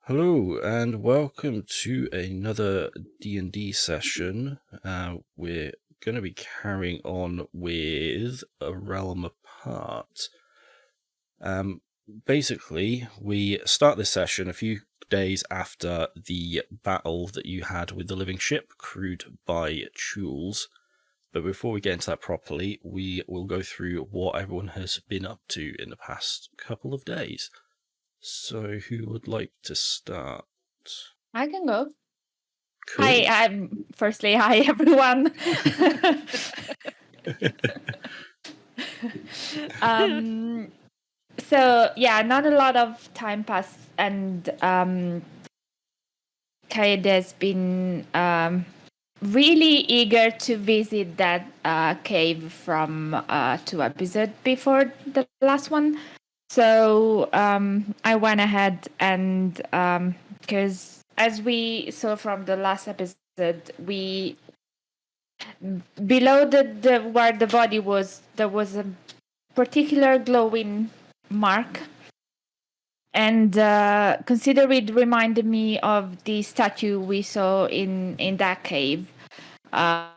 Hello and welcome to another D&D session. We're going to be carrying on with A Realm Apart. Basically, we start this session a few days after the battle that you had with the living ship crewed by Chules. But before we get into that properly, we will go through what everyone has been up to in the past couple of days. So who would like to start? I can go. Cool. Hi, firstly, hi everyone. So yeah, not a lot of time passed, and Kaede has been really eager to visit that cave from 2 episodes before the last one. So I went ahead and because as we saw from the last episode, we below the where the body was, there was a particular glowing mark, and consider it reminded me of the statue we saw in that cave. I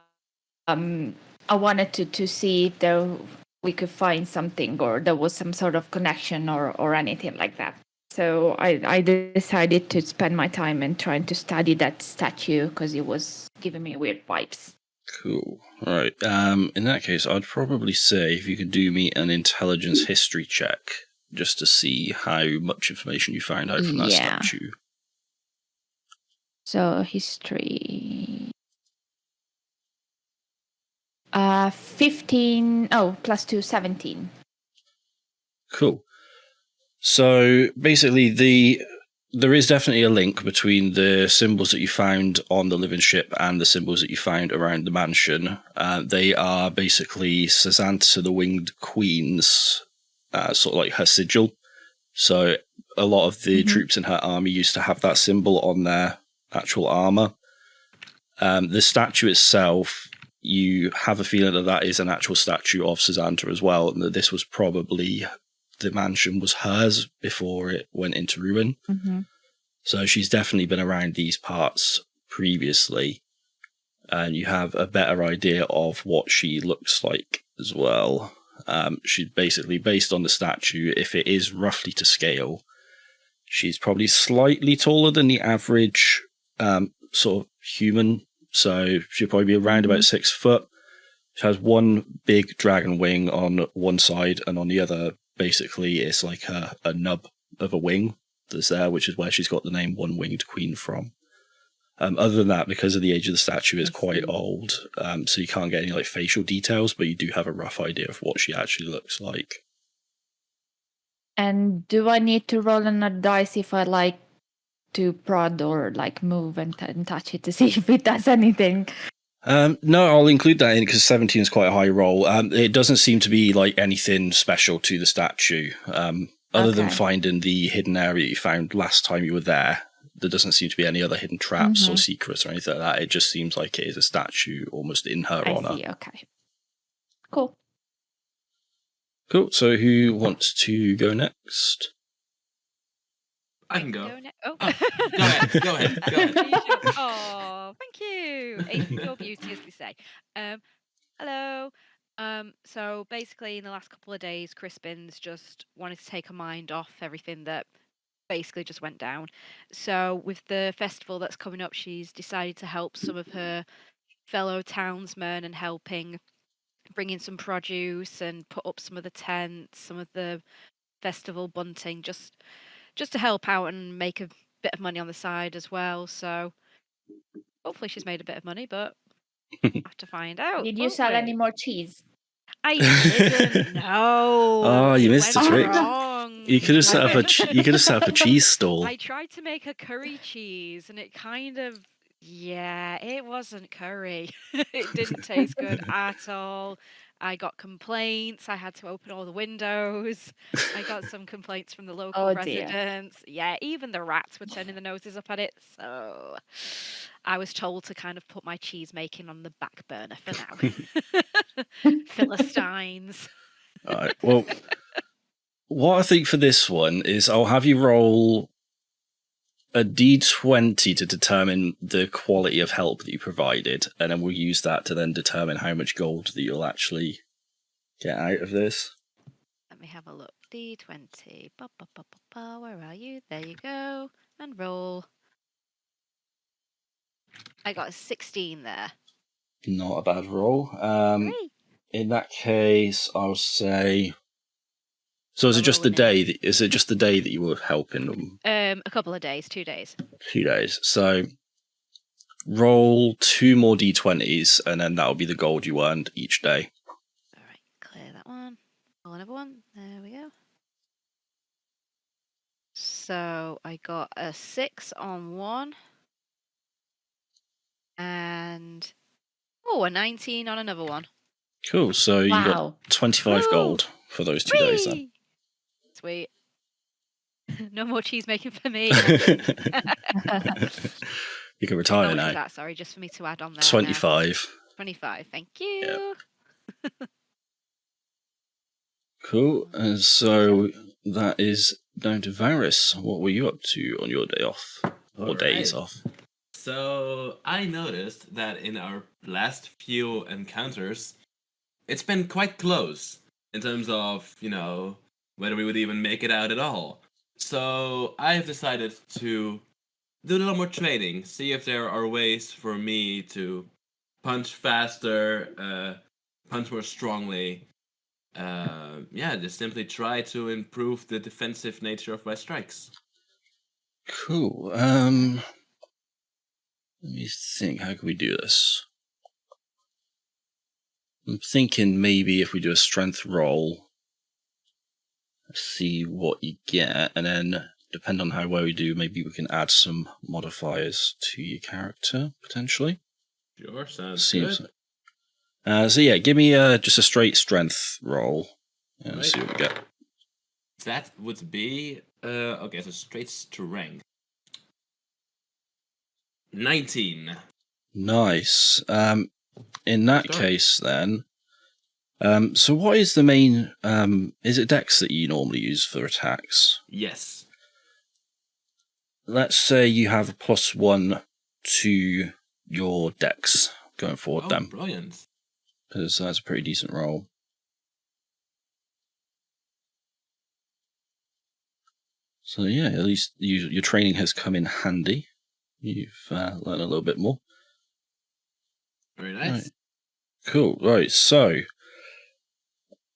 wanted to see if we could find something, or there was some sort of connection or anything like that. So I decided to spend my time and trying to study that statue because it was giving me weird vibes. Cool. All right. In that case, I'd probably say if you could do me an intelligence history check just to see how much information you found out from that statue. So history. 15. Oh, plus 2, 17. Cool. So basically, there is definitely a link between the symbols that you found on the living ship and the symbols that you found around the mansion. They are basically Sazanta, the Winged Queen's, sort of like her sigil. So a lot of the troops in her army used to have that symbol on their actual armor. The statue itself, you have a feeling that is an actual statue of Sazanta as well, and that this was probably the mansion was hers before it went into ruin. So she's definitely been around these parts previously, and you have a better idea of what she looks like as well. She's basically, based on the statue, if it is roughly to scale, she's probably slightly taller than the average sort of human. So she'll probably be around about 6 foot. She has one big dragon wing on one side, and on the other, basically, it's like a nub of a wing that's there, which is where she's got the name One Winged Queen from. Other than that, because of the age of the statue, it's quite old, so you can't get any like facial details, but you do have a rough idea of what she actually looks like. And do I need to roll on a dice if I like to prod or like move and touch it to see if it does anything? No, I'll include that in because 17 is quite a high roll. It doesn't seem to be like anything special to the statue. Other than finding the hidden area you found last time you were there, there doesn't seem to be any other hidden traps or secrets or anything like that. It just seems like it is a statue almost in her honor. I see, okay. Cool. Cool, so who wants to go next? I can go. Oh. Go ahead. Oh, thank you. Ace your beauty, as they say. Hello. So basically, in the last couple of days, Crispin's just wanted to take her mind off everything that basically just went down. So with the festival that's coming up, she's decided to help some of her fellow townsmen and helping bring in some produce and put up some of the tents, some of the festival bunting, just to help out and make a bit of money on the side as well. So hopefully she's made a bit of money, but I have to find out. Did you sell any more cheese? I didn't know. Oh, you missed the trick. Wrong. You could have set up a cheese stall. I tried to make a curry cheese, and it kind of, it wasn't curry. It didn't taste good at all. I got complaints. I had to open all the windows. I got some complaints from the local residents. Yeah, even the rats were turning their noses up at it. So I was told to kind of put my cheese making on the back burner for now. Philistines. All right. Well, what I think for this one is I'll have you roll a d20 to determine the quality of help that you provided, and then we'll use that to then determine how much gold that you'll actually get out of this. Let me have a look. D20. Where are you? There you go. And roll. I got a 16 there. Not a bad roll. Hooray. In that case, I'll say. So is it I'll just roll the an day? Is it just the day that you were helping them? A couple of days, 2 days. 2 days. So roll 2 more d20s, and then that'll be the gold you earned each day. All right, clear that one. Roll another one. There we go. So I got a 6 on one. And a 19 on another one. Cool. So you got Wow. 25 Woo! gold for those 2 days then. Whee! Sweet. No more cheese making for me. You can How retire much is now. that? Sorry, just for me to add on there. 25. 25. Thank you. Cool. And so that is down to Varys. What were you up to on your day off? Or days Alright. off? So I noticed that in our last few encounters, it's been quite close in terms of, whether we would even make it out at all. So I've decided to do a little more training, see if there are ways for me to punch faster, punch more strongly. Just simply try to improve the defensive nature of my strikes. Cool. Let me think. How can we do this? I'm thinking maybe if we do a strength roll, see what you get, and then depending on how well you do, maybe we can add some modifiers to your character potentially. Sure, sounds Seems. good. Give me just a straight strength roll and Right. see what we get. That would be so straight strength. 19. Nice. In that Sure. case, then. So what is the main? Is it dex that you normally use for attacks? Yes. Let's say you have a +1 to your dex going forward, then, Brilliant. because that's a pretty decent roll. So yeah, at least your training has come in handy. You've learned a little bit more. Very nice. Right. Cool. Right. So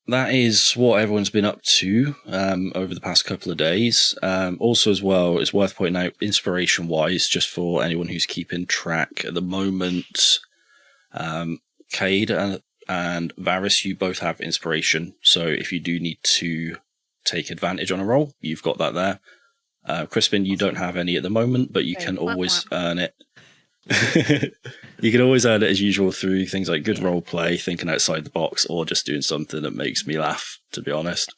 that is what everyone's been up to over the past couple of days. Also, as well, it's worth pointing out, inspiration-wise, just for anyone who's keeping track at the moment, Cade and Varys, you both have inspiration. So if you do need to take advantage on a roll, you've got that there. Crispin, you don't have any at the moment, but you can always earn it. You can always earn it as usual through things like good role play, thinking outside the box, or just doing something that makes me laugh, to be honest.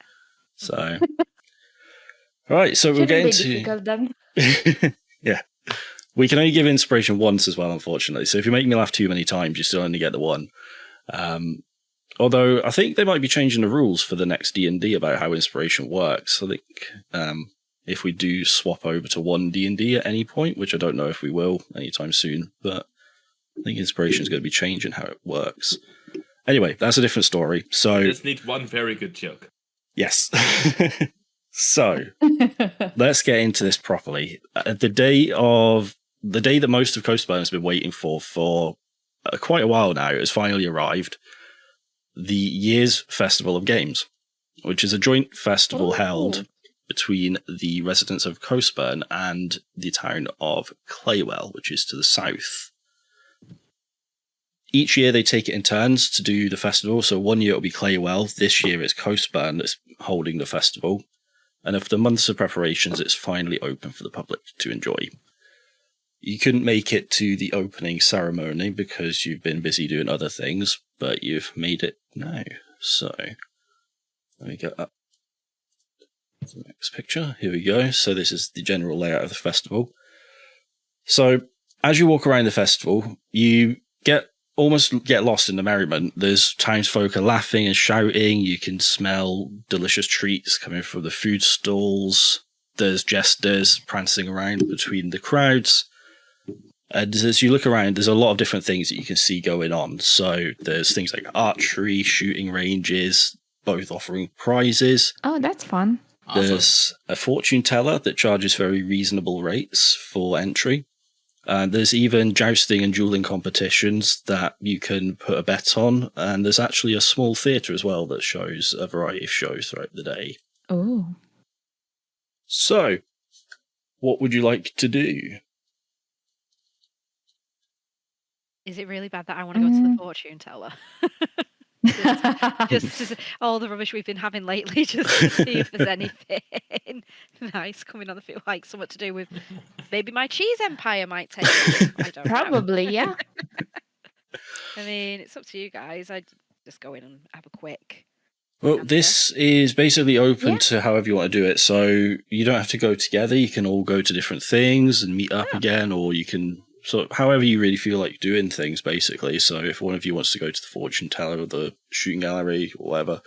So, right, so we'll get Shouldn't be into. difficult then. Yeah, we can only give inspiration once as well, unfortunately. So if you make me laugh too many times, you still only get the one. Although I think they might be changing the rules for the next D&D about how inspiration works. I think if we do swap over to one D&D at any point, which I don't know if we will anytime soon, but I think inspiration is going to be changing how it works. Anyway, that's a different story. So Just need one very good joke. yes. So let's get into this properly. The day that most of Coastburn has been waiting for quite a while now, it has finally arrived. The Year's Festival of Games, which is a joint festival held between the residents of Coastburn and the town of Claywell, which is to the south. Each year they take it in turns to do the festival. So one year it'll be Claywell. This year it's Coastburn that's holding the festival. And after months of preparations, it's finally open for the public to enjoy. You couldn't make it to the opening ceremony because you've been busy doing other things, but you've made it now. So let me get up to the next picture. Here we go. So this is the general layout of the festival. So as you walk around the festival, you almost get lost in the merriment. There's townsfolk are laughing and shouting. You can smell delicious treats coming from the food stalls. there's jesters prancing around between the crowds. And as you look around, there's a lot of different things that you can see going on. So there's things like archery, shooting ranges, both offering prizes. Oh, that's fun. Awesome. There's a fortune teller that charges very reasonable rates for entry. There's even jousting and dueling competitions that you can put a bet on. And there's actually a small theatre as well that shows a variety of shows throughout the day. Oh. So, what would you like to do? Is it really bad that I want to go to the fortune teller? just all the rubbish we've been having lately, just to see if there's anything nice coming on the field, like something to do with maybe my cheese empire might take off. I don't know. Probably, yeah. I mean, it's up to you guys. I'd just go in and have a quick. Well, answer. this is basically open Yeah. to however you want to do it. So you don't have to go together. You can all go to different things and meet up again, or you can however you really feel like doing things, basically. So if one of you wants to go to the fortune teller or the shooting gallery or whatever,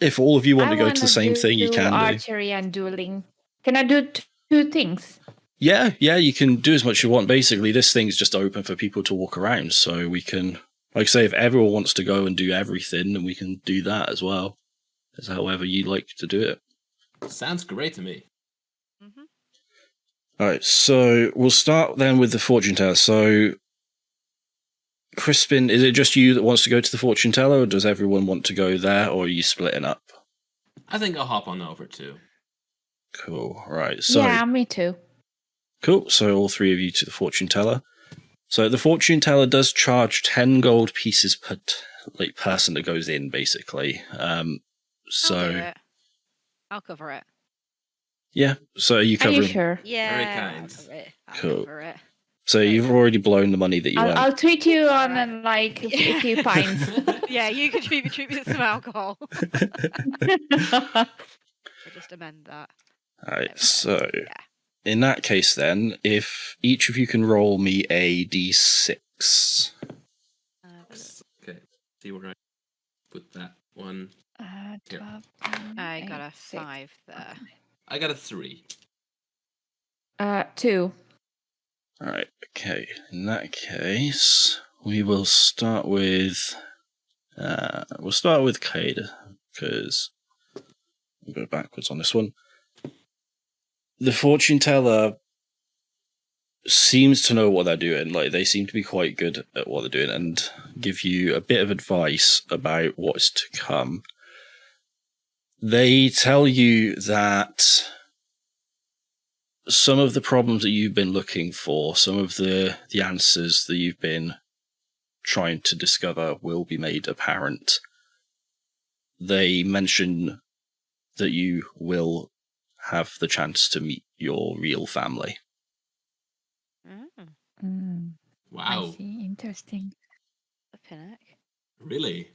if all of you want to go to the same thing, you can do. Archery and dueling. Can I do two things? Yeah, you can do as much as you want. Basically, this thing's just open for people to walk around. So we can, like I say, if everyone wants to go and do everything, then we can do that as well. As however you like to do it. Sounds great to me. Mm-hmm. All right, so we'll start then with the fortune teller. So, Crispin, is it just you that wants to go to the fortune teller, or does everyone want to go there, or are you splitting up? I think I'll hop on over too. Cool. Right. So, Yeah, me too. cool. So all three of you to the fortune teller. So the fortune teller does charge 10 gold pieces per person that goes in, basically. I'll do it. I'll cover it. Yeah. So are you Are covering? you sure? Yeah. kind. I'll cover it. I'll Cool. cover it. So you've already blown the money that you went. I'll treat you on Alright. like a few pints. Yeah, you can treat me with some alcohol. I'll just amend that. All right. So Yeah. in that case, then, if each of you can roll me a d6. Okay. See where I put that one. 12, I 8, got a 6. 5 there. I got a 3. 2. All right. Okay. In that case, we will start with. We'll start with Cade because we'll go backwards on this one. The fortune teller seems to know what they're doing. Like they seem to be quite good at what they're doing and give you a bit of advice about what's to come. They tell you that some of the problems that you've been looking for, some of the answers that you've been trying to discover will be made apparent. They mention that you will have the chance to meet your real family. I Wow. see. Interesting. The pinnock. Really?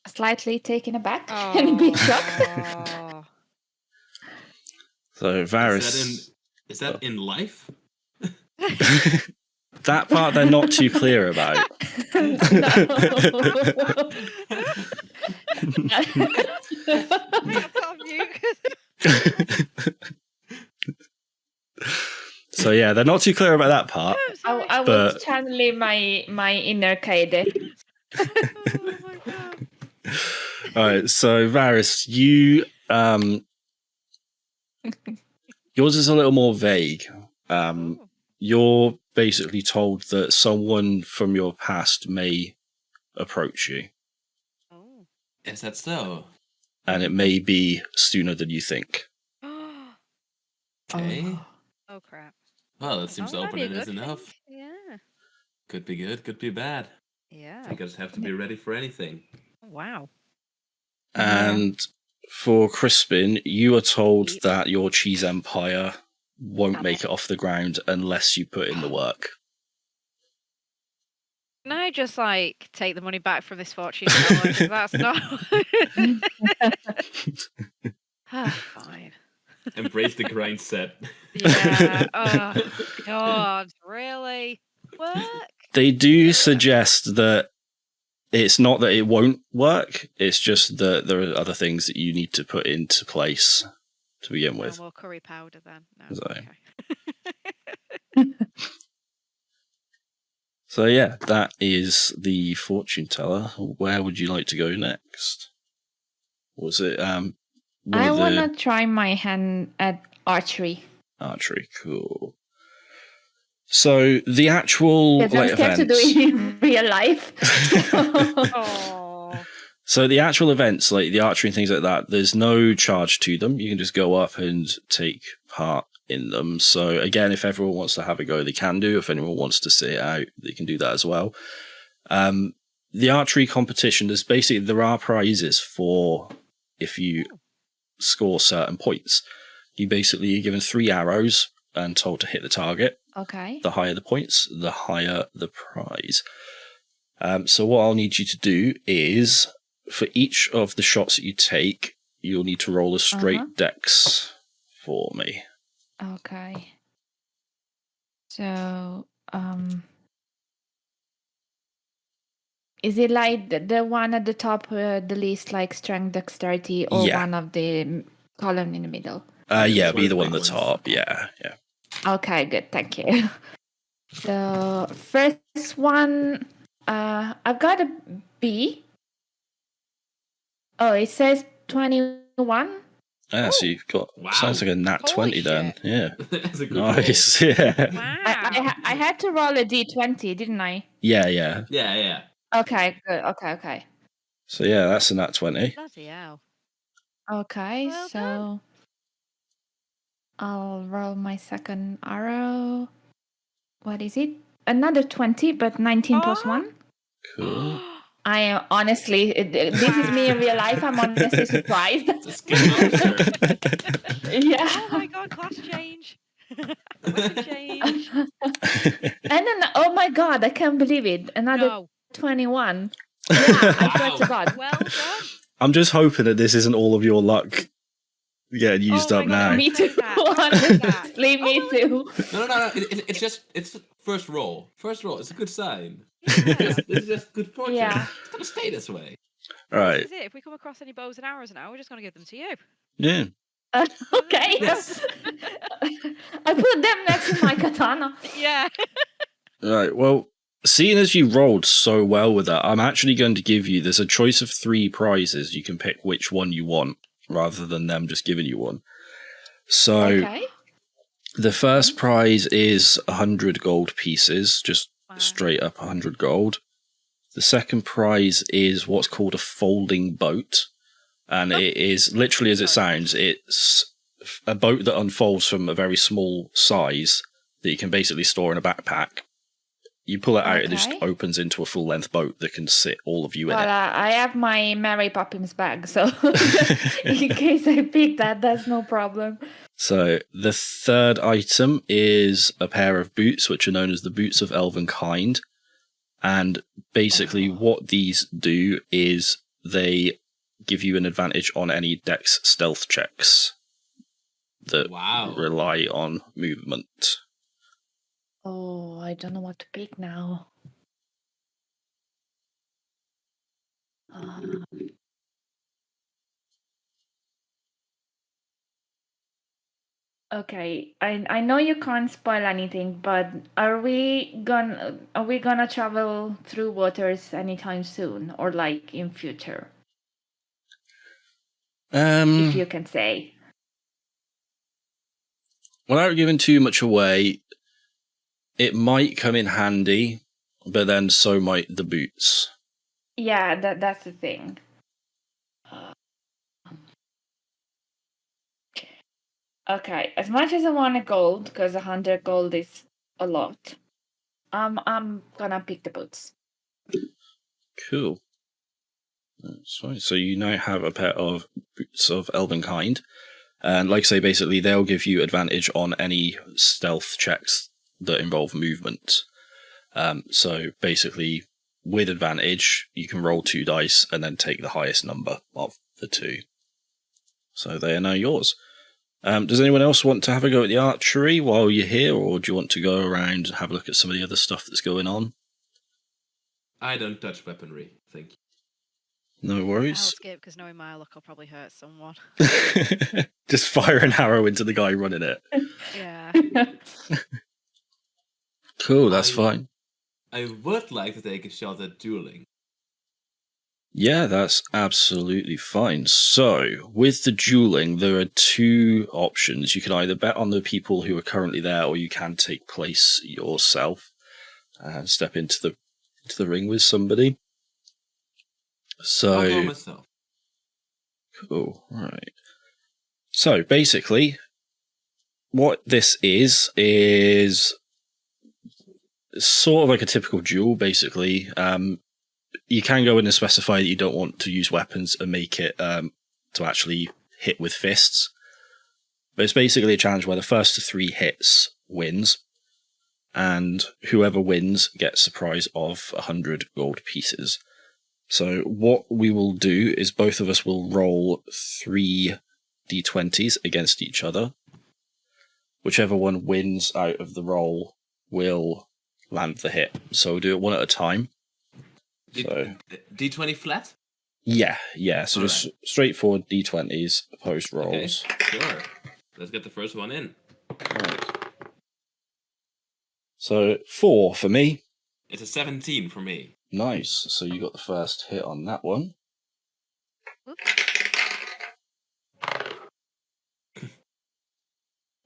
Slightly taken aback and a bit shocked. Oh. So Varys, Is that in life? that part they're not too clear about. So yeah, they're not too clear about that part. I But- would channel my inner Kaede. Oh my god. All right, so Varys, you yours is a little more vague. Oh. You're basically told that someone from your past may approach you, Oh. Is that so? and it may be sooner than you think. Okay. Oh crap. Well, that seems Oh, that'd be a open-ended good enough. thing. Yeah. Could be good, could be bad. Yeah. You just have to be ready for anything. Wow. And for Crispin, you are told Yep. that your cheese empire won't Damn make it. it off the ground unless you put in the work. Can I just like take the money back from this fortune teller? 'Cause that's not. Fine. Embrace the grind set. Yeah. Oh God. Really? Work? They do suggest that it's not that it won't work, it's just that there are other things that you need to put into place to begin No with. more curry powder then. No. So- Okay. So yeah, that is the fortune teller. Where would you like to go next? Was it one I of the want to try my hand at archery. archery? Cool. So the actual Because I'm scared to do events. it in real life. Oh. So the actual events, like the archery and things like that, there's no charge to them. You can just go up and take part in them. So again, if everyone wants to have a go, they can do. If anyone wants to sit it out, they can do that as well. The archery competition, there are prizes for if you score certain points. You're given 3 arrows and told to hit the target. Okay. The higher the points, the higher the prize. So what I'll need you to do is, for each of the shots that you take, you'll need to roll a straight dex for me. Okay. So, is it like the one at the top, the least like strength, dexterity, or Yeah. one of the column in the middle? Yeah, be one the of one the at the big ones. top. Yeah. Okay, good. Thank you. The first one, I've got a B. Oh, it says 21. Ah, so you've got, Wow. sounds like a nat Holy 20 then. shit. Yeah. That's a good Nice. Yeah. Wow. I had to roll a D20, didn't I? Yeah. roll. Yeah. Okay, good. Okay. So yeah, that's a nat 20. Bloody hell. Okay, Well so done. I'll roll my second arrow. What is it? Another 20, but 19 plus Oh. 1. Cool. I am honestly, this is me in real life. I'm honestly surprised. The skill monster. Yeah. Oh my god, class change. Weapon change. And then, oh my god, I can't believe it. Another No. 21. Yeah, I swear to Wow. God. Well done. I'm just hoping that this isn't all of your luck getting used Oh my up God, now. don't Me say too. that. Don't say that. Honestly, Oh, me well, too. No. It's first roll. First roll. It's a good sign. Yeah. It's just good fortune. Yeah. It's gonna stay this way. Right. This is it. If we come across any bows and arrows now, we're just going to give them to you. Yeah. Okay. Yes. I put them next to my katana. Yeah. Right. Well, seeing as you rolled so well with that, I'm actually going to give you, there's a choice of 3 prizes. You can pick which one you want rather than them just giving you one. So Okay. the first prize is 100 gold pieces, just Wow. straight up 100 gold. The second prize is what's called a folding boat. And it is literally as it sounds, it's a boat that unfolds from a very small size that you can basically store in a backpack. You pull it out and it just Okay. opens into a full length boat that can sit all of you in Well, it. I have my Mary Poppins bag, so in case I pick that, that's no problem. So the third item is a pair of boots, which are known as the boots of Elvenkind. And basically what these do is they give you an advantage on any dex stealth checks that Wow. rely on movement. Oh, I don't know what to pick now. Okay, I know you can't spoil anything, but are we gonna travel through waters anytime soon, or like in future, if you can say? Without giving too much away, it might come in handy, but then so might the boots. Yeah, that's the thing. Okay, as much as I want a gold, because 100 gold is a lot, I'm gonna pick the boots. Cool. That's right. So you now have a pair of boots of Elvenkind. And like I say, basically, they'll give you advantage on any stealth checks that involve movement. So basically, with advantage, you can roll 2 dice and then take the highest number of the 2. So they are now yours. Does anyone else want to have a go at the archery while you're here, or do you want to go around and have a look at some of the other stuff that's going on? I don't touch weaponry. Thank you. No I'll worries. skip because knowing my luck, I'll probably hurt someone. Just fire an arrow into the guy running it. Yeah. Cool, that's I- fine. I would like to take a shot at dueling. Yeah, that's absolutely fine. So, with the dueling, there are two options. You can either bet on the people who are currently there, or you can take place yourself and step into the ring with somebody. I'll go So, myself. cool, right. So, basically, what this is sort of like a typical duel, basically. You can go in and specify that you don't want to use weapons and make it to actually hit with fists. But it's basically a challenge where the first to 3 hits wins, and whoever wins gets a prize of 100 gold pieces. So what we will do is both of us will roll 3 d20s against each other. Whichever one wins out of the roll will land the hit. So we'll do it one at a time. So D20 flat? yeah. So just Alright. straightforward d20s opposed rolls. Okay, sure. Let's get the first one in. Right. So 4 for me. It's a 17 for me. Nice. So you got the first hit on that one. Whoop.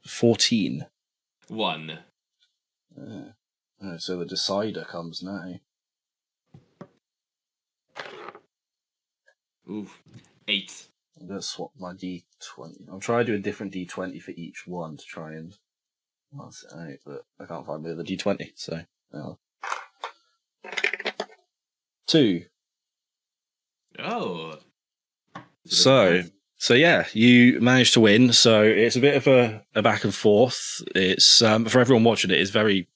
14. 1. So the decider comes now. Oof. 8. I'm going to swap my d20. I'll try to do a different d20 for each one to try and pass it out, but I can't find the other d20, so... 2. Oh. So yeah, you managed to win. So it's a bit of a back and forth. It's for everyone watching it, it's very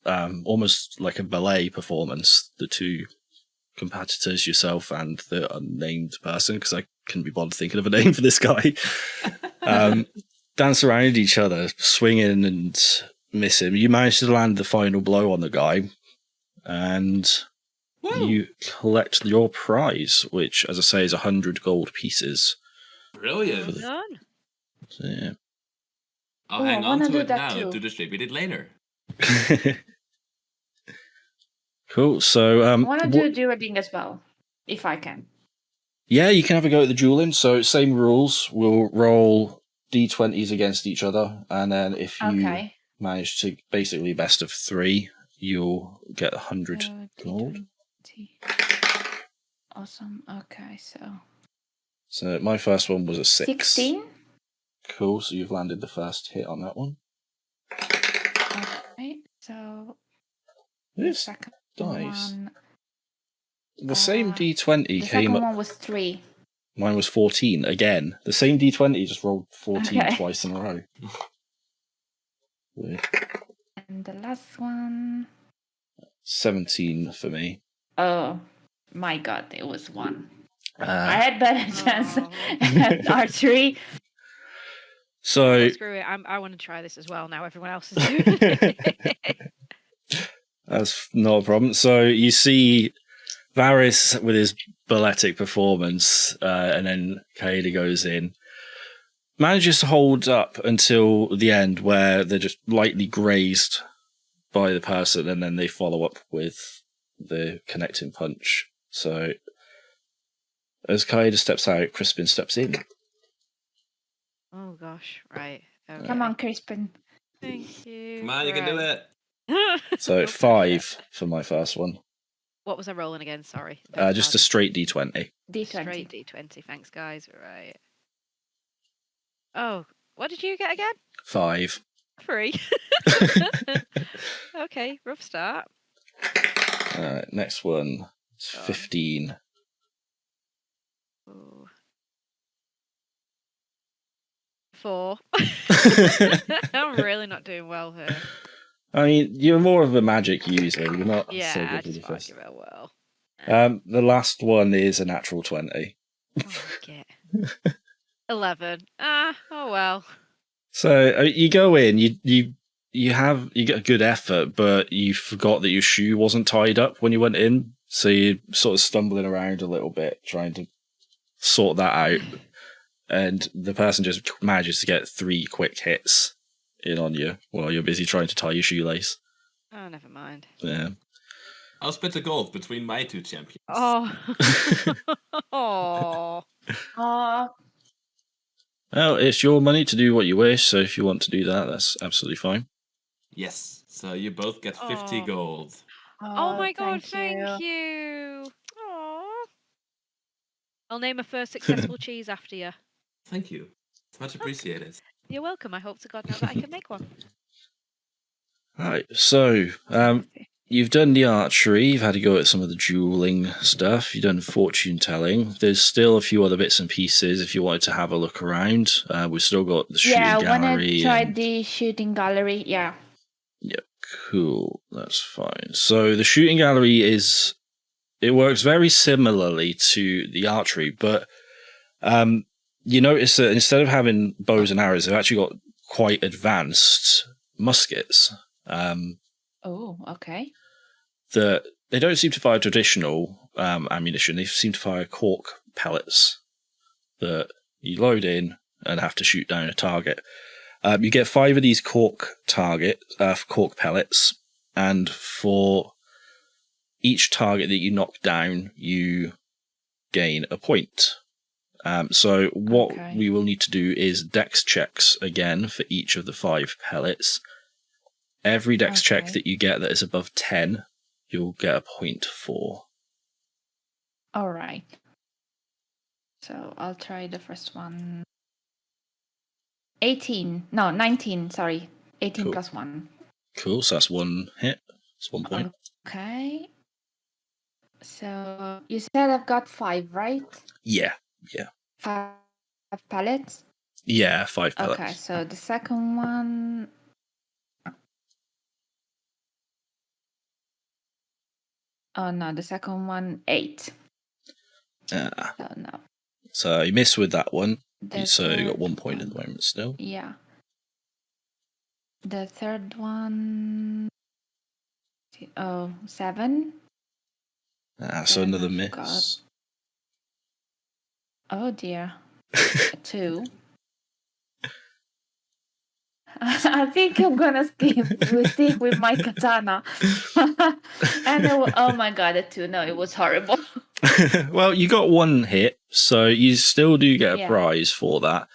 almost like a ballet performance. The two competitors, yourself and the unnamed person, because I couldn't be bothered thinking of a name for this guy, dance around each other, swinging and missing. You managed to land the final blow on the guy, and Woo! you collect your prize, which, as I say, is 100 gold pieces. Brilliant. Well done. So, yeah. I'll Oh, hang I on wanna to do it that now too. to distribute it later. Cool. So, I want to do dueling as well, if I can. yeah, you can have a go at the dueling. So, same rules. We'll roll d20s against each other, and then if you Okay. manage to basically best of 3, you'll get 100 gold. D20. Awesome. Okay, so So, my first one was a 6. 16. Cool. So, you've landed the first hit on that one. Okay, so the This second dice. one. The same d20 The came second up. one was 3. Mine was 14 again. The same d20 just rolled 14 Okay. twice in a row. Weird. And the last one. 17 for me. Oh my god, it was 1. I Uh, had better chance Oh. at archery. so Well, screw it. I want to try this as well now. Everyone else is doing it. that's not a problem. So you see Varys with his balletic performance, and then Kaeda goes in. Manages to hold up until the end where they're just lightly grazed by the person, and then they follow up with the connecting punch. So as Kaeda steps out, Crispin steps in. Oh gosh, right. Okay. Come on, Crispin. Thank you. Come on, you can do Right. it. So 5 for my first one. What was I rolling again? Sorry. Just a straight d20. D20. straight D20. Thanks, guys. Right. Oh, what did you get again? 5. 3. Okay, rough start. Next one. It's Go on. 15. Ooh. 4. I'm really not doing well here. I mean, you're more of a magic user. You're not Yeah, so I good with just the can't first. give it well. The last one is a natural 20. Oh, get 11. Oh well. So you go in, you get a good effort, but you forgot that your shoe wasn't tied up when you went in. So you're sort of stumbling around a little bit, trying to sort that out. And the person just manages to get 3 quick hits in on you while you're busy trying to tie your shoelace. Oh, never mind. Yeah. I'll split the gold between my 2 champions. Oh. Oh. Well, it's your money to do what you wish, so if you want to do that, that's absolutely fine. Yes. So you both get 50 Oh. gold. Oh my god, thank you. Aw. I'll name a first successful cheese after you. Thank you. It's much appreciated. You're welcome. I hope to God now that I can make one. Right, so you've done the archery, you've had to go at some of the dueling stuff, you've done fortune telling. There's still a few other bits and pieces if you wanted to have a look around. We've still got the shooting I want gallery. to try the shooting gallery. Yeah. Yep, cool. That's fine. So the shooting gallery it works very similarly to the archery, but you notice that instead of having bows and arrows, they've actually got quite advanced muskets. Oh, okay. That they don't seem to fire traditional ammunition. They seem to fire cork pellets that you load in and have to shoot down a target. You get 5 of these cork pellets, and for each target that you knock down, you gain a point. So what we will need to do is dex checks again for each of the 5 pellets. Every dex check that you get that is above 10, you'll get a point for. All right. So I'll try the first one. 18. No, 19. Sorry. 18 Cool. plus 1. Cool, so that's 1 hit. It's 1 point. Okay. So you said I've got 5, right? Yeah. 5 pellets? Yeah, 5 pellets. Okay, so the second one. Oh no, the second one 8. So no. So you miss with that one. So you got 1 point one. at the moment still. Yeah. The third one. 7. So Then another I've miss. got- Oh dear. 2. I think I'm gonna stick with my katana. And oh my god, a 2. No, it was horrible. Well, you got 1 hit, so you still do get a Yeah. prize for that.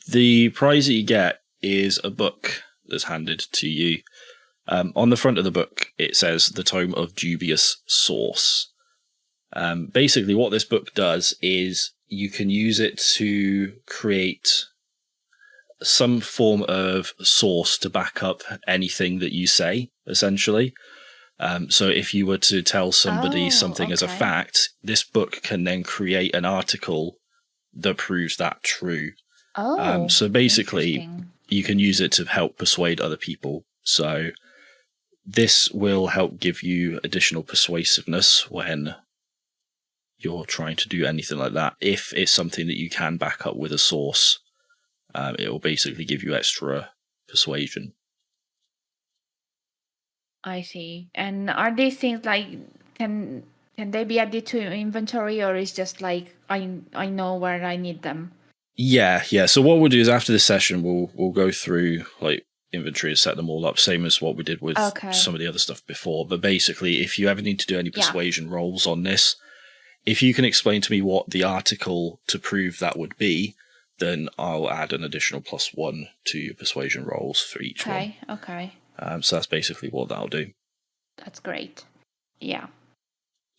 The prize that you get is a book that's handed to you. On the front of the book, it says The Tome of Dubious Source. Basically, what this book does is you can use it to create some form of source to back up anything that you say, essentially. So if you were to tell somebody something as a fact, this book can then create an article that proves that true. So basically, you can use it to help persuade other people. So this will help give you additional persuasiveness when you're trying to do anything like that. If it's something that you can back up with a source, it will basically give you extra persuasion. I see. And are these things like can they be added to inventory, or is just like I know where I need them? Yeah. So what we'll do is after this session, we'll go through like inventory and set them all up, same as what we did with some of the other stuff before. But basically, if you ever need to do any persuasion rolls on this, if you can explain to me what the article to prove that would be, then I'll add an additional +1 to your persuasion rolls for each one. Okay. So that's basically what that'll do. That's great. Yeah.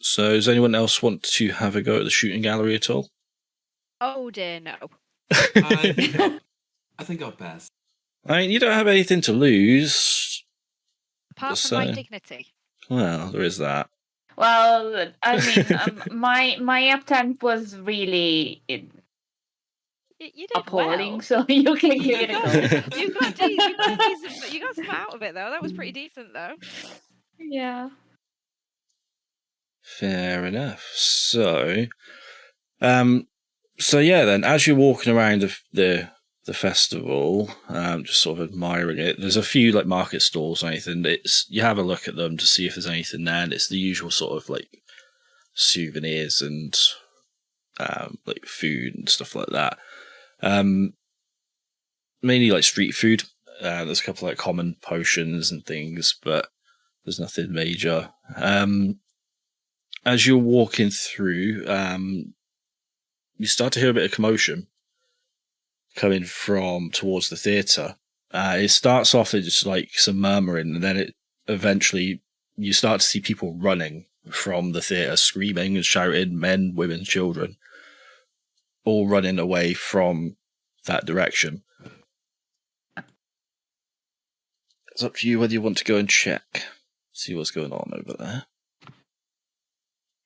So does anyone else want to have a go at the shooting gallery at all? Oh dear, no. I think I'll pass. I mean, you don't have anything to lose. Apart from my dignity. Well, there is that. Well, I mean, my attempt was really You did appalling, well. so you can give it a go. You got decent, you got some out of it though. That was pretty decent though. Yeah. Fair enough. So yeah, then as you're walking around the the festival, just sort of admiring it. There's a few like market stalls or anything. You have a look at them to see if there's anything there, and it's the usual sort of like souvenirs and like food and stuff like that. Mainly like street food. There's a couple like common potions and things, but there's nothing major. As you're walking through, you start to hear a bit of commotion coming from towards the theatre. It starts off as just like some murmuring, and then it eventually you start to see people running from the theatre, screaming and shouting, men, women, children, all running away from that direction. It's up to you whether you want to go and check, see what's going on over there.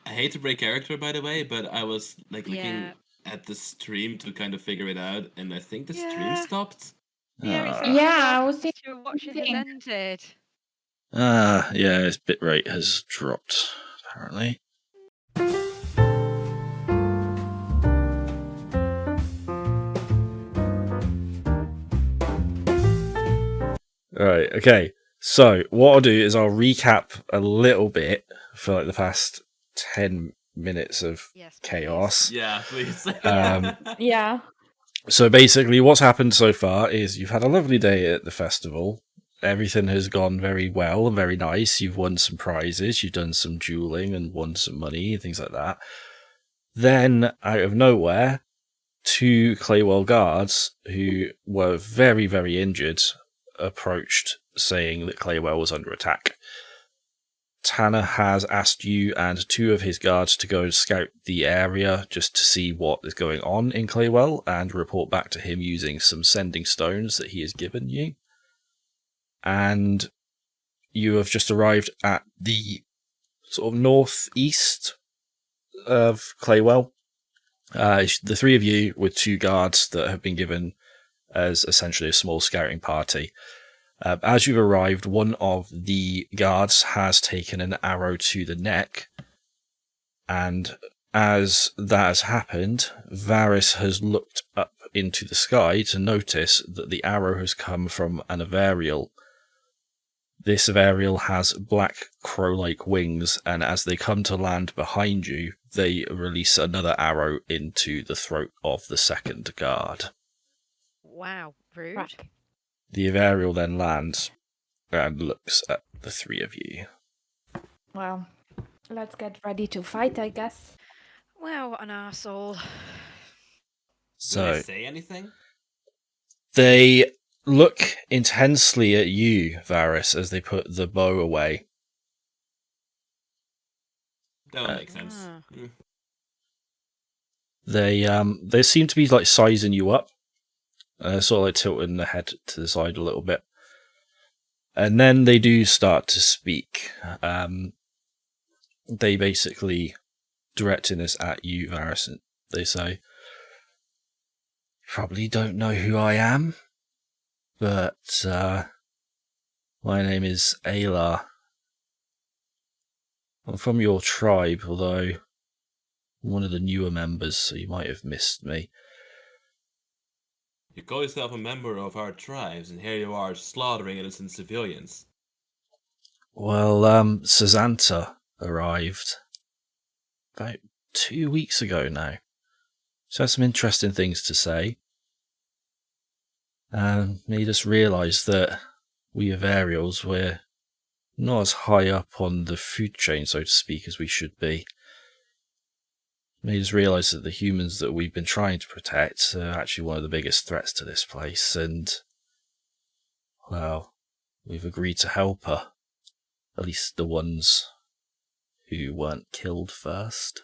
I hate to break character, by the way, but I was like looking Yeah. at the stream to kind of figure it out, and I think the stream Yeah. stopped. Yeah, it's Ah. like Yeah, I was to watching has thinking. ended. Yeah, his bitrate has dropped, apparently. Right, okay. So, what I'll do is I'll recap a little bit for like the past 10 minutes of Yes, please. chaos. Yeah, please. Yeah. So basically what's happened so far is you've had a lovely day at the festival. Everything has gone very well and very nice. You've won some prizes, you've done some dueling and won some money and things like that. Then, out of nowhere, 2 Claywell guards who were very, very injured approached saying that Claywell was under attack. Tanner has asked you and 2 of his guards to go and scout the area just to see what is going on in Claywell and report back to him using some sending stones that he has given you. And you have just arrived at the sort of northeast of Claywell. The 3 of you with 2 guards that have been given as essentially a small scouting party. As you've arrived, one of the guards has taken an arrow to the neck, and as that has happened, Varys has looked up into the sky to notice that the arrow has come from an Avarial. This Avarial has black crow-like wings, and as they come to land behind you, they release another arrow into the throat of the second guard. Wow, rude. Right. The Avarial then lands and looks at the 3 of you. Well, let's get ready to fight, I guess. Wow, what an arsehole. Do So they say anything? they look intensely at you, Varys, as they put the bow away. That would make sense. Ah. They seem to be like sizing you up, sort of like tilting the head to the side a little bit, and then they do start to speak. They basically directing this at you, Varys. And they say, "You probably don't know who I am, but my name is Ayla. I'm from your tribe, although I'm one of the newer members, so you might have missed me." You call yourself a member of our tribes, and here you are slaughtering innocent civilians. Well, Sazanta arrived about 2 weeks ago now. She had some interesting things to say. Made us realise that we Avarials, we're not as high up on the food chain, so to speak, as we should be. Made us realise that the humans that we've been trying to protect are actually one of the biggest threats to this place, and, well, we've agreed to help her. At least the ones who weren't killed first.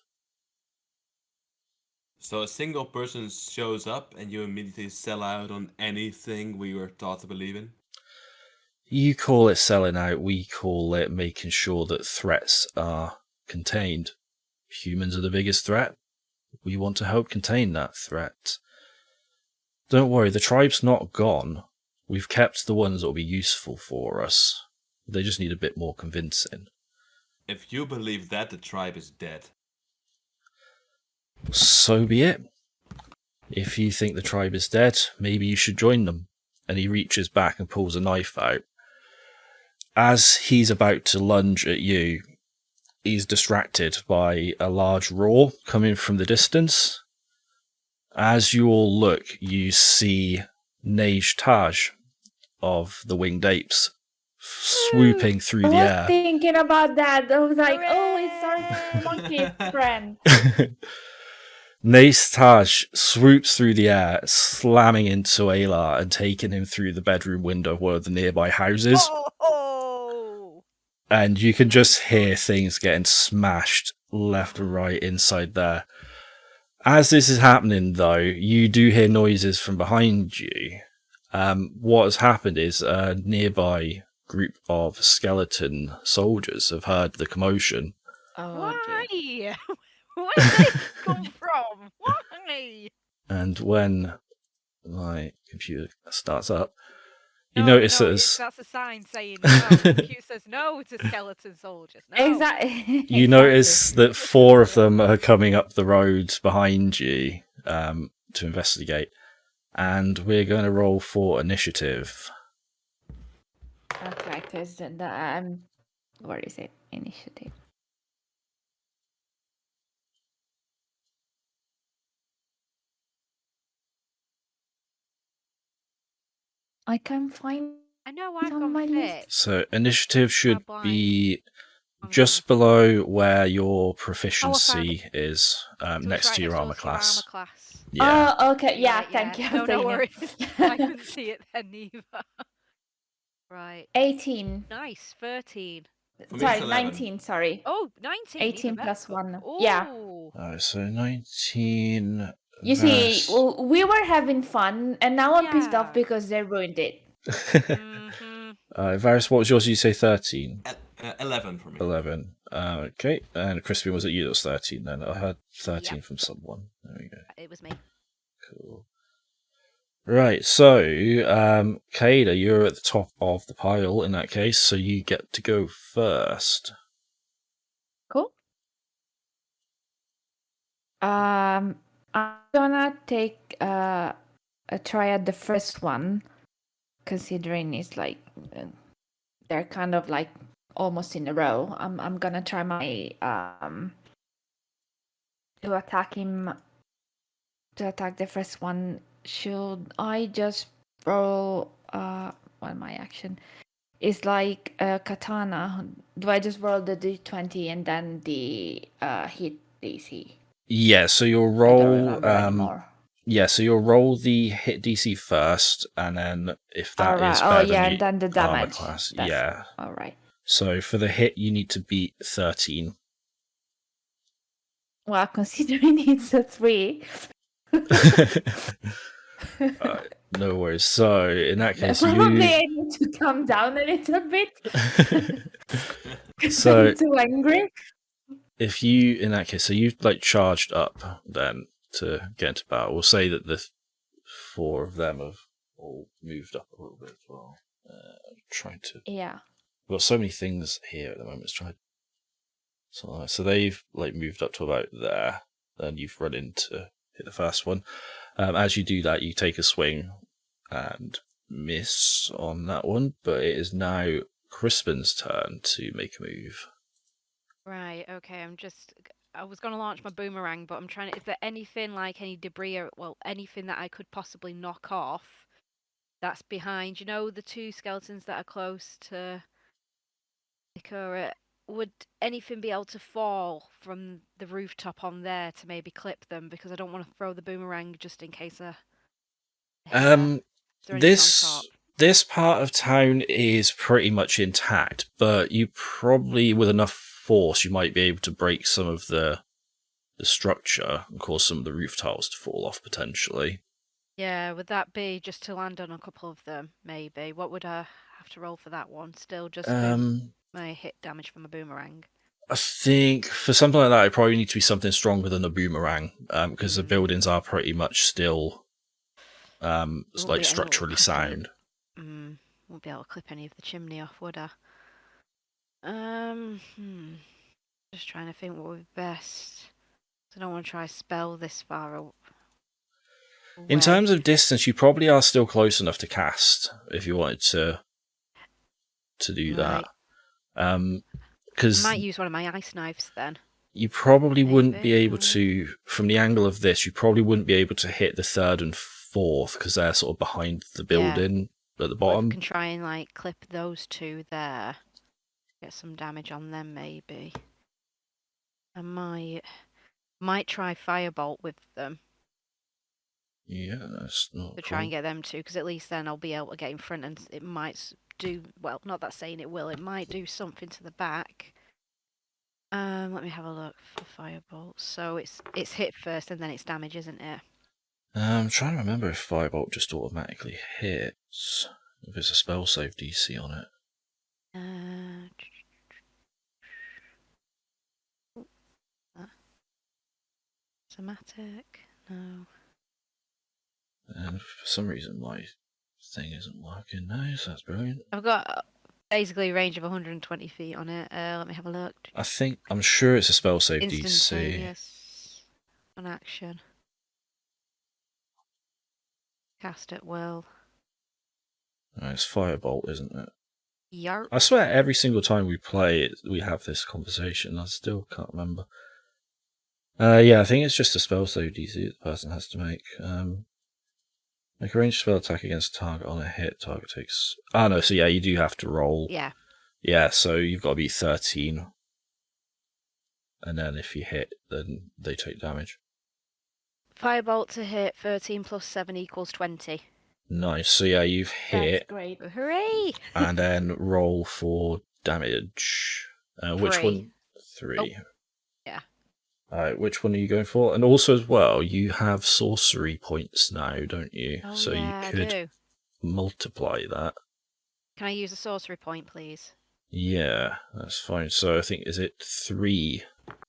So a single person shows up and you immediately sell out on anything we were taught to believe in? You call it selling out, we call it making sure that threats are contained. Humans are the biggest threat. We want to help contain that threat. Don't worry, the tribe's not gone. We've kept the ones that will be useful for us. They just need a bit more convincing. If you believe that, the tribe is dead. So be it. If you think the tribe is dead, maybe you should join them. And he reaches back and pulls a knife out. As he's about to lunge at you, he's distracted by a large roar coming from the distance. As you all look, you see Nej Taj of the Winged Apes swooping through I the was air. thinking about that. I was like, oh, it's Hooray! our monkey friend. Nej Taj swoops through the air, slamming into Alar and taking him through the bedroom window of one of the nearby houses. Oh! And you can just hear things getting smashed left and right inside there. As this is happening, though, you do hear noises from behind you. What has happened is a nearby group of skeleton soldiers have heard the commotion. Oh, dear. Why? Where did they come from? Why? And when my computer starts up, you No, notice no, that as that's a sign saying no. The computer says no to skeleton soldiers. No. Exactly. you notice that 4 of them are coming up the road behind you to investigate. And we're going to roll for initiative. Okay, because where is it? Initiative. I can't find I know I've on gone my fit. list. So initiative should blind. be Hang just below where your found proficiency is, So it's next right to your next armor to your class. armor class. Yeah. Oh, okay. Yeah, Right, thank you. No, no Saying it. worries. I couldn't see it then either. Right. 18. Nice. 13. For me, Sorry, it's 11. 19. Sorry. Oh, 19. 18 even plus better. 1. Yeah. Ooh. So 19. You see, we were having fun, and now I'm pissed off Yeah. because they ruined it. Mhm. Varys, what was yours? You say 13? 11 for me. 11. Okay. And Crispin, was it you that was 13 then? I heard 13 Yep. from someone. There we go. It was me. Cool. Right, so, Kaida, you're at the top of the pile in that case, so you get to go first. Cool. I'm gonna take a try at the first one, considering it's like they're kind of like almost in a row. I'm gonna try my to attack him. To attack the first one, should I just roll well, my action is like a katana. Do I just roll the d20 and then the hit DC? Yeah, so you'll I don't roll. remember anymore. Yeah, so you'll roll the hit DC first, and then if that All right. is Oh better yeah, than and then the your armor damage. class, That's, yeah. All right. So for the hit, you need to beat 13. Well, considering it's a 3. No worries. So in that case, Probably you. I need to calm down a little bit. So I'm too angry. if you, in that case, so you've like charged up then to get into battle. We'll say that the 4 of them have all moved up a little bit as well. Trying to. Yeah. We've got so many things here at the moment. Let's try. So they've like moved up to about there. Then you've run in to hit the first one. As you do that, you take a swing and miss on that one. But it is now Crispin's turn to make a move. Right, okay, I was going to launch my boomerang, but I'm trying to, is there anything like any debris or, well, anything that I could possibly knock off that's behind, you know, the 2 skeletons that are close to Ikora? Would anything be able to fall from the rooftop on there to maybe clip them? Because I don't want to throw the boomerang just in case I hit her. Is there anything on top? This part of town is pretty much intact, but you probably, with enough force, you might be able to break some of the structure and cause some of the roof tiles to fall off potentially. Yeah, would that be just to land on a couple of them, maybe? What would I have to roll for that one? Still just my hit damage from a boomerang? I think for something like that, it probably need to be something stronger than a boomerang, because the buildings are pretty much still like structurally sound. Won't be able to clip any of the chimney off, would I? Just trying to think what would be best. I don't want to try spell this far. In terms away. of distance, you probably are still close enough to cast if you wanted to do Right. that. I Because might use one of my ice knives then. you probably wouldn't be Maybe, able to, from the angle of this, you probably wouldn't be able to hit the third and fourth because they're sort of behind the Yeah. building at the But if I bottom. can try and like clip those two there, get some damage on them maybe. I might try firebolt with them Yeah, that's not to try and get them two, because at least then I'll be able to get in front and it might do well. Not that saying it will. It might do something to the back. Let me have a look for firebolt. So it's hit first and then it's damage, isn't it? I'm trying to remember if Firebolt just automatically hits, if it's a spell save DC on it. Somatic? No. And for some reason my thing isn't working now, so that's brilliant. I've got basically a range of 120 feet on it. Let me have a look. I'm sure it's a spell save DC. Instantaneous on action. Cast at will. It's Firebolt, isn't it? Yarp. I swear every single time we play it, we have this conversation. I still can't remember. Yeah, I think it's just a spell save DC that the person has to make. Make a ranged spell attack against a target on a hit. Target takes... no, so yeah, you do have to roll. Yeah. Yeah, so you've got to be 13. And then if you hit, then they take damage. Firebolt to hit, 13 plus 7 equals 20. Nice. So yeah, you've That's hit, great. Hooray! and then roll for damage. Which 3. one? 3. Oh, yeah. Alright, which one are you going for? And also as well, you have sorcery points now, don't you? Oh, So yeah, you could I do. multiply that. Can I use a sorcery point, please? Yeah, that's fine. So I think, is it 3?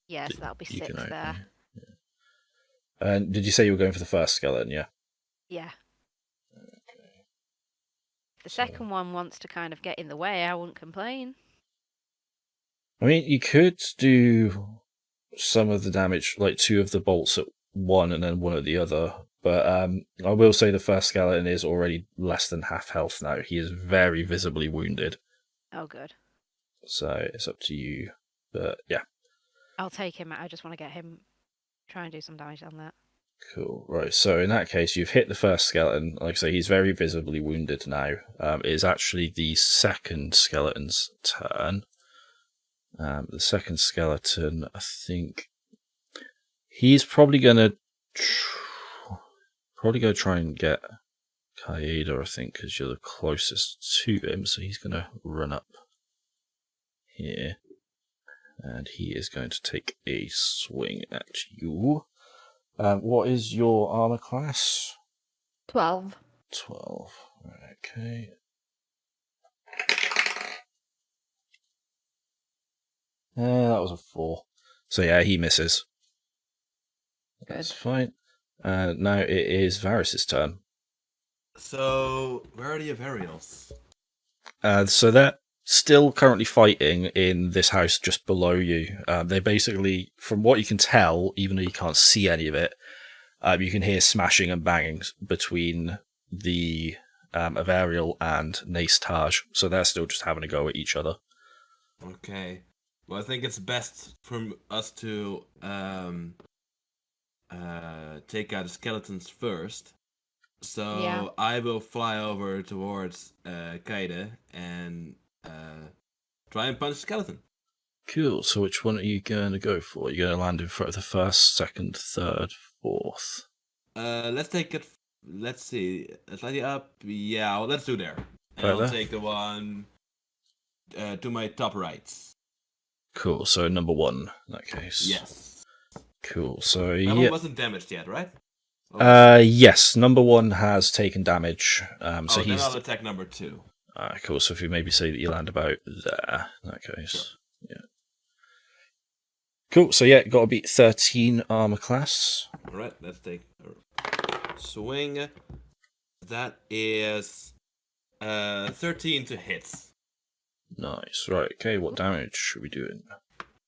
Yes, that'll be you 6 can open? there. Yeah. And did you say you were going for the first skeleton? Yeah. Yeah. If the second one wants to kind of get in the way, I wouldn't complain. I mean, you could do some of the damage, like 2 of the bolts at one and then 1 at the other. But I will say the first skeleton is already less than half health now. He is very visibly wounded. Oh, good. So it's up to you. But yeah. I'll take him. I just want to get him, try and do some damage on that. Cool. Right. So in that case, you've hit the first skeleton. Like I say, he's very visibly wounded now. It is actually the second skeleton's turn. The second skeleton, I think he's probably gonna try and get Kaeda, I think, because you're the closest to him. So he's gonna run up here, and he is going to take a swing at you. What is your armor class? 12. 12. Okay. That was a 4. So yeah, he misses. That's fine. Now it is Varys' turn. So, where are the Avarials? So they're still currently fighting in this house just below you. They basically, from what you can tell, even though you can't see any of it, you can hear smashing and banging between the Avarial and Nace Taj. So they're still just having a go at each other. Okay. Well, I think it's best for us to take out the skeletons first. So Yeah. I will fly over towards Kaede and try and punch the skeleton. Cool. So which one are you going to go for? You're going to land in front of the first, second, third, fourth. Let's take it. Let's see. Slightly up. Yeah, well, let's do there. And Right I'll there? take the one to my top right. Cool. So number 1 in that case. Yes. Cool. So That one yeah. wasn't damaged yet, right? Yes. Number 1 has taken damage. So then he's. I'll attack number 2. Cool. So if you maybe say that you land about there, in that case. Sure. Yeah. Cool. So yeah, got to beat 13 armor class. All right, let's take a swing. That is 13 to hit. Nice. Right. Okay. What damage should we do?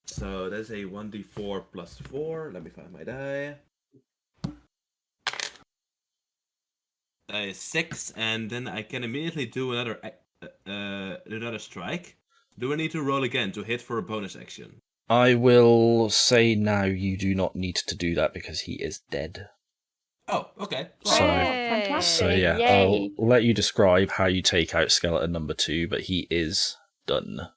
So that's a 1d4 plus 4. Let me find my die. a 6, and then I can immediately do another strike. Do I need to roll again to hit for a bonus action? I will say now you do not need to do that because he is dead. Oh, okay. So- So Fantastic. yeah, Yay. I'll let you describe how you take out skeleton number 2, but he is done.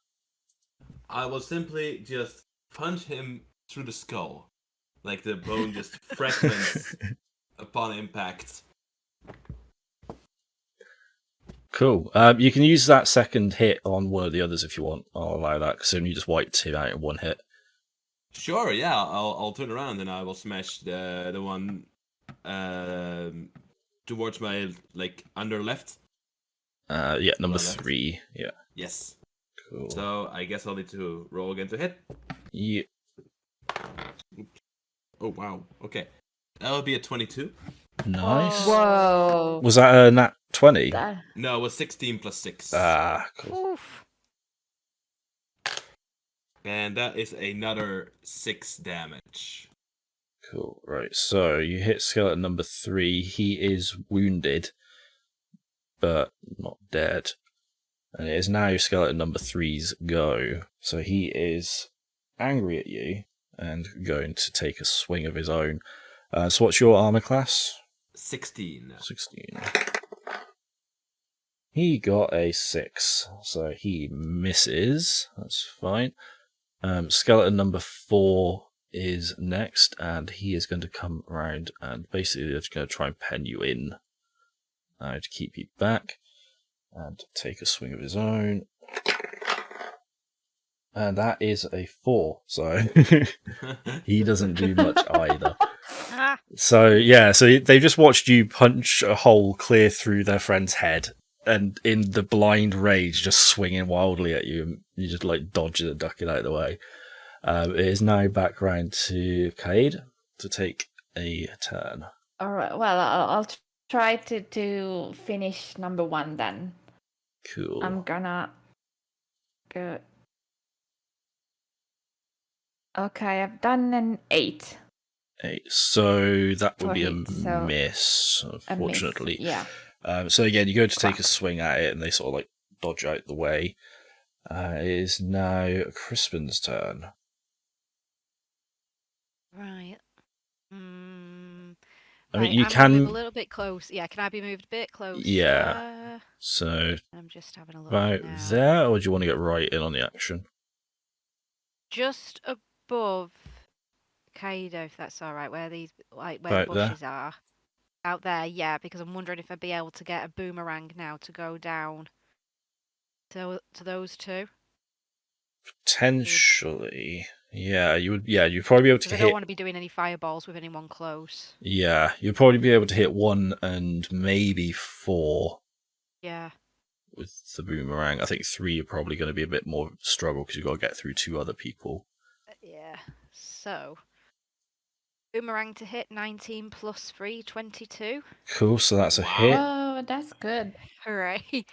I will simply just punch him through the skull. Like the bone just fragments upon impact. Cool. You can use that second hit on one of the others if you want. I'll allow that because then you just wiped him out in one hit. Sure, yeah, I'll turn around and I will smash the one towards my under left. Yeah, number Left. 3. Yeah. Yes. Cool. So I guess I'll need to roll again to hit. Yeah. Oh wow. Okay. That'll be a 22. Nice. Whoa. Was that a nat 20? That- No, it was 16 plus 6. Ah, cool. Oof. And that is another 6 damage. Cool. Right. So you hit skeleton number 3. He is wounded, but not dead. And it is now skeleton number 3's go. So he is angry at you and going to take a swing of his own. So what's your armor class? 16. 16. He got a 6, so he misses. That's fine. Skeleton number 4 is next, and he is going to come around and basically just going to try and pen you in to keep you back and take a swing of his own. And that is a 4, so he doesn't do much either. Ah, So yeah, so they just watched you punch a hole clear through their friend's head, and in the blind rage, just swinging wildly at you, and you just dodge it and duck it out of the way. It is now back round to Kaid to take a turn. All right. Well, I'll try to finish number 1 then. Cool. I'm gonna go. Okay, I've done an 8. 8. So that would For be a hit, so miss, A miss. unfortunately. Yeah. So again, you go to take a Crap. swing at it, and they sort of dodge out the way. It is now Crispin's turn. right. I mean, Right, you I'm gonna move can. a little bit close. Yeah, can I be moved a bit closer? Yeah. So I'm just having a look about now. there, or do you want to get right in on the action? Just above Kaido, if that's all right, where these where About the there? bushes are. Out there, yeah, because I'm wondering if I'd be able to get a boomerang now to go down to those two. Potentially. Yeah, you would. Yeah, you'd probably be able to Because I don't hit. want to be doing any fireballs with anyone close. Yeah, you'd probably be able to hit 1 and maybe 4 Yeah. with the boomerang. I think 3 are probably going to be a bit more struggle because you've got to get through 2 other people. Yeah. So, boomerang to hit 19 plus 3, 22. Cool. So that's a Wow. hit. Oh, that's good. Hooray.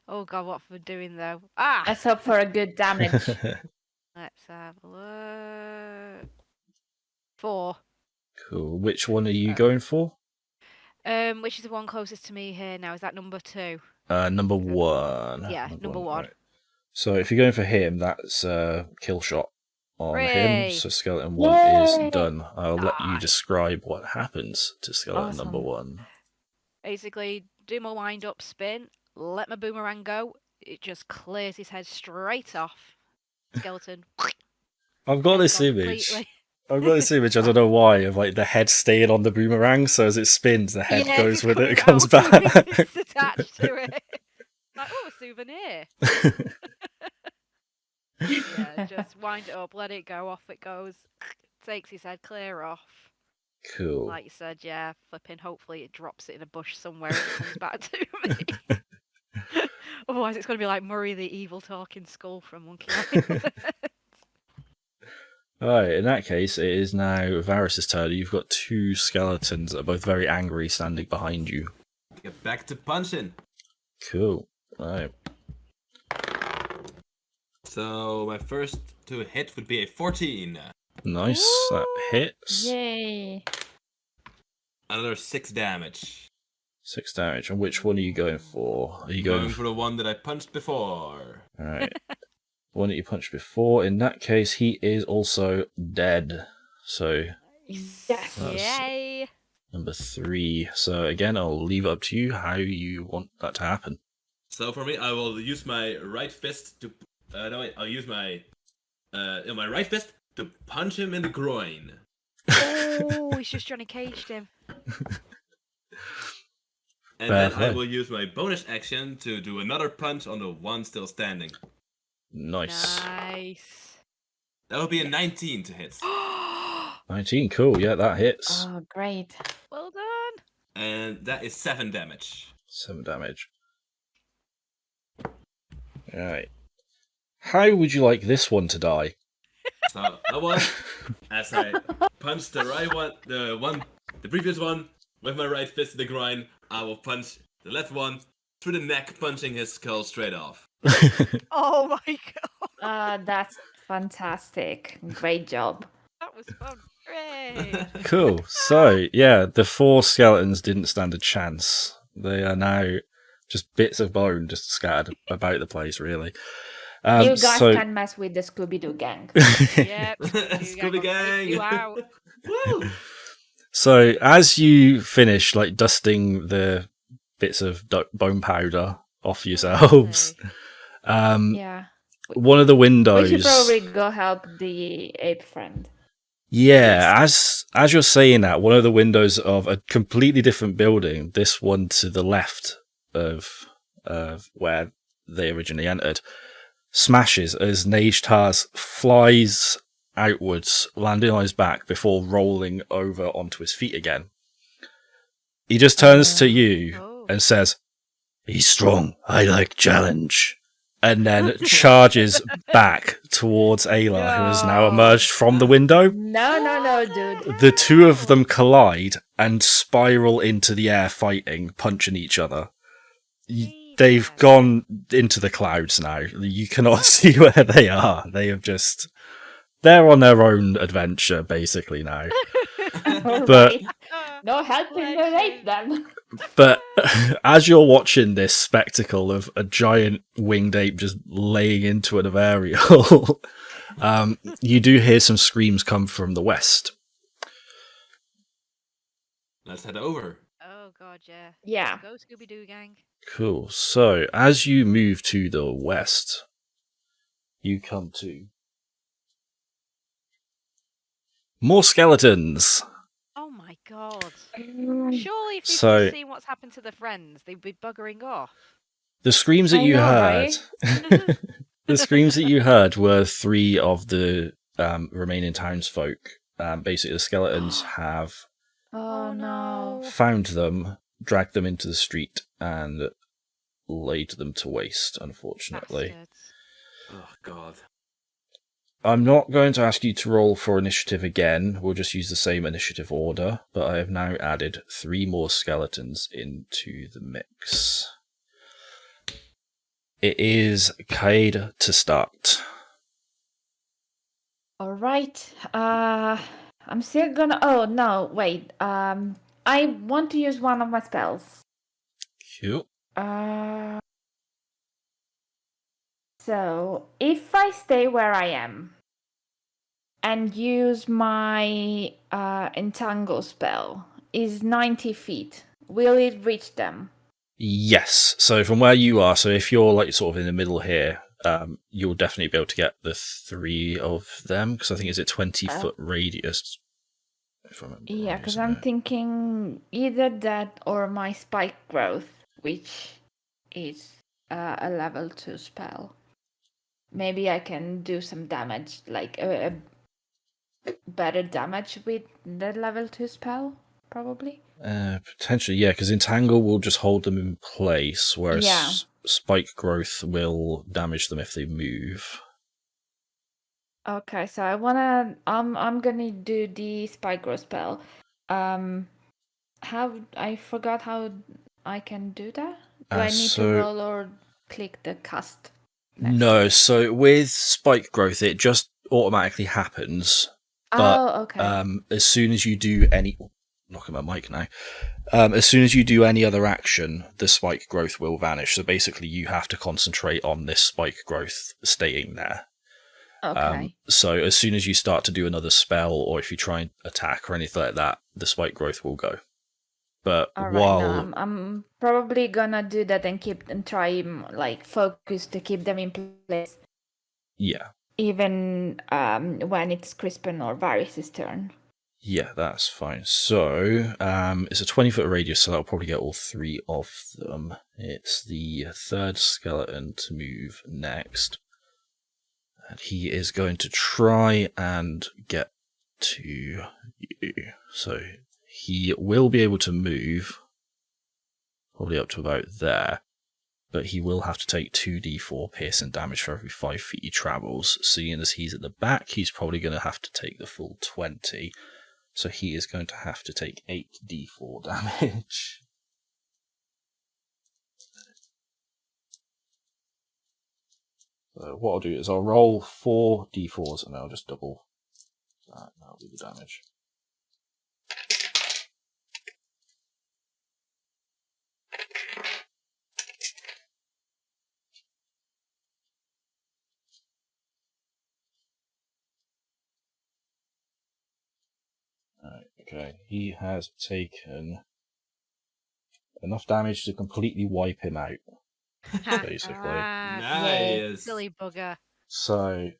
Oh god, what for doing though? Ah! Let's hope for a good damage. Let's have a look. 4. Cool. Which one are you going for? Which is the one closest to me here now? Is that number 2? Number 1. Yeah, number 1. Right. So if you're going for him, that's a kill shot on him. Hooray! So skeleton 1 is Yay! done. I'll let you Nice. describe what happens to skeleton number Awesome. 1. Basically, do my wind up spin, let my boomerang go. It just clears his head straight off. Skeleton. I've got head this gone image. completely. I've got this image. I don't know why of the head staying on the boomerang. So as it spins, the head Yes, goes it's with it. It coming comes out. back. It's attached to it. Like, oh, a souvenir. Yeah, just wind it up, let it go, off it goes. Takes his head clear off. Cool. Like you said, yeah, flipping. Hopefully it drops it in a bush somewhere as it comes back to me. Otherwise it's going to be like Murray the evil talking skull from Monkey Island. Alright, in that case, it is now Varys' turn. You've got 2 skeletons that are both very angry standing behind you. Get back to punching. Cool. Alright. So my first to hit would be a 14. Nice. That hits. Yay. Another 6 damage. 6 damage. And which one are you going for? Are you Going for the one that I punched before. All right. One that you punched before. In that case, he is also dead. So Yes. That's- Yay! number 3. So again, I'll leave it up to you how you want that to happen. So for me, I will use my right fist to. I'll use my right fist to punch him in the groin. Oh, he's just Johnny Caged him. And Fair then I play. will use my bonus action to do another punch on the one still standing. Nice. Nice. That will be a 19 to hit. 19, cool. Yeah, that hits. Oh, great. Well done. And that is 7 damage. 7 damage. Alright. How would you like this one to die? So I want, as I punch the right one, the previous one with my right fist to the groin, I will punch the left one through the neck, punching his skull straight off. Oh my god. That's fantastic. Great job. That was fun. Hooray. Cool. So, yeah, the 4 skeletons didn't stand a chance. They are now just bits of bone just scattered about the place, really. You guys so, can mess with the Scooby-Doo gang. Yep. Scooby Gang. You out. Woo! So, as you finish, like, dusting the bits of bone powder off yourselves, Yeah. one of the We windows... should probably go help the ape friend. Yeah, as you're saying that, one of the windows of a completely different building, this one to the left of where they originally entered, smashes as Nejtars flies outwards, landing on his back before rolling over onto his feet again. He just turns to you Oh. and says, "He's strong. I like challenge." And then charges back towards Ayla, who has now emerged from the window. No, dude. The two of them collide and spiral into the air fighting, punching each other. They've gone into the clouds now. You cannot see where they are. They have just... They're on their own adventure, basically, now. All But- right. No helping the ape then. But as you're watching this spectacle of a giant winged ape just laying into an aerial, you do hear some screams come from the west. Let's head over. Oh god, yeah. Yeah. Go Scooby Doo gang. Cool. So, as you move to the west, you come to more skeletons. Oh my god. Surely if So- people see what's happened to the friends, they'd be buggering off. The screams that I you know, heard, right? the screams that you heard were 3 of the remaining townsfolk. Basically, the skeletons have Oh no. found them, dragged them into the street, and laid them to waste, unfortunately. Bastards. Oh god. I'm not going to ask you to roll for initiative again. We'll just use the same initiative order, but I have now added 3 more skeletons into the mix. It is Kaid to start. All right. I'm still gonna. Oh no! Wait. I want to use one of my spells. Cute. So if I stay where I am and use my entangle spell, is 90 feet. Will it reach them? Yes. So from where you are, so if you're like sort of in the middle here, you'll definitely be able to get the 3 of them, because I think it's a 20-foot radius. If I remember Yeah, right, because isn't I'm it? thinking either that or my spike growth, which is a level 2 spell. Maybe I can do some damage, like a better damage with the level 2 spell, probably. Potentially, yeah, because Entangle will just hold them in place, whereas Yeah. Spike Growth will damage them if they move. Okay, so I'm gonna do the spike growth spell. How I forgot how I can do that. Do I need So- to roll or click the cast? next No, to it? so with Spike Growth, it just automatically happens. But Oh, okay. as soon as you do any... knocking my mic now. As soon as you do any other action, the spike growth will vanish. So basically, you have to concentrate on this spike growth staying there. Okay. So as soon as you start to do another spell, or if you try and attack or anything like that, the spike growth will go. But All right. while No, I'm probably gonna do that and try like focus to keep them in place, yeah, even when it's Crispin or Varys' turn. yeah, that's fine. So it's a 20-foot radius, so that'll probably get all three of them. It's the third skeleton to move next. And he is going to try and get to you. So he will be able to move probably up to about there, but he will have to take 2d4 piercing damage for every 5 feet he travels. Seeing as he's at the back, he's probably going to have to take the full 20. So he is going to have to take 8d4 damage. So what I'll do is I'll roll 4 d4s and I'll just double that. That'll be the damage. Right, okay, he has taken enough damage to completely wipe him out, basically. Nice. Silly bugger. So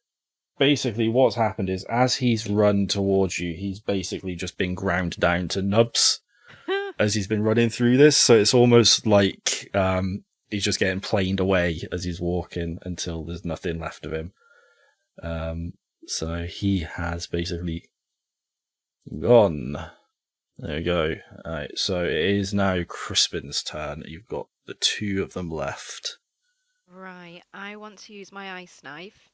basically what's happened is as he's run towards you, he's basically just been ground down to nubs as he's been running through this. So it's almost like he's just getting planed away as he's walking until there's nothing left of him. So he has basically gone. There we go. Alright, so it is now Crispin's turn. You've got the 2 of them left. Right, I want to use my ice knife.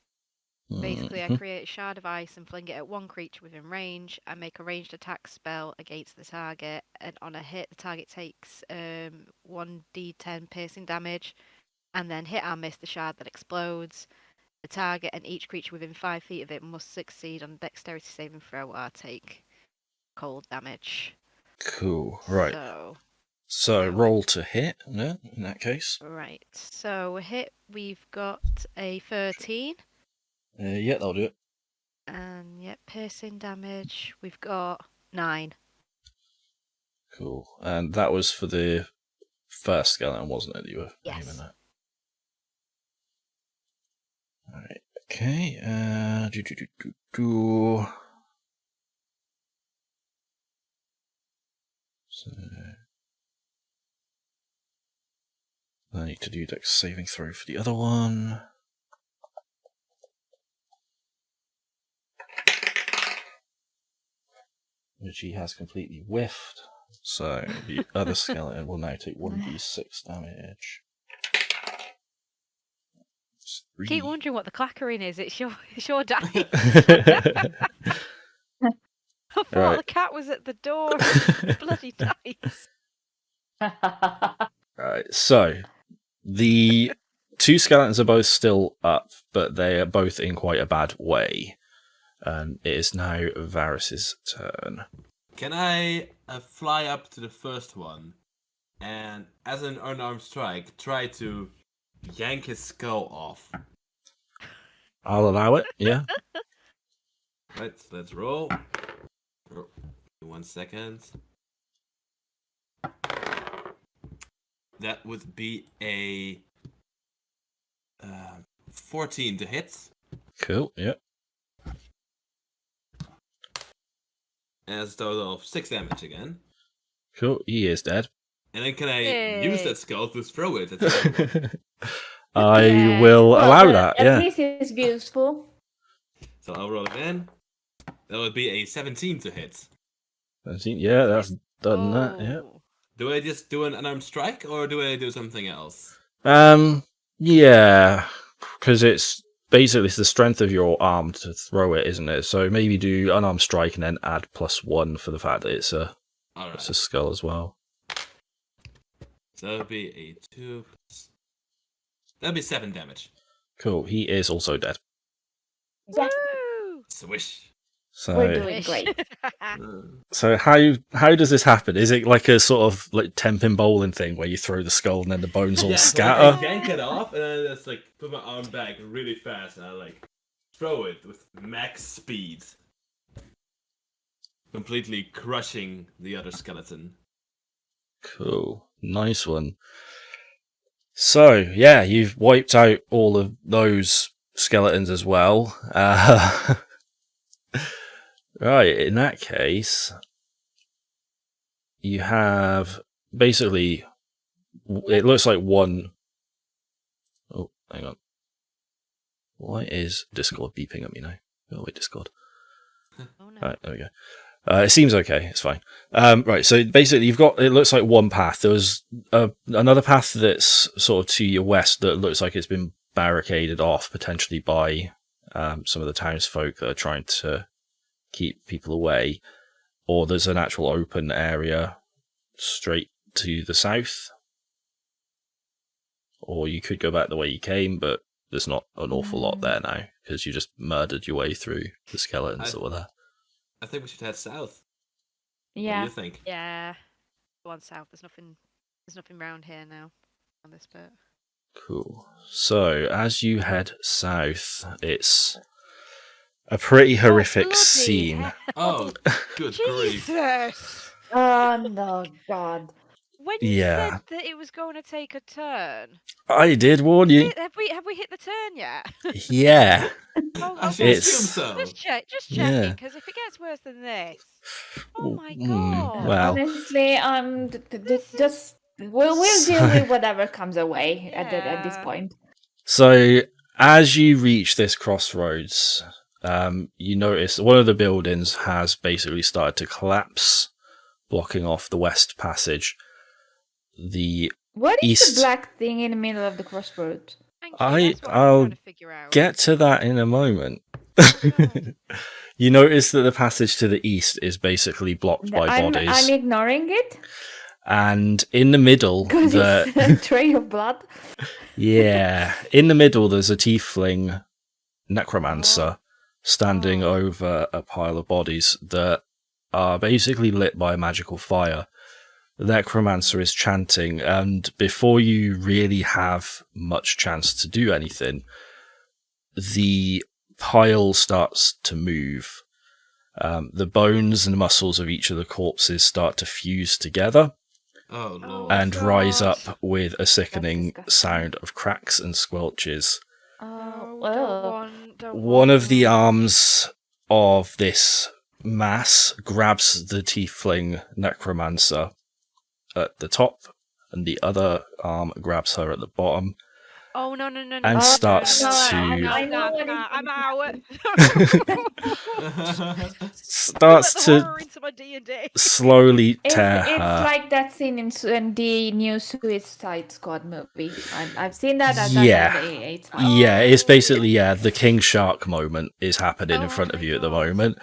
Basically, I create a shard of ice and fling it at one creature within range. I make a ranged attack spell against the target, and on a hit, the target takes 1d10 piercing damage, and then hit or miss the shard that explodes. The target and each creature within 5 feet of it must succeed on a dexterity saving throw or take cold damage. Cool. Right. So now roll to hit, in that case. Right, so hit, we've got a 13. Yeah, that'll do it. And yep, piercing damage, we've got 9. Cool. And that was for the first skeleton, wasn't it, that you were aiming Yes. at? Alright, okay. So I need to do dex saving throw for the other one. Which he has completely whiffed. So the other skeleton will now take 1d6 damage. Keep wondering what the clackering is. It's your dice. I thought the cat was at the door. Bloody dice. Right, so the 2 skeletons are both still up, but they are both in quite a bad way. And it is now Varys' turn. Can I fly up to the first one and, as an unarmed strike, try to yank his skull off? I'll allow it, yeah. Right, let's roll. 1 second. That would be a 14 to hit. Cool, yeah. As a total of 6 damage again. Cool, he is dead. And then can I use that skull to throw it at him? I will allow that, yeah. At least it's useful. So I'll roll again. That would be a 17 to hit. 17, yeah, that's done that, yeah. Do I just do an unarmed strike, or do I do something else? Yeah, because it's basically it's the strength of your arm to throw it, isn't it? So maybe do unarmed strike and then add +1 for the fact that it's a skull as well. So that would be a 2. That'd be 7 damage. Cool. He is also dead. Yes. Swish. So We're doing great. So how does this happen? Is it like a sort of like temping bowling thing where you throw the skull and then the bones all Yeah, so scatter? like I yank it off and then I just like put my arm back really fast and I like throw it with max speed, completely crushing the other skeleton. Cool. Nice one. So, yeah, you've wiped out all of those skeletons as well. Right, in that case, you have basically, it looks like one. Oh, hang on. Why is Discord beeping at me now? Oh, wait, Discord. Oh, no. Right, there we go. It seems okay. It's fine. Right. So basically, you've got. It looks like one path. There was another path that's sort of to your west that looks like it's been barricaded off, potentially by some of the townsfolk that are trying to keep people away. Or there's an actual open area straight to the south. Or you could go back the way you came, but there's not an awful lot there now because you just murdered your way through the skeletons that were there. I think we should head south. What do Yeah. you think? Yeah. Go on south. There's nothing round here now on this bit. Cool. So, as you head south, it's a pretty horrific bloody scene. hell. Oh, good grief. Jesus! Oh no, God. When you Yeah. said that it was going to take a turn, I did warn you. have we hit the turn yet? Yeah. Oh, I should okay. It's- assume so. Just Yeah. checking, because if it gets worse than this, oh my Mm, god! well. Honestly, This just we'll deal with whatever comes away at this Yeah. point. So, as you reach this crossroads, you notice one of the buildings has basically started to collapse, blocking off the west passage. The What is East. the black thing in the middle of the crossroads? Thank you. I- That's what I'm I'll trying to figure out. get to that in a moment. God. You notice that the passage to the east is basically blocked by I'm bodies. ignoring it And in the middle, because it's a trail of blood. yeah, in the middle, there's a tiefling necromancer standing Oh. over a pile of bodies that are basically lit by a magical fire. The necromancer is chanting, and before you really have much chance to do anything, the pile starts to move. The bones and muscles of each of the corpses start to fuse together Oh, lord. and rise God. up with a sickening disgusting. sound of cracks and squelches. Oh, No, don't One want of the that. arms of this mass grabs the tiefling necromancer at the top, and the other arm grabs her at the bottom. Oh no! And Oh, starts no, to- I know what I'm it's out. Starts Let the to horror into my D&D. slowly It's tear her. like that scene in the new Suicide Squad movie. I've seen that. Yeah. It's fine. Yeah, it's basically the King Shark moment is happening in Oh front of my you at the God. moment.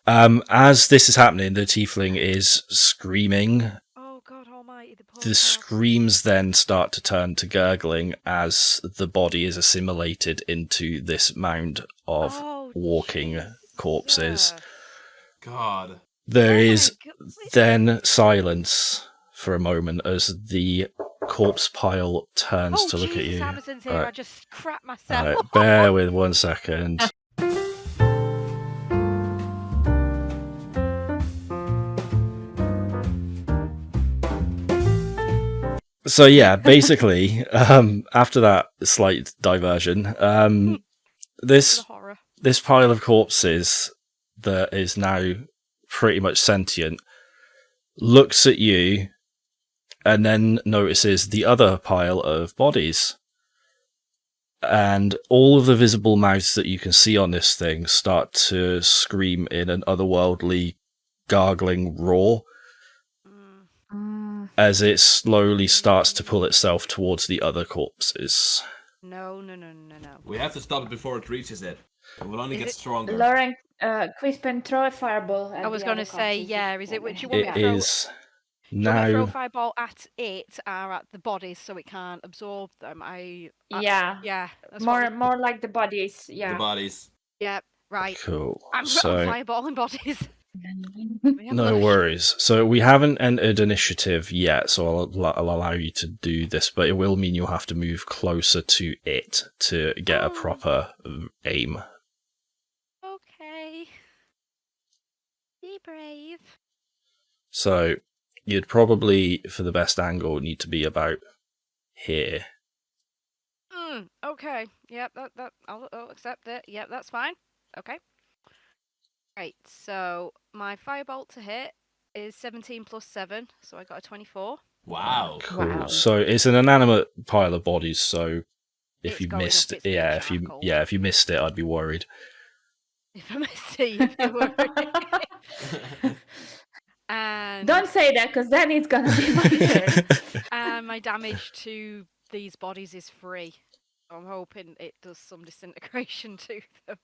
As this is happening, the tiefling is screaming. Oh God Almighty! The poor The chap. screams then start to turn to gurgling as the body is assimilated into this mound of Oh, walking corpses. Jesus. God. There Oh my is God. then silence for a moment as the corpse pile turns Oh to look Jesus! at you. Amazon's here. Right. I just crap myself. Alright, bear with 1 second. So yeah, basically, after that slight diversion, this The horror. this pile of corpses that is now pretty much sentient looks at you and then notices the other pile of bodies. And all of the visible mouths that you can see on this thing start to scream in an otherworldly, gargling roar Mm. as it slowly starts to pull itself towards the other corpses. No. We have to stop it before it reaches it. It will only Is get it- stronger. Lauren, Crispin, throw a fireball. At I was the going to other say, corpses. yeah. Is it? Would you want me It to throw? is Do you want me to throw now. fireball at it or at the bodies so it can't absorb them? Yeah, Yeah. That's what more like the bodies. The Yeah. bodies. Yeah. Right. Cool. I'm So fireballing bodies. Let me have a no look. worries. So we haven't entered initiative yet, so I'll allow you to do this, but it will mean you'll have to move closer to it to get a proper aim. Okay. Be brave. So you'd probably, for the best angle, need to be about here. Okay. Yep. I'll accept it. Yep. That's fine. Okay. Right. So my firebolt to hit is 17 plus 7, so I got a 24. Wow. Cool. Wow. So it's an inanimate pile of bodies, so if It's you going missed up, it's being if you missed it, I'd be worried. If I missed it, you'd be worried. And Don't say that, because then it's gonna be my turn. and my damage to these bodies is free. I'm hoping it does some disintegration to them.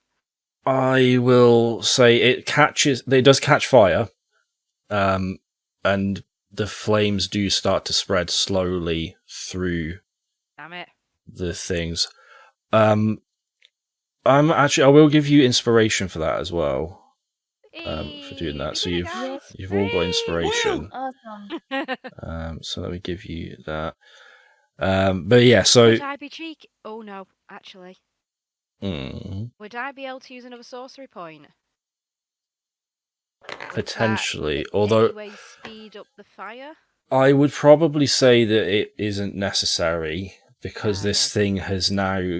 I will say it does catch fire, and the flames do start to spread slowly through Damn it. the things. I will give you inspiration for that as well. For doing that. So you've all got inspiration. Awesome. So let me give you that. But yeah, so Would I be cheeky? Oh no, actually. Would I be able to use another sorcery point? potentially, Would that in although any way speed up the fire? I would probably say that it isn't necessary because this yes. thing has now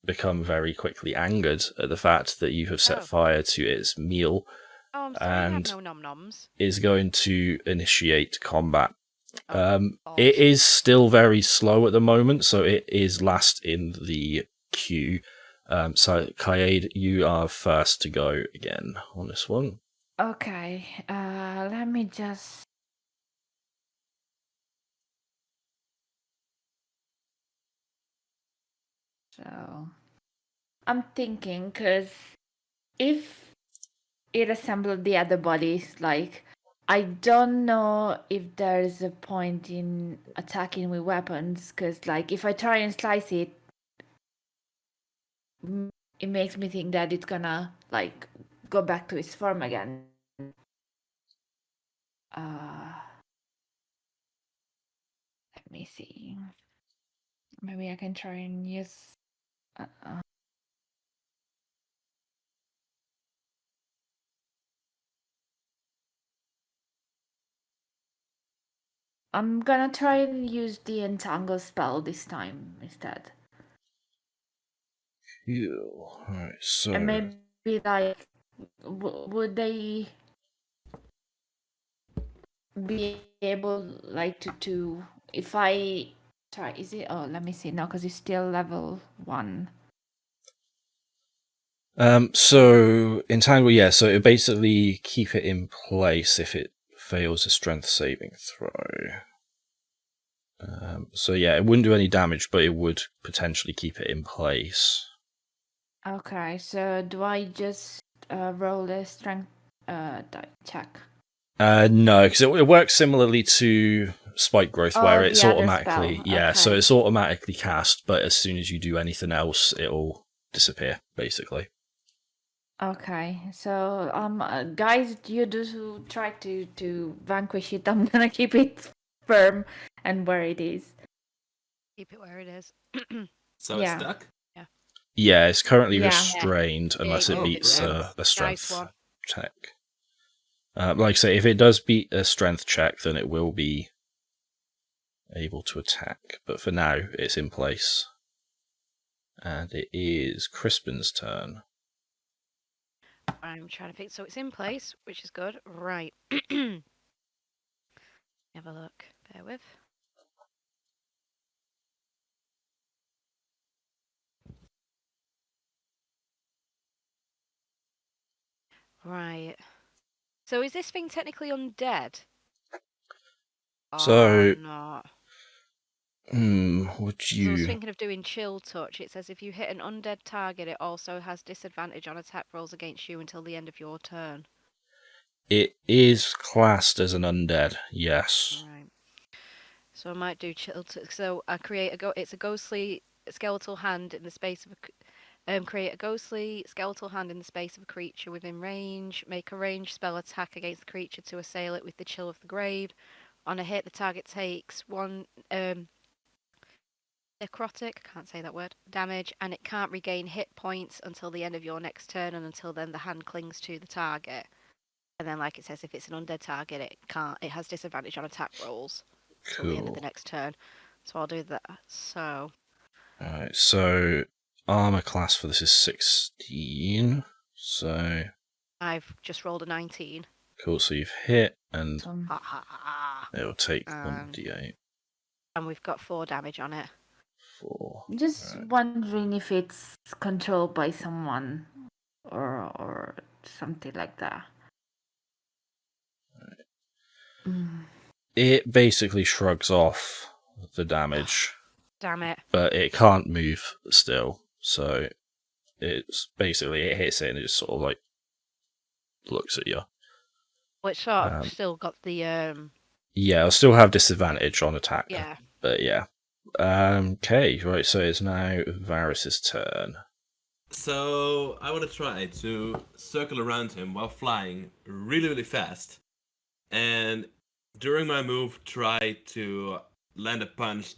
become very quickly angered at the fact that you have set fire to its meal Oh, I'm sorry, I and have no nom-noms. is going to initiate combat. Oh, It is still very slow at the moment, so it is last in the queue. So, Kaede, you are first to go again on this one. Okay, let me just. So, I'm thinking, because if it assembled the other bodies, like, I don't know if there's a point in attacking with weapons, because, like, if I try and slice it, it makes me think that it's gonna, like, go back to its form again. Let me see. Maybe I can try and use. I'm gonna try and use the entangle spell this time instead. Alright, so. And maybe, like, would they be able, like, to if I try? Is it? Oh, let me see. No, because it's still level 1. So entangle, yeah. So it basically keep it in place if it fails a strength saving throw. So yeah, it wouldn't do any damage, but it would potentially keep it in place. Okay, so do I just roll a strength check? No, because it works similarly to spike growth, where the it's other automatically spell, so okay. it's automatically cast, but as soon as you do anything else, it'll disappear, basically. Okay, so guys, you do try to vanquish it. I'm gonna keep it firm and where it is. Keep it where it is. So Yeah. it's stuck? Yeah, it's currently Yeah. restrained unless it Oh, beats brilliant. the strength Nice one. check. Like I say, if it does beat a strength check, then it will be able to attack. But for now, it's in place. And it is Crispin's turn. I'm trying to think. So it's in place, which is good. Right. Have a look. Bear with. Right. So is this thing technically undead? So, not. would 'Cause I was you... thinking of doing chill touch. It says if you hit an undead target, it also has disadvantage on attack rolls against you until the end of your turn. It is classed as an undead, yes. Right. So I might do chill touch. So I create it's a ghostly skeletal hand in the space of Create a ghostly skeletal hand in the space of a creature within range. Make a ranged spell attack against the creature to assail it with the chill of the grave. On a hit, the target takes 1 necrotic, can't say that word, damage, and it can't regain hit points until the end of your next turn, and until then the hand clings to the target. And then, like it says, if it's an undead target, it has disadvantage on attack rolls till the end of the Cool. next turn. So I'll do that. So Alright, so armor class for this is 16. So I've just rolled a 19. cool. So you've hit, and Ha ha ha. it'll take And 1d8. And we've got 4 damage on it. 4. Just Right. wondering if it's controlled by someone or something like that. Mm. It basically shrugs off the damage, Damn it. but it can't move still. So it's basically, it hits it and it just sort of like looks at you. Which sort of Um, still got the Yeah, I'll still have disadvantage on attack. yeah. But yeah. Okay, right, so it's now Varys's turn. So I want to try to circle around him while flying really, really fast, and during my move, try to land a punch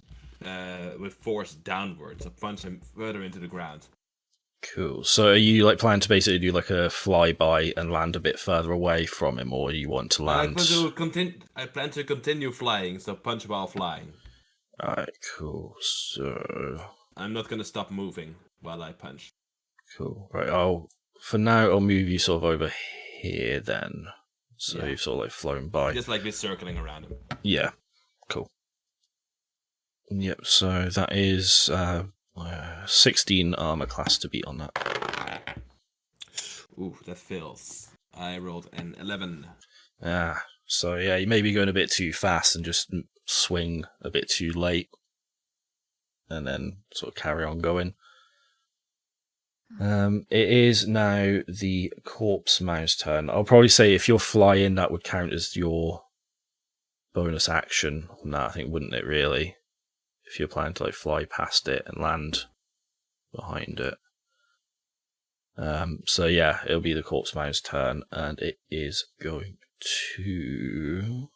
with force downwards, a punch him further into the ground. Cool. So are you like planning to basically do like a flyby and land a bit further away from him, or you want to land? I plan to continue flying, so punch while flying. Alright, cool. So I'm not gonna stop moving while I punch. cool. Right, for now I'll move you sort of over here then. So Yeah. you've sort of like flown by. Just like this circling around him. Yeah. Cool. Yep, so that is 16 armor class to beat on that. Ooh, that fails. I rolled an 11. So yeah, you may be going a bit too fast and just swing a bit too late, and then sort of carry on going. It is now the corpse mouse turn. I'll probably say if you're flying, that would count as your bonus action. No, I think wouldn't it really? If you're planning to like fly past it and land behind it. So yeah, it'll be the corpse mouse turn, and it is going to.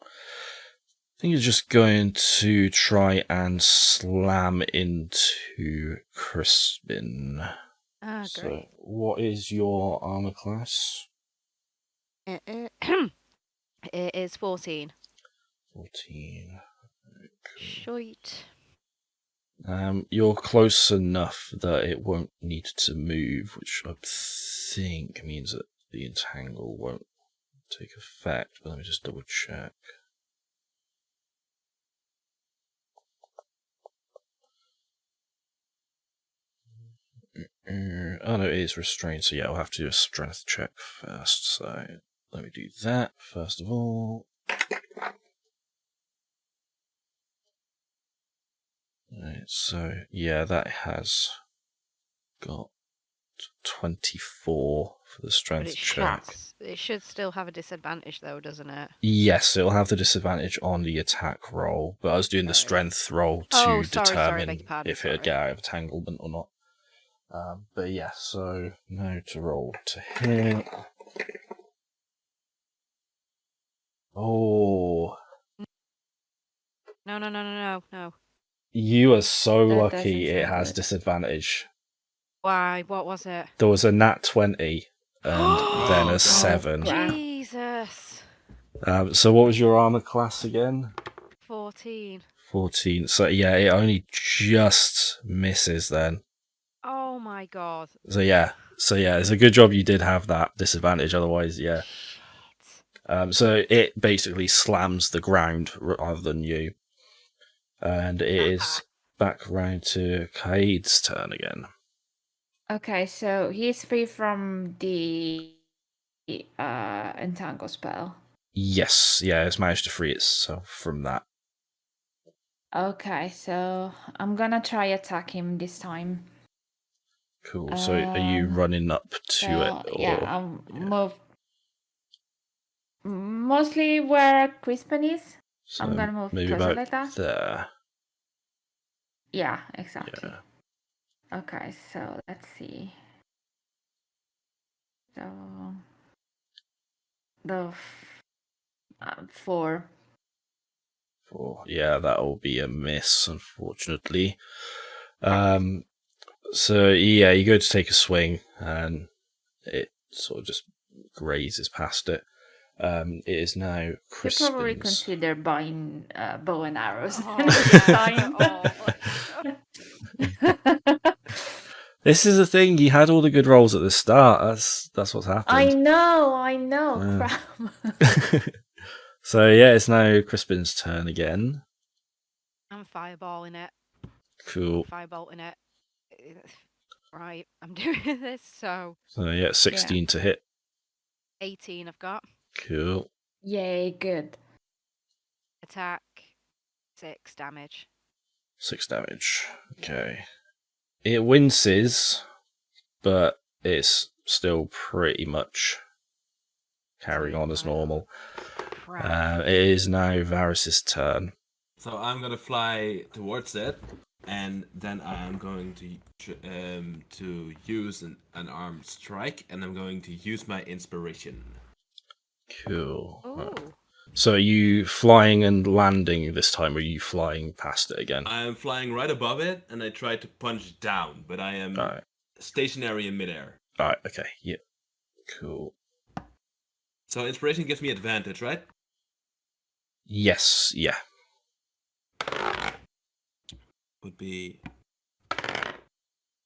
I think it's just going to try and slam into Crispin. Ah, So, great. what is your armor class? It is 14. 14. Shite. You're close enough that it won't need to move, which I think means that the entangle won't take effect. But let me just double check. Oh no, it is restrained, so yeah, I'll have to do a strength check first. So let me do that first of all. Right, so yeah, that has got 24 for the But strength check. it should still have a disadvantage though, doesn't it? Yes, it'll have the disadvantage on the attack roll, but I was doing the Right. strength roll to Oh, sorry, determine beg your pardon, if it would sorry. get out of entanglement or not. But yeah, so now to roll to hit. Oh, No. you are so That lucky doesn't it sound has good. disadvantage. Why? What was it? There was a nat 20 and then a God. 7. Crap. Jesus. So what was your armor class again? 14. 14. So yeah, it only just misses then. Oh my god. So yeah, it's a good job you did have that disadvantage. Otherwise, yeah. Shit. So it basically slams the ground rather than you, and it is back round to Kaid's turn again. Okay, so he's free from the entangle spell. Yes, yeah, it's managed to free itself from that. Okay, so I'm gonna try attack him this time. Cool. So are you running up to it? Or... Yeah, I'll move mostly where Crispin is. So I'm gonna move maybe closer about like that. there. Yeah, exactly. Yeah. Okay, so let's see. So the 4. 4. Yeah, that'll be a miss, unfortunately. So yeah, you go to take a swing, and it sort of just grazes past it. It is now Should probably Crispin's. consider buying bow and arrows Oh, next yeah. time. Oh, This is the thing. You had all the good rolls at the start. That's what's I happened. know, Yeah. crap. So yeah, it's now Crispin's turn again. I'm fireballing it. Cool. Firebolting it. Right, I'm doing this. So So yeah, 16 to hit. 18 I've got. Cool. Yay, good. Attack. 6 damage. 6 damage. Okay. It winces, but it's still pretty much carrying on as normal. Crap. It is now Varys's turn. So I'm gonna fly towards it, and then I'm going to use an unarmed strike, and I'm going to use my inspiration. Cool. Ooh. So are you flying and landing this time, or are you flying past it again? I am flying right above it, and I try to punch down, but I am Alright. stationary in midair. Alright, okay. Yep. Cool. So inspiration gives me advantage, right? Yes, yeah. Would be...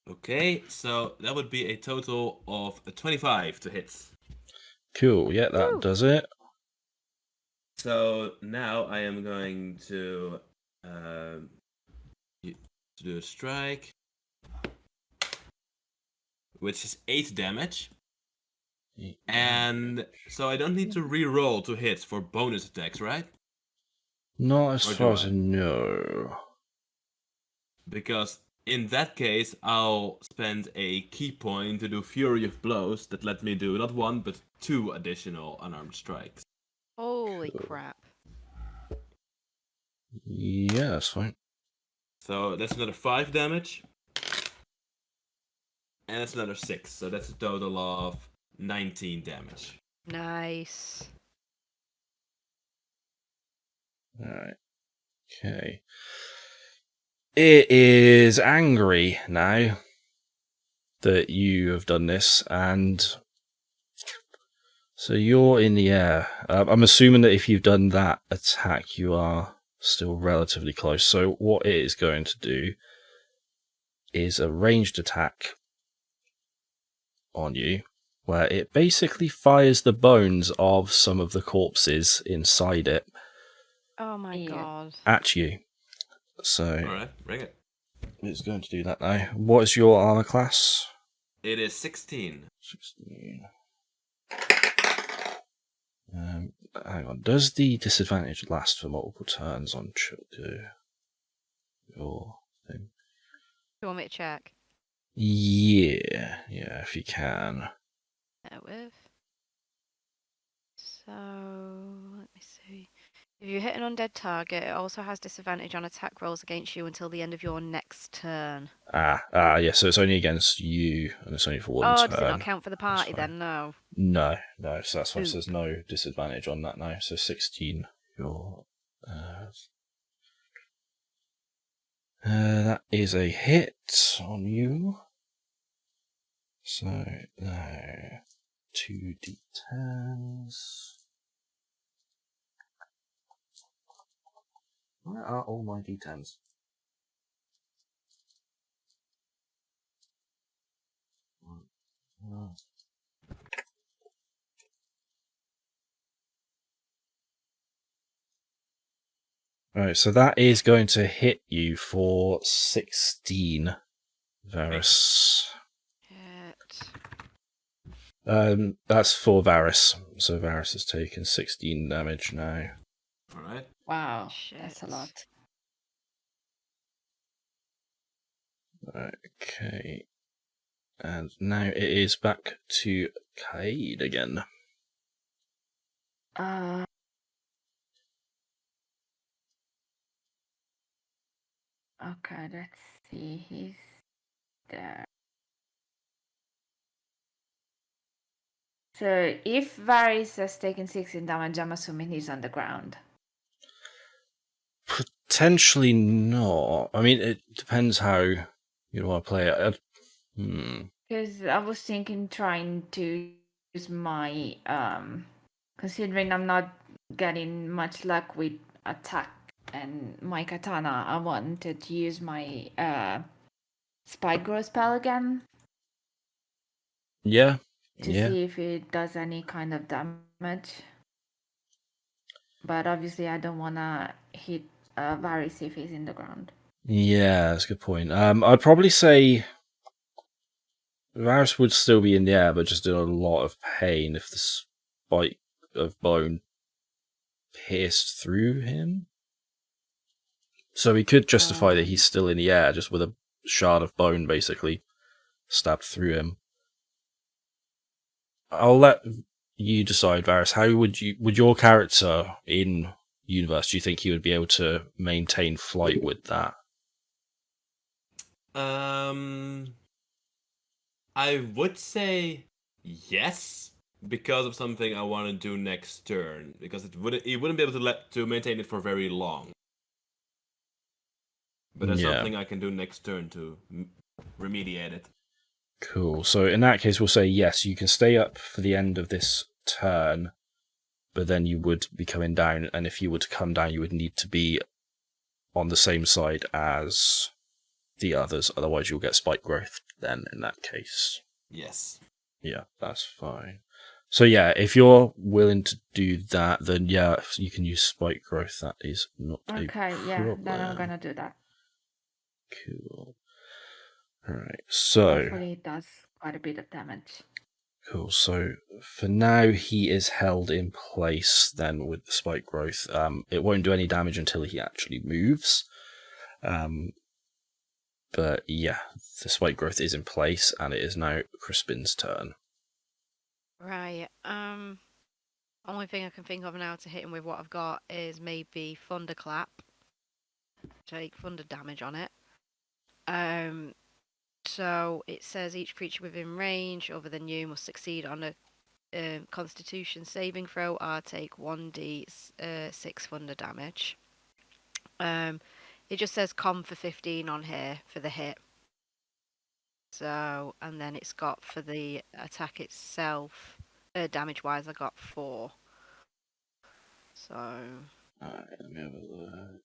Okay, so that would be a total of 25 to hit. Cool, yeah, that Woo. does it. So now I am going to do a strike, which is 8 damage. And so I don't need to re-roll to hit for bonus attacks, right? Not as Or far do as I? I know. Because in that case, I'll spend a key point to do Fury of Blows that let me do not 1 but 2 additional unarmed strikes. Holy crap. Yeah, that's fine. So that's another 5 damage. And that's another 6, so that's a total of 19 damage. Nice. Alright. Okay. It is angry now that you have done this, and so you're in the air. I'm assuming that if you've done that attack, you are still relatively close. So what it is going to do is a ranged attack on you, where it basically fires the bones of some of the corpses inside it Oh my Yeah. god. at you. So Alright, bring it. it's going to do that now. What is your armor class? It is 16. 16. Hang on. Does the disadvantage last for multiple turns on your thing? Do you want me to check? Yeah, if you can. Bear with. So, let me see. If you hit an undead target, it also has disadvantage on attack rolls against you until the end of your next turn. Yeah, so it's only against you, and it's only for one turn. Does it not count for the party fine. then? No. No, so that's why it Oop. says no disadvantage on that now. So 16, your... that is a hit on you. So, now, 2d10s. Where are all my d10s? Right, so that is going to hit you for 16, Varys. Hit. That's for Varys. So Varys has taken 16 damage now. Alright. Wow, Shit. that's a lot. Okay. And now it is back to Kaid again. Okay, let's see. He's there. So if Varys has taken 16 damage, I'm assuming he's on the ground. Potentially not. I mean, it depends how you want to play it. Because I was thinking trying to use my considering I'm not getting much luck with attack and my katana, I wanted to use my spike growth spell again Yeah. to see if it does any kind of damage. But obviously I don't wanna hit Varys if he's in the ground. Yeah, that's a good point. I'd probably say Varys would still be in the air, but just in a lot of pain if the spike of bone pierced through him. So we could justify that he's still in the air, just with a shard of bone basically stabbed through him. I'll let you decide, Varys. How would your character in universe, do you think he would be able to maintain flight with that? I would say yes, because of something I want to do next turn. Because he wouldn't be able to maintain it for very long. But there's something I can do next turn to remediate it. Cool. So in that case, we'll say yes, you can stay up for the end of this turn, but then you would be coming down, and if you were to come down, you would need to be on the same side as the others, otherwise you'll get spike growth then in that case. Yes. Yeah, that's fine. So yeah, if you're willing to do that, then yeah, you can use spike growth. That is not a problem. Then I'm gonna do that. Cool. Alright, so... Hopefully it does quite a bit of damage. Cool, so for now he is held in place then with the spike growth. It won't do any damage until he actually moves. But yeah, the spike growth is in place, and it is now Crispin's turn. Right. Only thing I can think of now to hit him with what I've got is maybe Thunderclap. Take thunder damage on it. So it says each creature within range other than you must succeed on a Constitution saving throw or take 1d6 thunder damage. It just says con for 15 on here for the hit. So, and then it's got for the attack itself, damage wise, I got 4. So. Alright, let me have a look.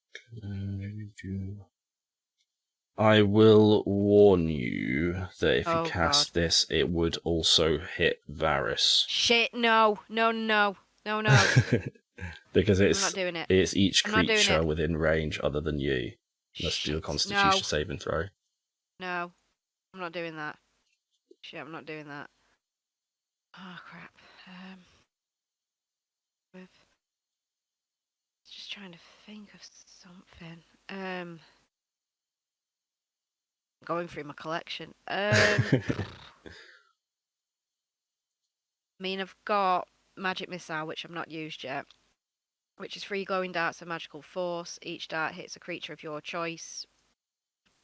I will warn you that if you cast this, it would also hit Varys. Shit, no. Because I'm not doing it. It's each creature within range other than you. Must do a Constitution saving throw. No, I'm not doing that. Shit, I'm not doing that. Oh crap. Just trying to think of something. Going through my collection. I mean, I've got Magic Missile, which I've not used yet, which is 3 glowing darts of magical force. Each dart hits a creature of your choice,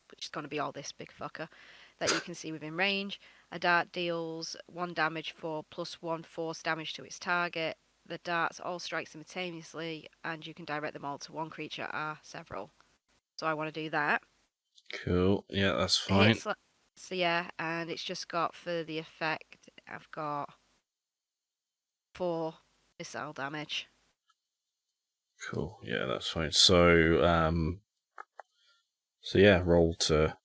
which is going to be all this big fucker, that you can see within range. A dart deals 1 damage for +1 force damage to its target. The darts all strike simultaneously, and you can direct them all to one creature or several. So I want to do that. Cool. Yeah, that's fine. So yeah, and it's just got for the effect, I've got 4 missile damage. Cool. Yeah, that's fine. So, yeah, roll to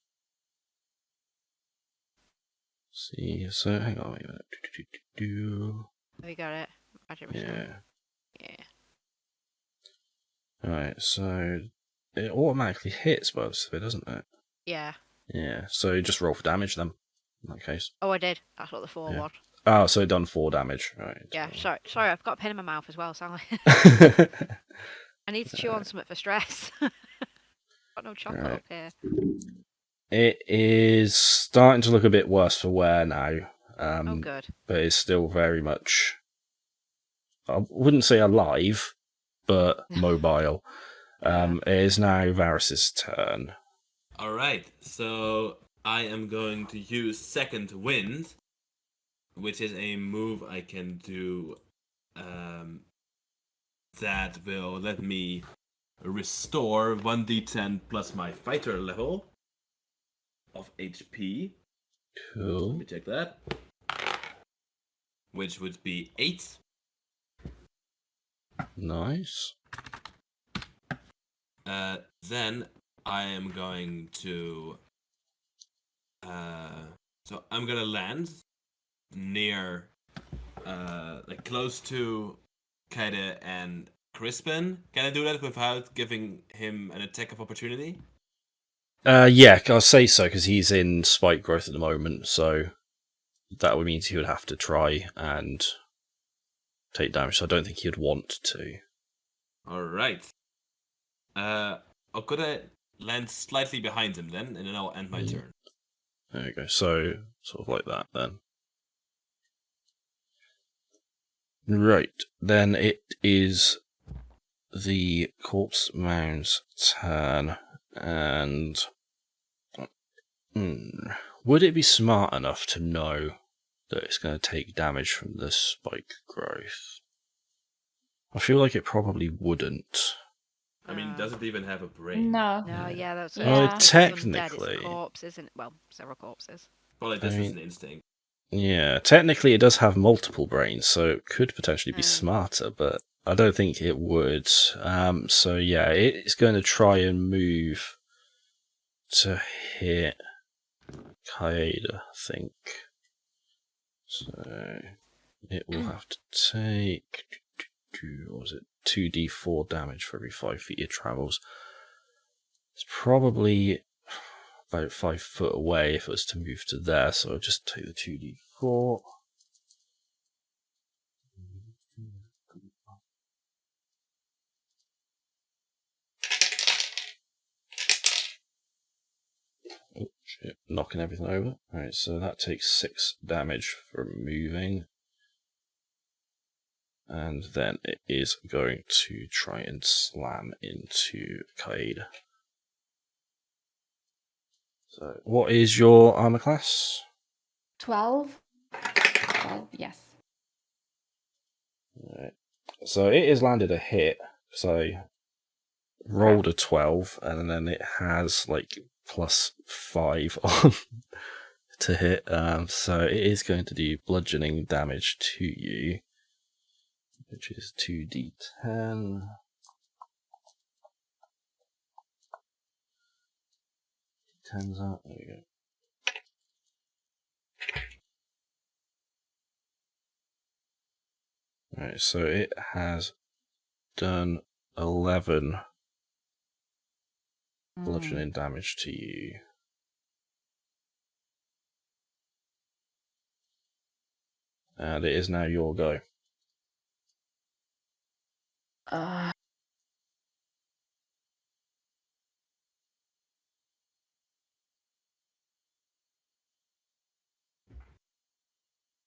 see. So, hang on a minute. Have you got it? Magic missile. Yeah. Alright, so it automatically hits most of it, doesn't it? Yeah. Yeah, so just roll for damage then, in that case. Oh, I did. That's what the 4 was. Oh, so it done 4 damage. Right. Yeah, sorry, I've got a pen in my mouth as well, so I need to chew on something for stress. Got no chocolate up here. It is starting to look a bit worse for wear now. Oh, good. But it's still very much, I wouldn't say alive, but mobile. It is now Varys' turn. All right, so I am going to use Second Wind, which is a move I can do that will let me restore 1d10 plus my fighter level of HP. Let Cool. me check that. Which would be 8. Nice. Then I am going to... so I'm gonna land near... like close to Kaede and Crispin. Can I do that without giving him an attack of opportunity? Yeah, I'll say so because he's in spike growth at the moment, so that would mean he would have to try and take damage. So I don't think he'd want to. Alright. Could I land slightly behind him then, and then I'll end my turn. There you go. So sort of like that then. Right, then it is the Corpse Mound's turn, and would it be smart enough to know that it's going to take damage from the spike growth? I feel like it probably wouldn't. I mean, does it even have a brain? No. No, yeah, that's Well, it's undead, technically- it's a corpse, isn't it? Well, several corpses. Probably just as an instinct. Yeah, technically it does have multiple brains, so it could potentially be smarter, but I don't think it would. So yeah, it's going to try and move to hit Kaede, I think. So it will have to take, what was it, 2d4 damage for every 5 feet it travels. It's probably about 5 foot away if it was to move to there, so I'll just take the 2d4. Oh shit, knocking everything over. Alright, so that takes 6 damage from moving. And then it is going to try and slam into Kaede. So, what is your armor class? 12. 12, yes. Right. So it has landed a hit. So rolled a 12, and then it has like +5 on to hit. So it is going to do bludgeoning damage to you, which is 2d10. Tens out. There we go. Right, so it has done 11 bludgeoning damage to you. And it is now your go.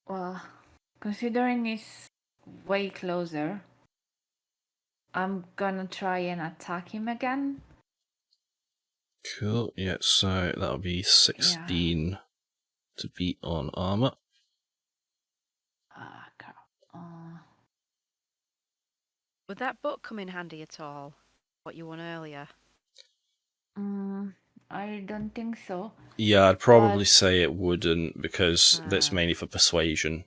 Well, considering it's way closer, I'm gonna try and attack him again. Cool, yeah, so that'll be 16 to beat on armor. Would that book come in handy at all? What you won earlier? I don't think so. Yeah, I'd probably But- say it wouldn't, because that's mainly for persuasion.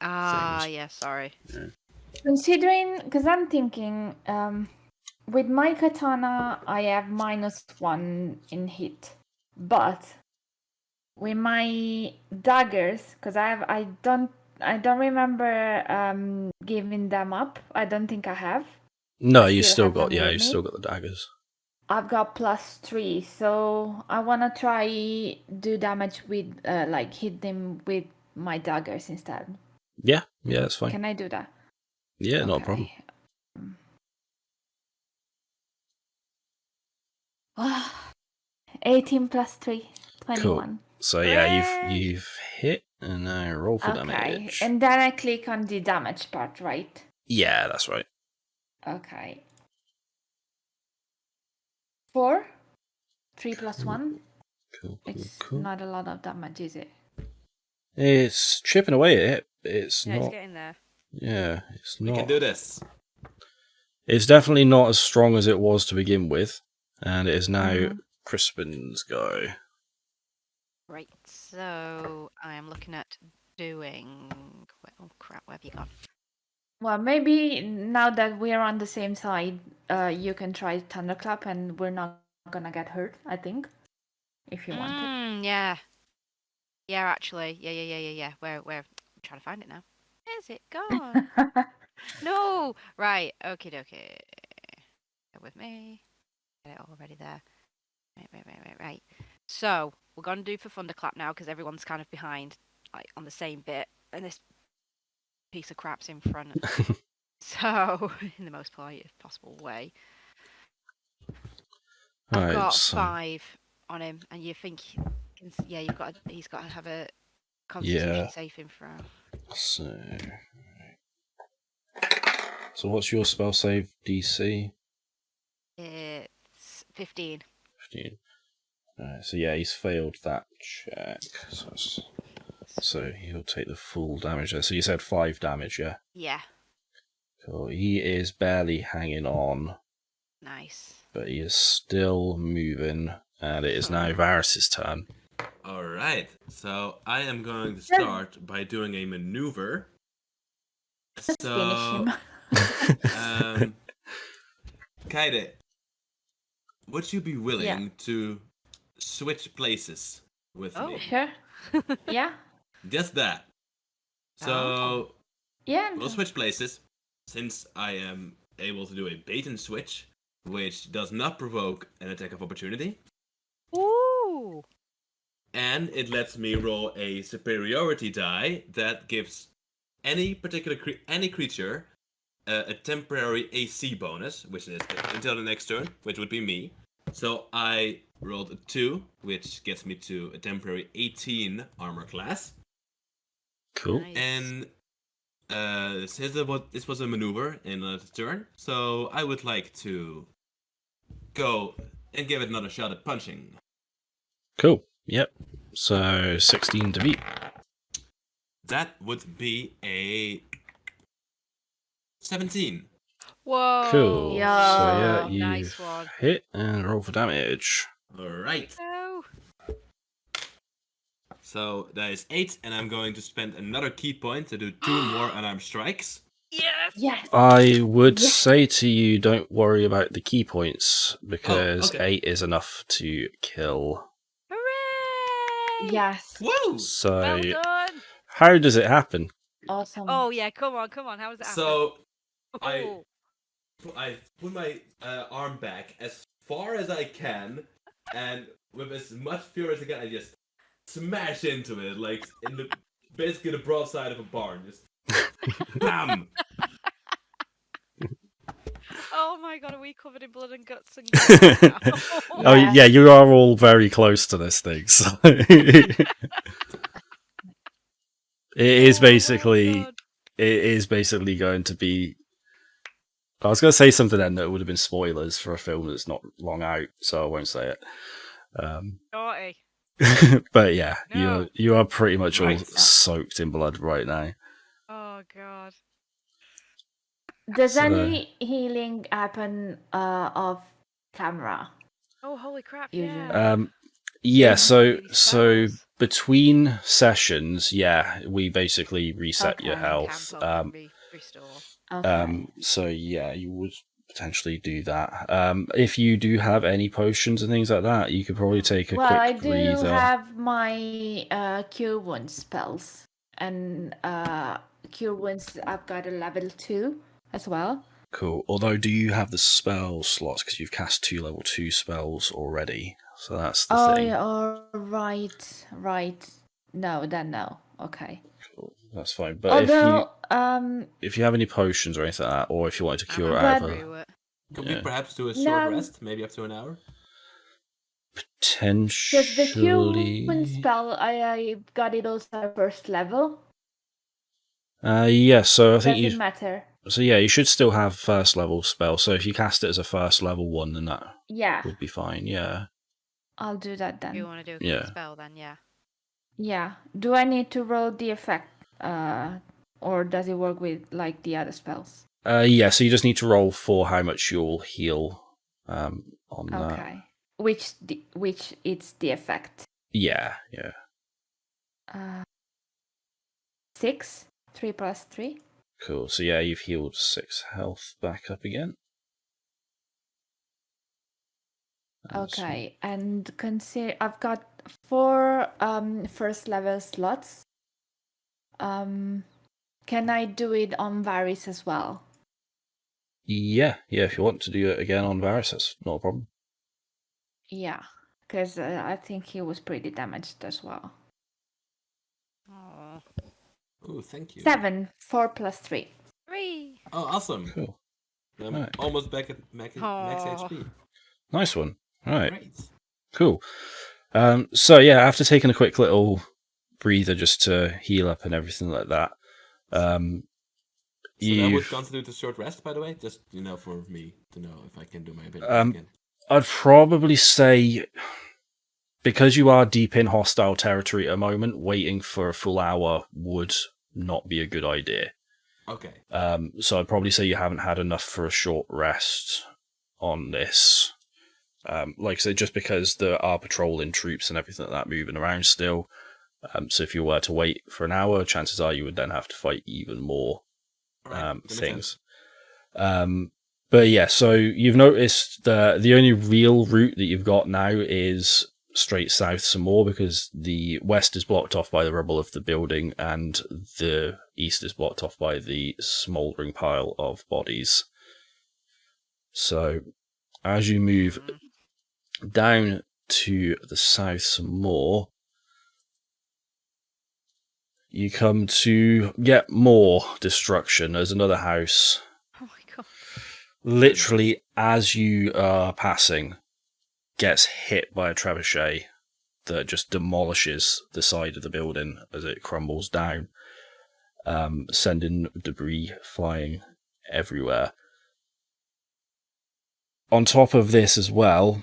Ah, Things. yeah, sorry. Yeah. Considering, because I'm thinking, with my katana, I have -1 in hit, but with my daggers, because I don't remember giving them up. I don't think I have. No, I you still still have got, them yeah, with you me. still got the daggers. I've got +3, so I wanna try do damage with like hit them with my daggers instead. Yeah, that's fine. Can I do that? Yeah, not a problem. Okay. 18 + 3, 21. Cool. So yeah, you've hit, and now roll for Okay, damage. and then I click on the damage part, right? Yeah, that's right. Okay. 4, 3+1. Cool. It's not a lot of damage, is it? It's chipping away at it. It's Yeah, it's not. getting there. Yeah, it's We not. can do this. It's definitely not as strong as it was to begin with, and it is now Mhm. Crispin's go. Right, so I am looking at doing. Oh crap, where have you gone? Well, maybe now that we're on the same side, you can try Thunderclap and we're not gonna get hurt, I think. If you want it. Yeah. Yeah, actually. Yeah. Where? I'm trying to find it now. Where's it gone? No! Right, okie dokie. Bear with me. Get it already there. Right. So, we're going to do for Thunderclap now because everyone's kind of behind, like, on the same bit. And this piece of crap's in front. So, in the most polite possible way. I've Right, got so 5 on him, and you think, yeah, he's got to have a Constitution saving throw. So what's your spell save DC? It's 15. 15. So yeah, he's failed that check. So he'll take the full damage there. So you said 5 damage, yeah? Yeah. Cool. He is barely hanging on, Nice. but he is still moving, and it is now Varys' turn. All right. So I am going to start by doing a maneuver. Just finish him. Kaide, would you be willing to switch places with me? Sure. Yeah. Just that. So Yeah. we'll switch places. Since I am able to do a bait and switch, which does not provoke an attack of opportunity. Ooh! And it lets me roll a superiority die that gives any particular any creature a temporary AC bonus, which is until the next turn, which would be me. So I rolled a 2, which gets me to a temporary 18 armor class. Cool. Nice. And this was a maneuver in a turn, so I would like to go and give it another shot at punching. Cool. Yep. So 16 to beat. That would be a 17. Whoa! Cool. Yeah. So yeah, you Nice one. hit and roll for damage. Alright. No. So that is 8, and I'm going to spend another key point to do 2 more unarmed strikes. Yes! Yes. I would Yes. say to you, don't worry about the key points, because okay. 8 is enough to kill. Hooray! Yes. Woo! So, Well done! how does it happen? Awesome. Oh, yeah, come on. How does it happen? So Oh. I put my arm back as far as I can, and with as much fury as I can, I just smash into it, like in basically the broadside of a barn. Just bam! Oh my god, are we covered in blood and guts and gore now? Oh yeah, you are all very close to this thing. So it is basically going to be. I was going to say something then that would have been spoilers for a film that's not long out, so I won't say it. Naughty. But yeah, No. you are pretty much all Right. soaked in blood right now. Oh god. Does So- any healing happen off camera? Oh, holy crap, Usually. yeah. Yeah, so These spells. between sessions, yeah, we basically reset your Okay. health. Camp up and restore. Okay. So yeah, you would potentially do that. If you do have any potions and things like that, you could probably take a Well, I quick do breather. have my cure wounds spells, and cure wounds I've got a level 2 as well. Cool. Although, do you have the spell slots? Because you've cast 2 level 2 spells already. So that's the thing. Yeah, all right. No, then no. Okay. Cool. That's fine. But Although, if you have any potions or anything like that, or if you wanted to cure But- out of a Through it. Could Yeah. we perhaps do a short No. rest, maybe up to an hour? potentially. does the cure wound spell, I got it also at first level? Yeah. So I think Does you. it matter? So yeah, you should still have first level spell. So if you cast it as a first level one, then that Yeah. would be fine. Yeah. I'll do that If you then. want to do a quick Yeah. spell, then yeah. Yeah. Do I need to roll the effect, or does it work with like the other spells? Yeah, so you just need to roll for how much you'll heal on that. Okay. Which it's the effect. Yeah. 6, 3 plus 3. Cool. So yeah, you've healed 6 health back up again. Okay, and consider I've got 4 first level slots. Can I do it on Varys as well? Yeah, if you want to do it again on Varys, that's not a problem. Yeah, because I think he was pretty damaged as well. Oh, Oh, thank you. 7, 4 plus 3. 3. Oh, awesome. Cool. I'm Right. almost back at max Aw. HP. Nice one. All right. Great. Cool. So yeah, after taking a quick little breather just to heal up and everything like that, So that you would constitute a short rest, by the way, just for me to know if I can do my ability again. I'd probably say, because you are deep in hostile territory at the moment, waiting for a full hour would not be a good idea. Okay. So I'd probably say you haven't had enough for a short rest on this. Like I said, just because there are patrolling troops and everything like that moving around still. So if you were to wait for an hour, chances are you would then have to fight even more All right. That makes things. sense. But yeah, so you've noticed that the only real route that you've got now is straight south some more, because the west is blocked off by the rubble of the building and the east is blocked off by the smouldering pile of bodies. So as you move down to the south some more, you come to get more destruction. There's another house. Oh my god. Literally, as you are passing, gets hit by a trebuchet that just demolishes the side of the building as it crumbles down, sending debris flying everywhere. On top of this as well,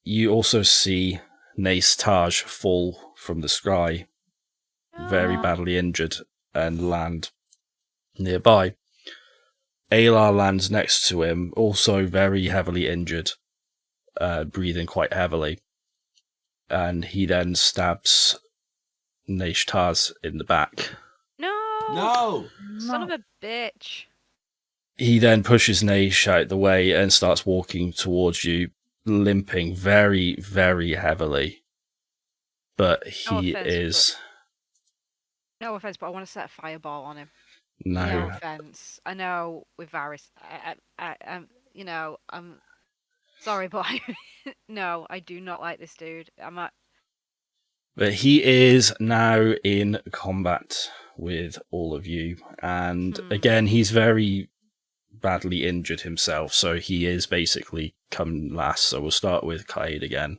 you also see Nace Taj fall from the sky, very badly injured, and land nearby. Alar lands next to him, also very heavily injured, breathing quite heavily. And he then stabs Nace Taz in the back. No! Son of a bitch. He then pushes Nace out the way and starts walking towards you, limping very, very heavily. But he is No offense, but I want to set a fireball on him. now. No offense. I know with Varys, I'm sorry, but no, I do not like this dude. But he is now in combat with all of you. And again, he's very badly injured himself, so he is basically come last. So we'll start with Kaid again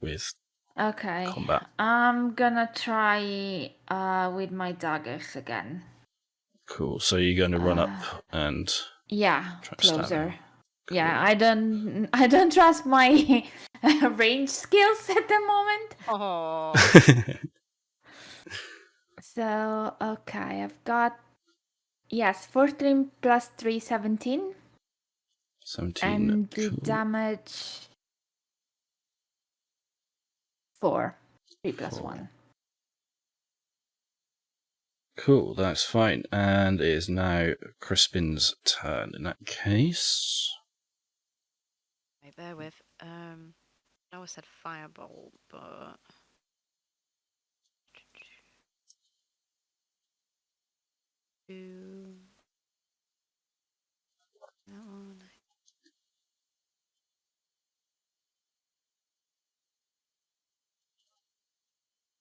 with combat. I'm gonna try with my daggers again. Cool. So you're going to run up and Yeah, try to stab closer. him. Cool. Yeah, I don't trust my range skills at the moment. Oh. So okay, I've got 14 plus 3, 17. 17. And the Cool. damage 4. 3 plus 4. 1. Cool, that's fine. And it is now Crispin's turn in that case. Wait, bear with. I know I said fireball, but that one.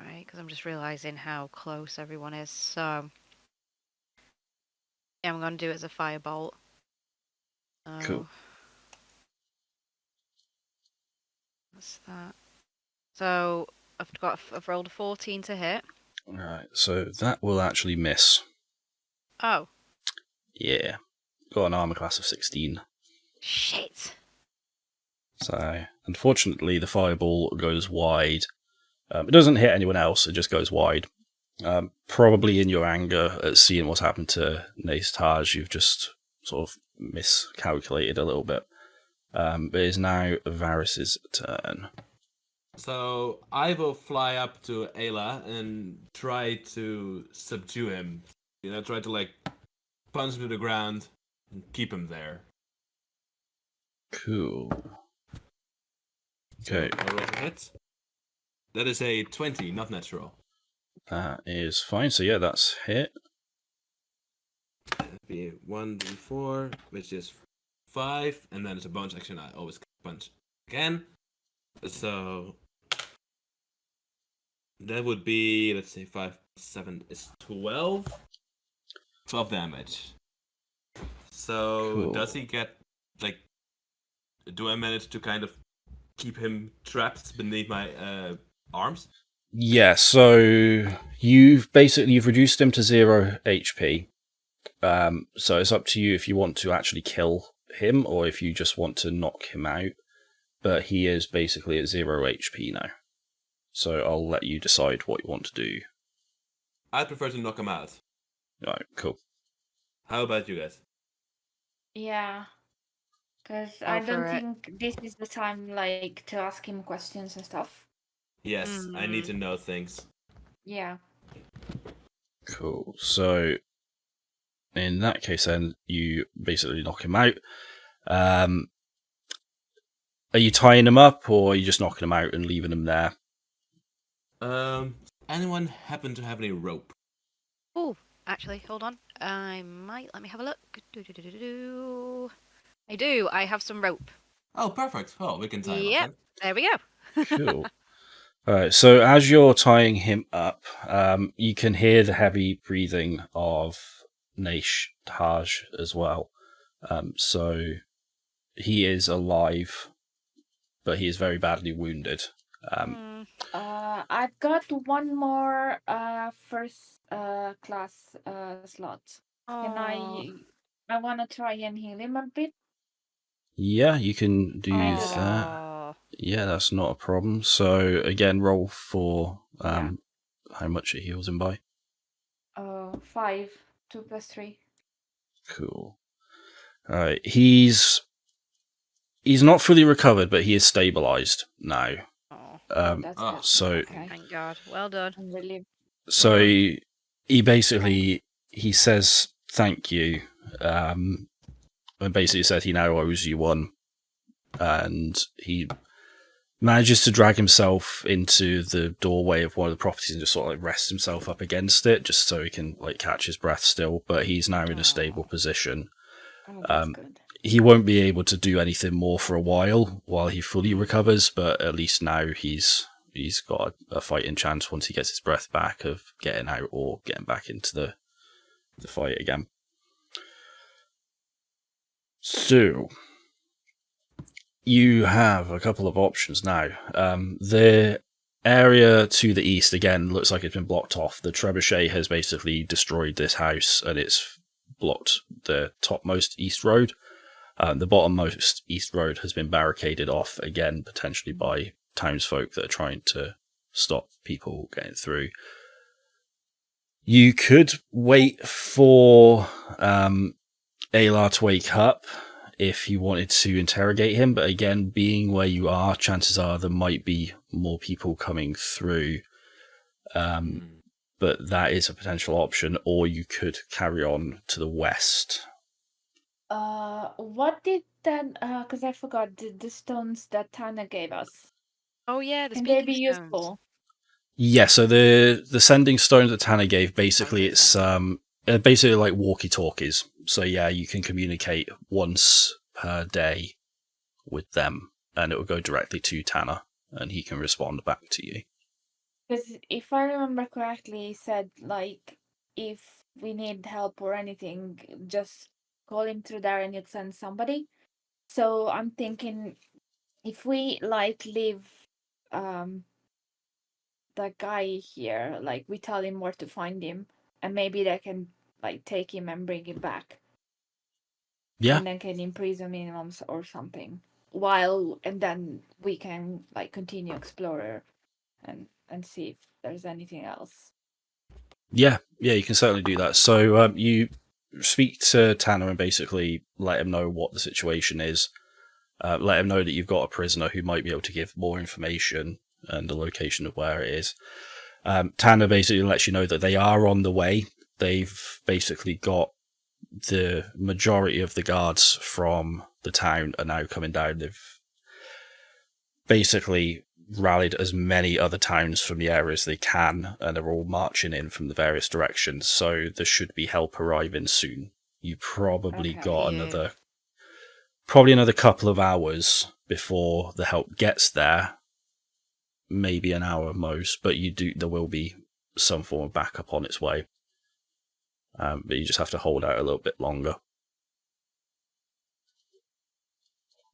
Right, because I'm just realizing how close everyone is. So yeah, I'm going to do it as a firebolt. Cool. What's that? So I've rolled a 14 to hit. Alright, so that will actually miss. Oh. Yeah. Got an armor class of 16. Shit. So, unfortunately, the fireball goes wide. It doesn't hit anyone else, it just goes wide. Probably in your anger at seeing what's happened to Nace Taj, you've just sort of miscalculated a little bit. But it is now Varys's turn. So I will fly up to Ayla and try to subdue him. Try to like punch him to the ground and keep him there. Cool. Okay. So I roll a hit. That is a 20, not natural. That is fine. So yeah, that's hit. That'd be 1d4, which is 5, and then it's a bonus action. I always punch again. So that would be, let's say 5 7 is 12. 12 damage. So Cool. does he get, like, do I manage to kind of keep him trapped beneath my arms? Yeah, so you've reduced him to 0 HP. So it's up to you if you want to actually kill him or if you just want to knock him out. But he is basically at 0 HP now. So I'll let you decide what you want to do. I'd prefer to knock him out. Right, cool. How about you guys? Yeah. Because Go I for don't it. think this is the time, like, to ask him questions and stuff. Yes, I need to know things. Yeah. Cool. So in that case, then you basically knock him out. Are you tying him up, or are you just knocking him out and leaving him there? Anyone happen to have any rope? Oh, actually, hold on. I might. Let me have a look. Do. I do. I have some rope. Oh, perfect. Oh, we can tie him up Yep. then. There we go. Cool. All right. So as you're tying him up, you can hear the heavy breathing of Nash Taj as well. So he is alive, but he is very badly wounded. I've got one more first class slot. Can I want to try and heal him a bit. Yeah, you can do I that. do Aw. Yeah, that's not a problem. So again, roll for Yeah. how much it heals him by. 5, 2 + 3. Cool. All right, he's not fully recovered, but he is stabilized now. Aw. That's ah, good. So Okay. Thank God. Well done. I'm relieved. so Well he basically he says thank you, and basically said he now owes you one, and he manages to drag himself into the doorway of one of the properties and just sort of like rests himself up against it, just so he can like catch his breath still. But he's now in a stable position. Oh, that's good. He won't be able to do anything more for a while he fully recovers, but at least now he's got a fighting chance once he gets his breath back of getting out or getting back into the fight again. So you have a couple of options now. The area to the east again looks like it's been blocked off. The trebuchet has basically destroyed this house and it's blocked the topmost east road. The bottommost east road has been barricaded off again, potentially by townsfolk that are trying to stop people getting through. You could wait for Alar to wake up if you wanted to interrogate him, but again, being where you are, chances are there might be more people coming through. But that is a potential option, or you could carry on to the west. What did that? Because I forgot the stones that Tana gave us. Oh yeah, the Can they speaking be stones. useful? Yeah, so the sending stone that Tanner gave, basically it's basically like walkie-talkies. So yeah, you can communicate once per day with them, and it will go directly to Tanner, and he can respond back to you. Because if I remember correctly, he said like if we need help or anything, just call him through there and you'd send somebody. So I'm thinking if we like leave the guy here, like we tell him where to find him, and maybe they can like take him and bring him back. Yeah. And then can imprison him or something. and then we can like continue explorer and see if there's anything else. Yeah, you can certainly do that. So you speak to Tanner and basically let him know what the situation is. Let him know that you've got a prisoner who might be able to give more information and the location of where it is. Tanner basically lets you know that they are on the way. They've basically got the majority of the guards from the town are now coming down. They've basically rallied as many other towns from the area as they can, and are all marching in from the various directions. So there should be help arriving soon. You probably Okay. got Yeah. another couple of hours before the help gets there. Maybe an hour at most, but there will be some form of backup on its way. But you just have to hold out a little bit longer.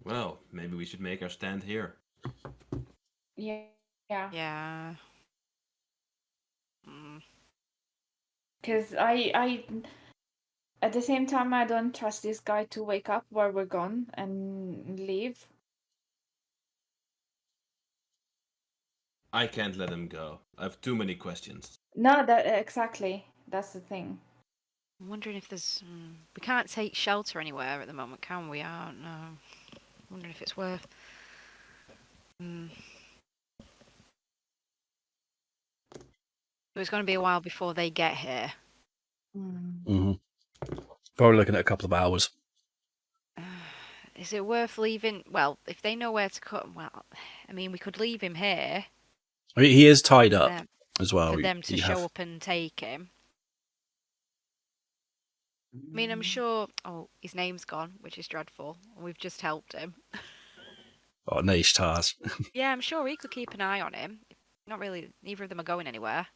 Well, maybe we should make our stand here. Yeah. Yeah. Mm. Because I at the same time I don't trust this guy to wake up while we're gone and leave. I can't let him go. I have too many questions. No, that exactly. That's the thing. I'm wondering if there's. We can't take shelter anywhere at the moment, can we? I don't know. I'm wondering if it's worth. It's going to be a while before they get here. Mm-hmm. Probably looking at a couple of hours. Is it worth leaving? Well, if they know where to come, well, I mean, we could leave him here. I mean, he is tied for up them, as well. for them to You show have- up and take him. I mean, I'm sure. Oh, his name's gone, which is dreadful. We've just helped him. Oh, Naish Tars. Yeah, I'm sure he could keep an eye on him. Not really. Neither of them are going anywhere.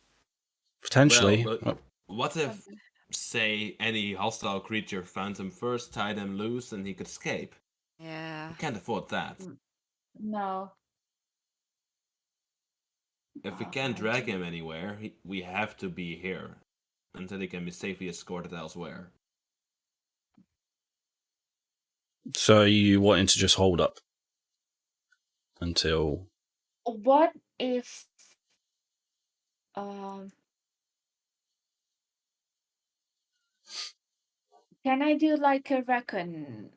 Potentially. Well, but what if, say, any hostile creature found him first, tied him loose, and he could escape? Yeah. We can't afford that. No. If we Oh, can't I drag do. him anywhere, we have to be here until he can be safely escorted elsewhere. So you wanting to just hold up until... What if um can I do like a recon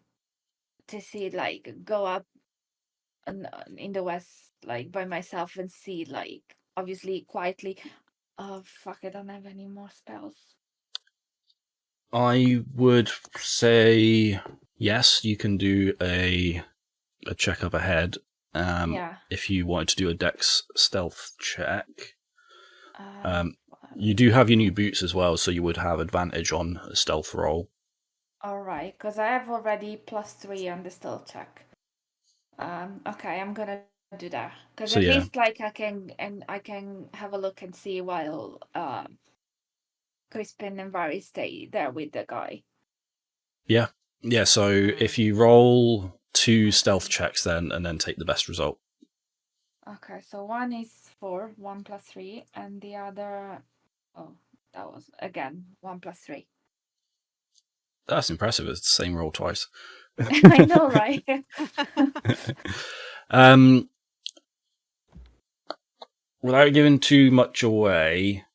to see like go up in the west like by myself and see like obviously quietly. Oh fuck! I don't have any more spells. I would say yes, you can do a check up ahead. Yeah. If you wanted to do a dex stealth check. Um, You do have your new boots as well, so you would have advantage on a stealth roll. all right, because I have already +3 on the stealth check. Okay, I'm gonna do that because So, at yeah. least like I can have a look and see while Crispin and Varys stay there with the guy. Yeah, so if you roll 2 stealth checks then, and then take the best result. Okay, so one is 4, 1 + 3, and the other, oh, that was again 1 + 3. That's impressive, it's the same roll twice. I know, right? Without giving too much away,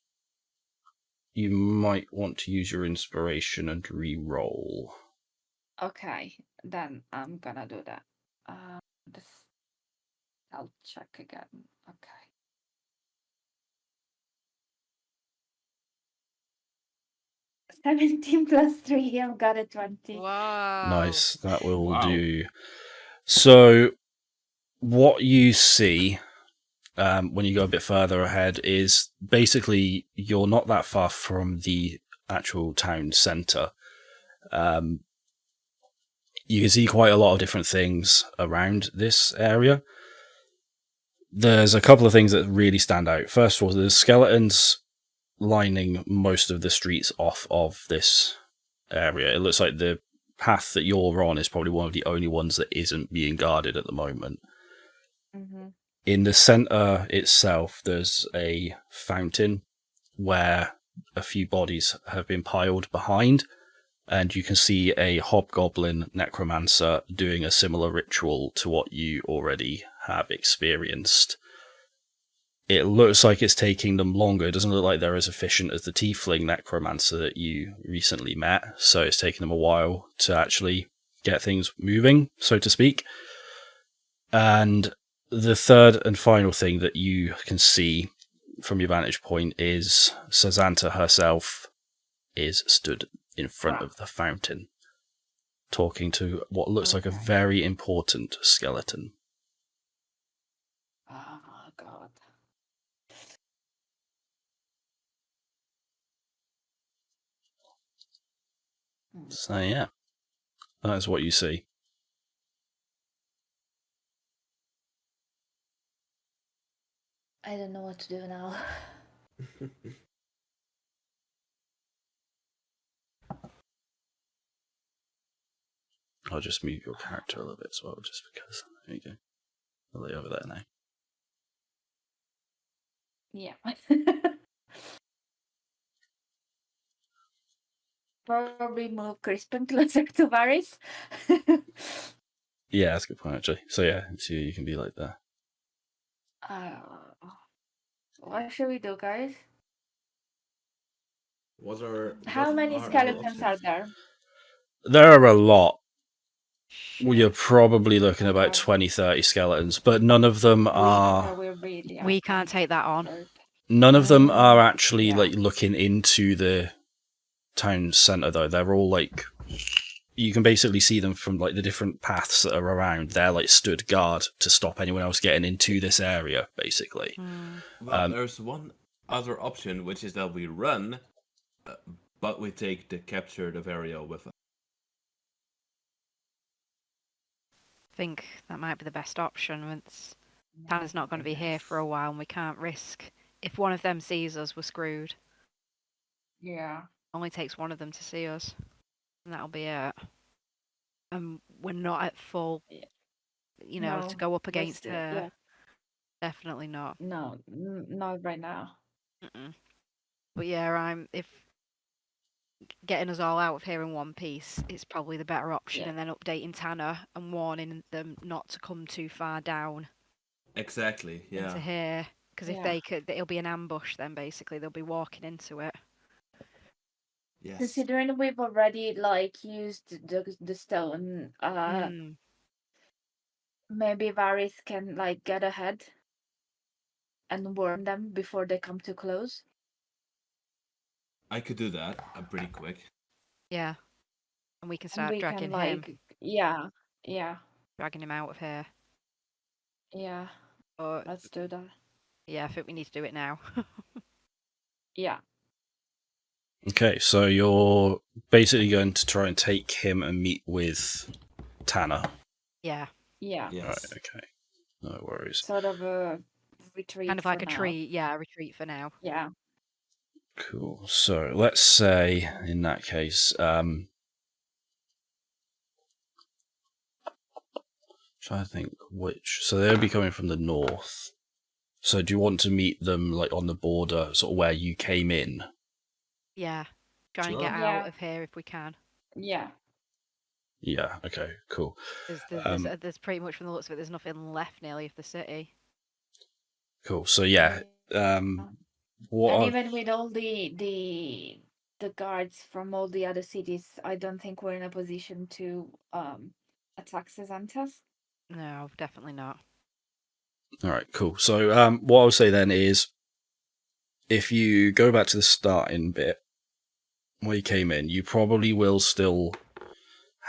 you might want to use your inspiration and re-roll. Okay, then I'm gonna do that. This I'll check again. Okay. $17 + 3, I've got a 20. Wow. Nice, that will Wow. do. So, what you see when you go a bit further ahead is basically you're not that far from the actual town centre. You can see quite a lot of different things around this area. There's a couple of things that really stand out. First of all, there's skeletons lining most of the streets off of this area. It looks like the path that you're on is probably one of the only ones that isn't being guarded at the moment. Mm-hmm. In the center itself, there's a fountain where a few bodies have been piled behind, and you can see a hobgoblin necromancer doing a similar ritual to what you already have experienced. It looks like it's taking them longer. It doesn't look like they're as efficient as the tiefling necromancer that you recently met, so it's taken them a while to actually get things moving, so to speak. And the third and final thing that you can see from your vantage point is Sazanta herself is stood in front of the fountain, talking to what looks like a very important skeleton. Oh, God. So yeah, that's what you see. I don't know what to do now. I'll just move your character a little bit as well, just because. There you go. I'll lay over there now. Yeah. Probably move Crispin closer to Varys. Yeah, that's a good point, actually. So yeah, you can be like that. What should we do, guys? What How many are our skeletons are options? there? There are a lot. Shit. You're probably looking about Okay. 20, 30 skeletons, but none of them Okay, are. we really We can't take that on. None of them are actually Yeah. like looking into the town centre, though. They're all like, you can basically see them from like the different paths that are around. They're like stood guard to stop anyone else getting into this area, basically. Hmm. Well, there's one other option, which is that we run, but we take the captured area with us. I think that might be the best option. Once Tanner's not going to be here for a while, and we can't risk. If one of them sees us, we're screwed. Yeah. Only takes one of them to see us, and that'll be it. And we're not at full, to No, go up let's against do- her. yeah. Definitely not. No, not right now. Mm-mm. But yeah, if getting us all out of here in one piece, it's probably the better option, Yeah. and then updating Tanner and warning them not to come too far down Exactly, yeah. into here. Because if Yeah. they could, it'll be an ambush. Then basically they'll be walking into it. Yes. Considering we've already used the stone, maybe Varys can get ahead and warn them before they come too close. I could do that. I'm pretty quick. Yeah, and we can And start we dragging can him, dragging him out of here. Yeah. But Let's do that. yeah, I think we need to do it now. Yeah. Okay, so you're basically going to try and take him and meet with Tanner. Yeah, Yeah. Yes. Right, okay. No worries. Sort of a retreat. kind of like for a now. tree. Yeah, a retreat for now. Yeah. Cool. So let's say in that case, trying to think which. So they'll be coming from the north. So do you want to meet them on the border, sort of where you came in? Yeah, try and Sure. get Yeah. out of here if we can. Yeah. Yeah. Okay. Cool. There's pretty much, from the looks of it, there's nothing left nearly of the city. Cool. So yeah. What? And are- even with all the guards from all the other cities, I don't think we're in a position to attack Sazantas. No, definitely not. All right. Cool. So what I'll say then is, if you go back to the starting bit where you came in, you probably will still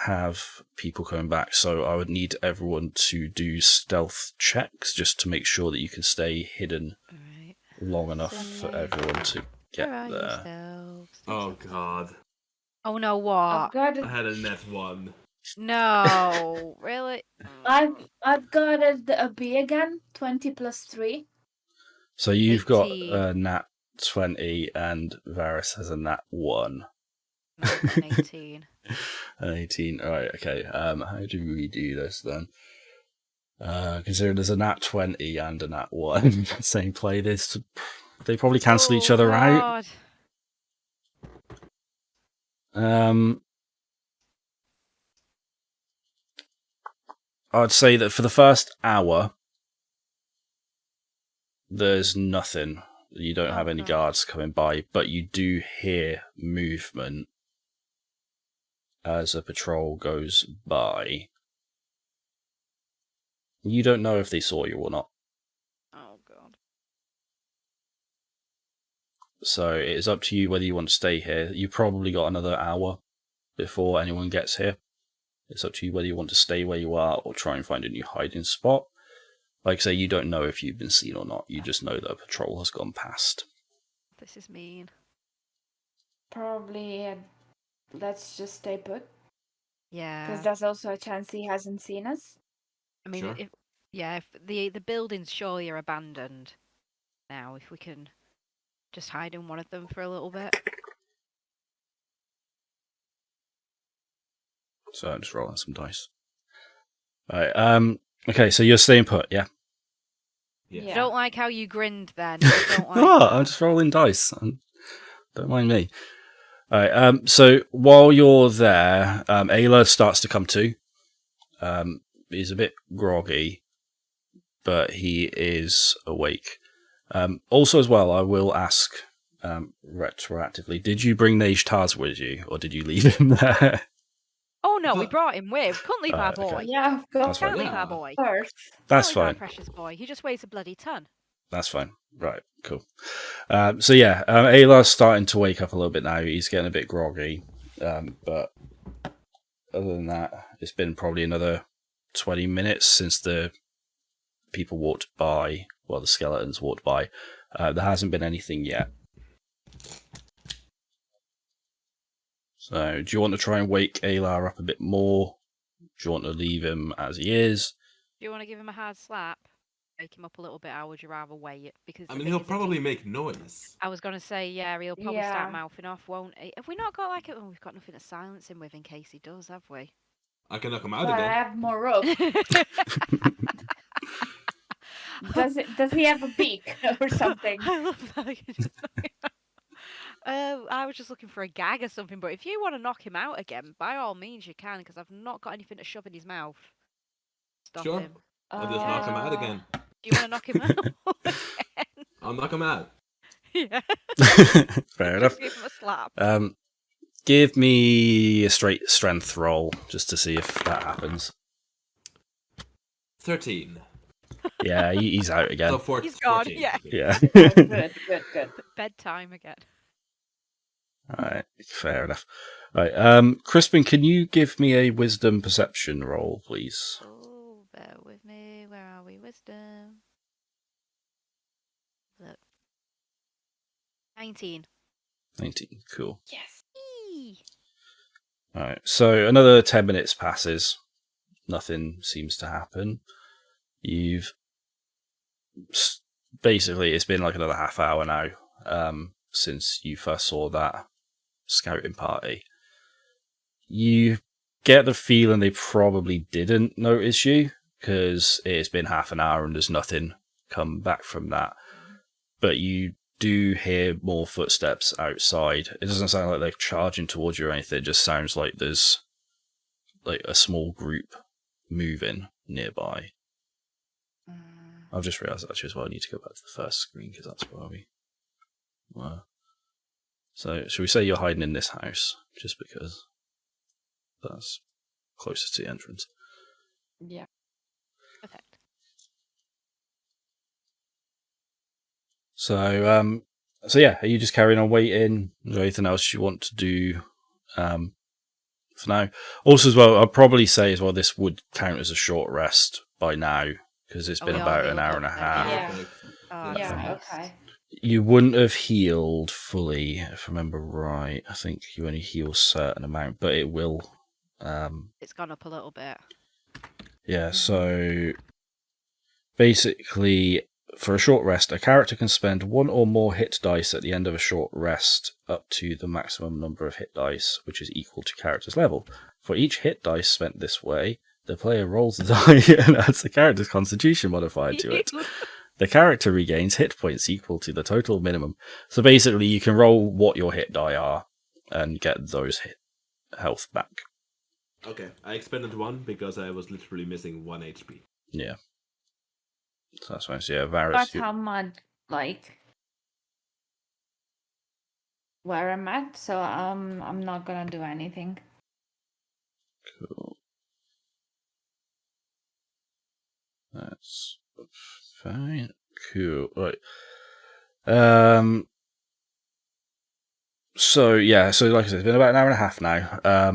have people coming back. So I would need everyone to do stealth checks just to make sure that you can stay hidden All right. long enough for everyone to get Where are there. yourselves? Oh god. Oh no! I've What? got I had a net 1. No, really? I've got a B again, 20 plus 3. So you've got 18. a nat 20 and Varys has a nat 1. No, I've got an 18. An 18. All right, okay. How do we do this then? Considering there's a nat 20 and a nat 1, same play this, they probably cancel each other out. God. I'd say that for the first hour, there's nothing. You don't have any God. guards coming by, but you do hear movement as a patrol goes by. You don't know if they saw you or not. Oh god. So it is up to you whether you want to stay here. You've probably got another hour before anyone gets here. It's up to you whether you want to stay where you are or try and find a new hiding spot. Like I say, you don't know if you've been seen or not. You just know that a patrol has gone past. This is mean. Probably let's just stay put. Yeah. Because there's also a chance he hasn't seen us. I mean, Sure. if the buildings surely are abandoned now, if we can just hide in one of them for a little bit. So I'm just rolling some dice. Alright, okay, so you're staying put, yeah? Yeah. I don't like how you grinned then. I don't like Oh, that. I'm just rolling dice. Don't mind me. Alright, so while you're there, Ayla starts to come to. He's a bit groggy, but he is awake. Also, as well, I will ask retroactively: did you bring Nage Taz with you, or did you leave him there? Oh no, we But- brought him with. Couldn't leave our Okay. boy. Yeah, of That's fine. Can't leave Yeah. our boy. course. That's Can't leave our fine. precious boy. He just weighs a bloody ton. That's fine. Right, cool. So yeah, Ayla's starting to wake up a little bit now. He's getting a bit groggy, but other than that, it's been probably another 20 minutes since the people walked by. Well, the skeletons walked by. There hasn't been anything yet. So, do you want to try and wake Ayla up a bit more? Do you want to leave him as he is? Do you want to give him a hard slap? Wake him up a little bit, or would you rather wait? Because I the mean, thing he'll is, if probably make noise. I was gonna say, yeah, he'll probably Yeah. start mouthing off, won't he? Have we not got like oh, we've got nothing to silence him with in case he does, have we? I can knock him out But I again. have more rope. Does he have a beak or something? I love that. I was just looking for a gag or something, but if you want to knock him out again, by all means you can, because I've not got anything to shove in his mouth. Stop Sure. him. I'll just knock him out again. Do you want to knock him out again? I'll knock him out. Yeah. Fair enough. Give him a slap. Give me a straight strength roll just to see if that happens. 13. Yeah, he's out again. So He's gone. 14. Yeah. Yeah. Good. Bedtime again. Alright, fair enough. Right, Crispin, can you give me a wisdom perception roll, please? Oh, bear with me. Where are we? Wisdom. Look. 19. 19, cool. Yes. Eee. Alright, so another 10 minutes passes. Nothing seems to happen. You've... Basically, it's been like another half hour now since you first saw that scouting party. You get the feeling they probably didn't notice you because it's been half an hour and there's nothing come back from that. But you do hear more footsteps outside. It doesn't sound like they're charging towards you or anything. It just sounds like there's like a small group moving nearby. I've just realised actually as well I need to go back to the first screen because that's where we were. So, should we say you're hiding in this house just because that's closest to the entrance? Yeah. Perfect. So, yeah, are you just carrying on waiting? Is there anything else you want to do for now? Also, as well, I'd probably say as well this would count as a short rest by now because it's Oh, been we are about an healed hour up and a then, half. Yeah. Perfect. Oh, Yeah, nice. okay. You wouldn't have healed fully, if I remember right. I think you only heal a certain amount, but it will. It's gone up a little bit. Yeah, so basically, for a short rest, a character can spend one or more hit dice at the end of a short rest up to the maximum number of hit dice, which is equal to character's level. For each hit dice spent this way, the player rolls the die and adds the character's constitution modifier to it. The character regains hit points equal to the total minimum. So basically, you can roll what your hit die are and get those hit health back. Okay, I expended 1 because I was literally missing 1 HP. Yeah. So that's why. So yeah, Varys. That's how much like where I'm at. So I'm not gonna do anything. Cool. That's fine. Cool. Right. So yeah, so like I said, it's been about an hour and a half now.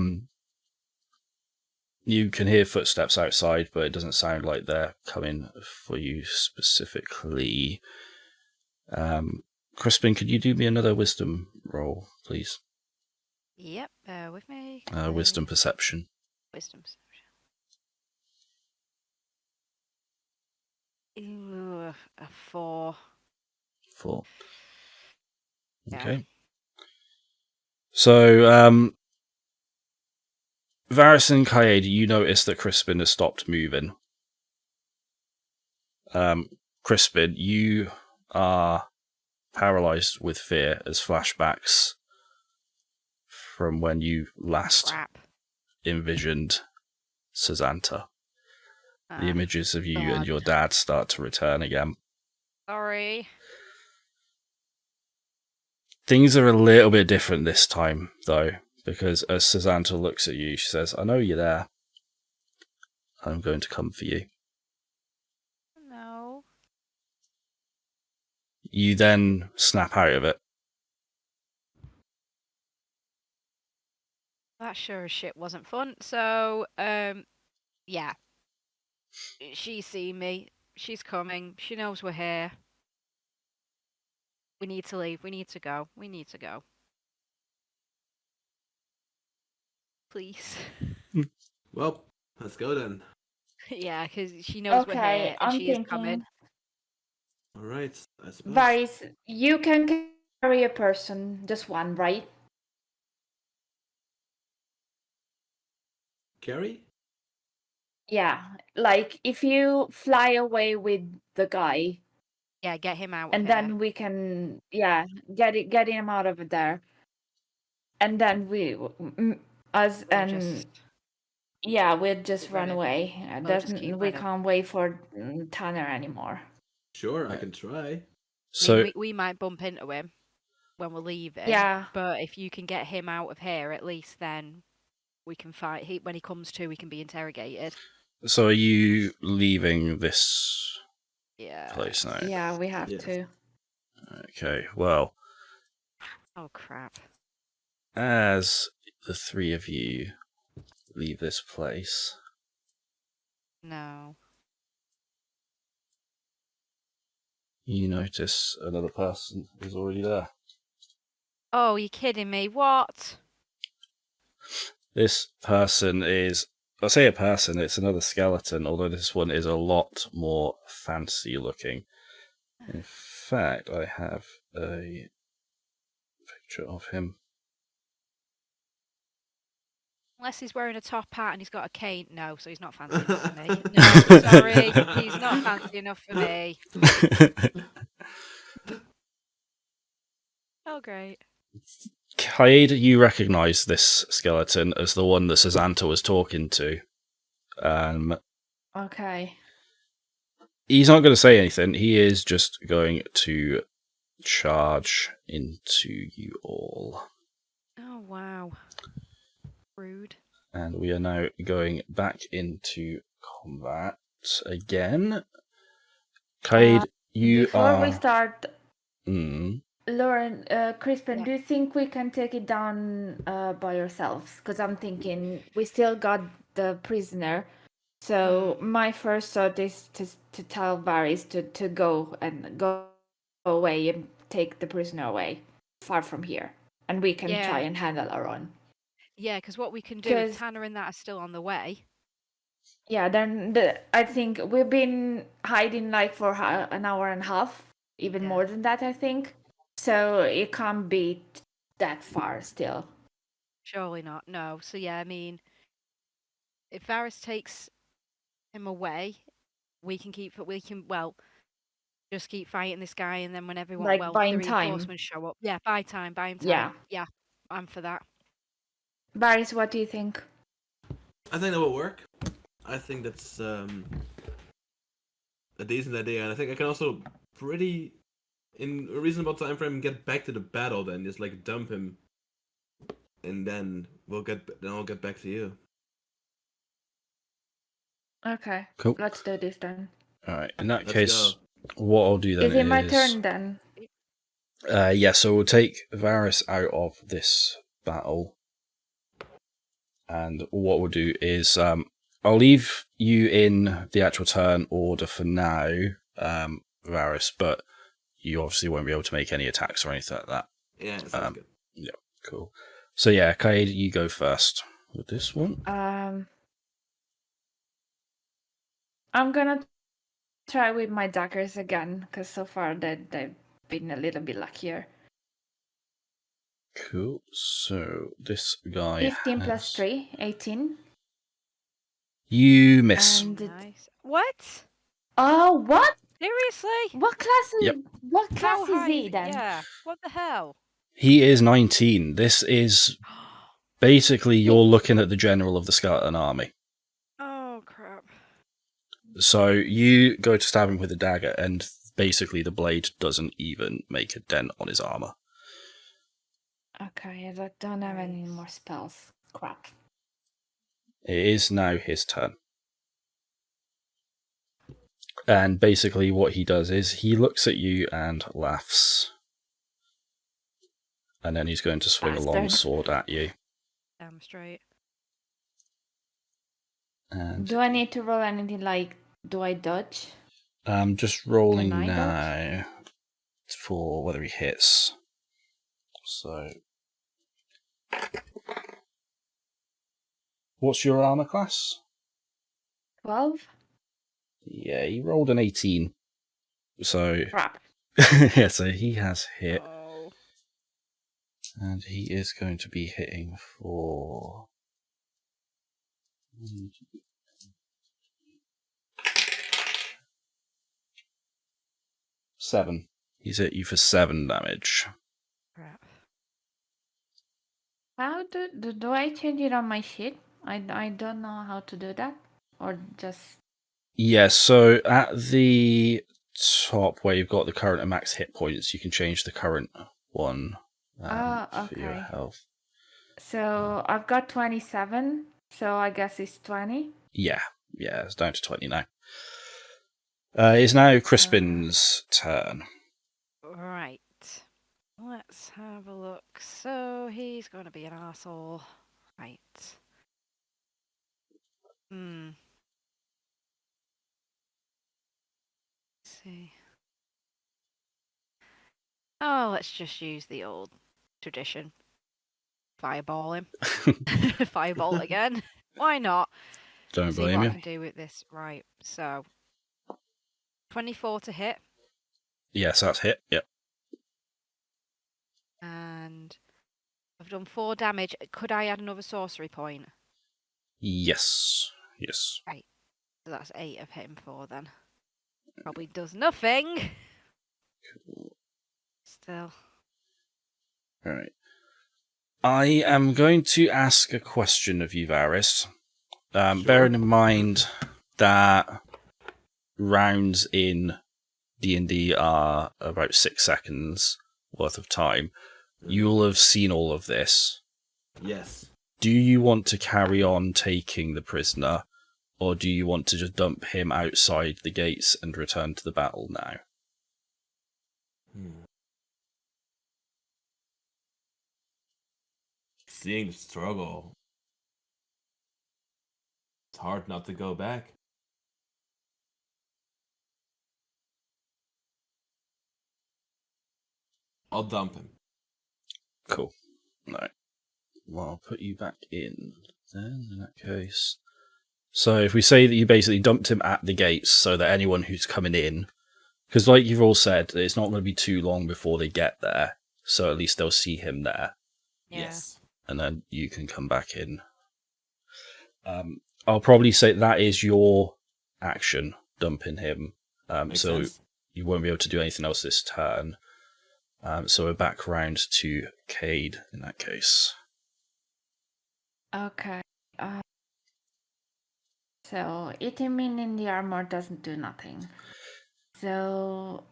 You can hear footsteps outside, but it doesn't sound like they're coming for you specifically. Crispin, could you do me another wisdom roll, please? Yep, bear with me. Wisdom perception. Wisdom perception. Ooh, a 4. 4. Yeah. Okay. So, Varys and Kaede, you notice that Crispin has stopped moving. Crispin, you are paralyzed with fear as flashbacks from when you last Crap. envisioned Sazanta. The Ah, images of you and God. your dad start to return again. Sorry. Things are a little bit different this time, though, because as Sazanta looks at you, she says, I know you're there. I'm going to come for you. No. You then snap out of it. That sure as shit wasn't fun. So, yeah. She's seen me. She's coming. She knows we're here. We need to leave. We need to go. We need to go. Please. Well, let's go then. Yeah, because she knows we're Okay, here and I'm she is thinking. coming. All right, I suppose. Varys, you can carry a person, just one, right? Carrie? Yeah, like if you fly away with the guy, Yeah, get him out and of here. then we can, yeah, get him out of there, and then us We'll and just yeah, we'll just keep run running. away. We'll just keep We running. can't wait for Tanner anymore. Sure, I can try. I mean, So, we might bump into him when we're leaving. Yeah, But if you can get him out of here, at least then we can fight. When he comes to, he can be interrogated. so are you leaving this Yeah. place now? yeah, we have Yes. to. Okay, well, Oh crap. as the three of you leave this place, No. you notice another person is already there. Oh, you're kidding me. What? This person is, I say a person, it's another skeleton, although this one is a lot more fancy looking. In fact, I have a picture of him. Unless he's wearing a top hat and he's got a cane. No, so he's not fancy enough for me. No, sorry. He's not fancy enough for me. Oh, great. Kaede, you recognise this skeleton as the one that Sazanta was talking to. Okay. He's not going to say anything. He is just going to charge into you all. Oh, wow. Rude. And we are now going back into combat again. Kaede, you Before are... we start, Mm. Lauren, Crispin, Yeah. do you think we can take it down by ourselves? Because I'm thinking we still got the prisoner. So my first thought is to tell Varys to go away and take the prisoner away, far from here, and we can try Yeah. and handle our own. Yeah, because what we can do, 'Cause- if Tanner and that are still on the way. Yeah, then I think we've been hiding like for an hour and a half, even Yeah. more than that, I think. So it can't be that far still. Surely not. No. So, yeah, I mean, if Varys takes him away, we can just keep fighting this guy, and then when everyone, Like the buying time. reinforcements show up. Yeah, buy him time. Yeah. Yeah, I'm for that. Varys, what do you think? I think that will work. I think that's a decent idea, and I think I can also pretty in a reasonable time frame get back to the battle. Then just like dump him, and then I'll get back to you. Okay. Cool. Let's do this then. All right. In that Let's case, go. what I'll do then Is it my turn then? Yeah, so we'll take Varys out of this battle. And what we'll do is I'll leave you in the actual turn order for now, Varys, but you obviously won't be able to make any attacks or anything like that. Yeah, sounds good. Yeah, cool. So yeah, Kaid, you go first with this one. I'm gonna try with my daggers again, because so far they've been a little bit luckier. Cool. So this guy 15 has... plus 3, 18. You miss. And Nice. What? oh, what? Seriously? What class is Yep. What How class is high he then? Yeah. What the hell? He is 19. This is basically you're looking at the general of the skeleton army. Oh crap. So you go to stab him with a dagger, and basically the blade doesn't even make a dent on his armor. Okay, I don't have any Nice. more spells. Crap. It is now his turn. And basically what he does is he looks at you and laughs. And then he's going to swing a long Bastard. sword at you. Damn straight. And Do I need to roll anything like, do I dodge? I'm just rolling Can I now for whether he hits. So, what's your armor class? 12? Yeah, he rolled an 18. So, Crap. yeah, so he has hit. Oh. And he is going to be hitting for... 7. He's hit you for 7 damage. Crap. How do I change it on my sheet? I don't know how to do that. Or just... Yeah, so at the top where you've got the current and max hit points, you can change the current one for your okay. health. So I've got 27, so I guess it's 20. Yeah, it's down to 20 now. It's now Crispin's turn. Right. Let's have a look. So he's going to be an arsehole. Right. Let's see. Oh, let's just use the old tradition. Fireball him. Fireball again. Why not? Don't See blame what you. I can do with this. Right. So 24 to hit. Yes, that's hit. Yep. And I've done 4 damage. Could I add another sorcery point? Yes. So that's 8 I've hit him for then. Probably does nothing. Still. All right. I am going to ask a question of you, Varys. Sure. Bearing in mind that rounds in D&D are about 6 seconds worth of time, you'll have seen all of this. Yes. Do you want to carry on taking the prisoner, or do you want to just dump him outside the gates and return to the battle now? Seeing the struggle, it's hard not to go back. I'll dump him. Cool. No. Well, I'll put you back in then, in that case. So if we say that you basically dumped him at the gates so that anyone who's coming in, because like you've all said, it's not going to be too long before they get there, so at least they'll see him there, Yeah. Yes. and then you can come back in. I'll probably say that is your action, dumping him, Makes so sense. you won't be able to do anything else this turn. So we're back round to Cade in that case. Okay. So hitting me in the armor doesn't do nothing. So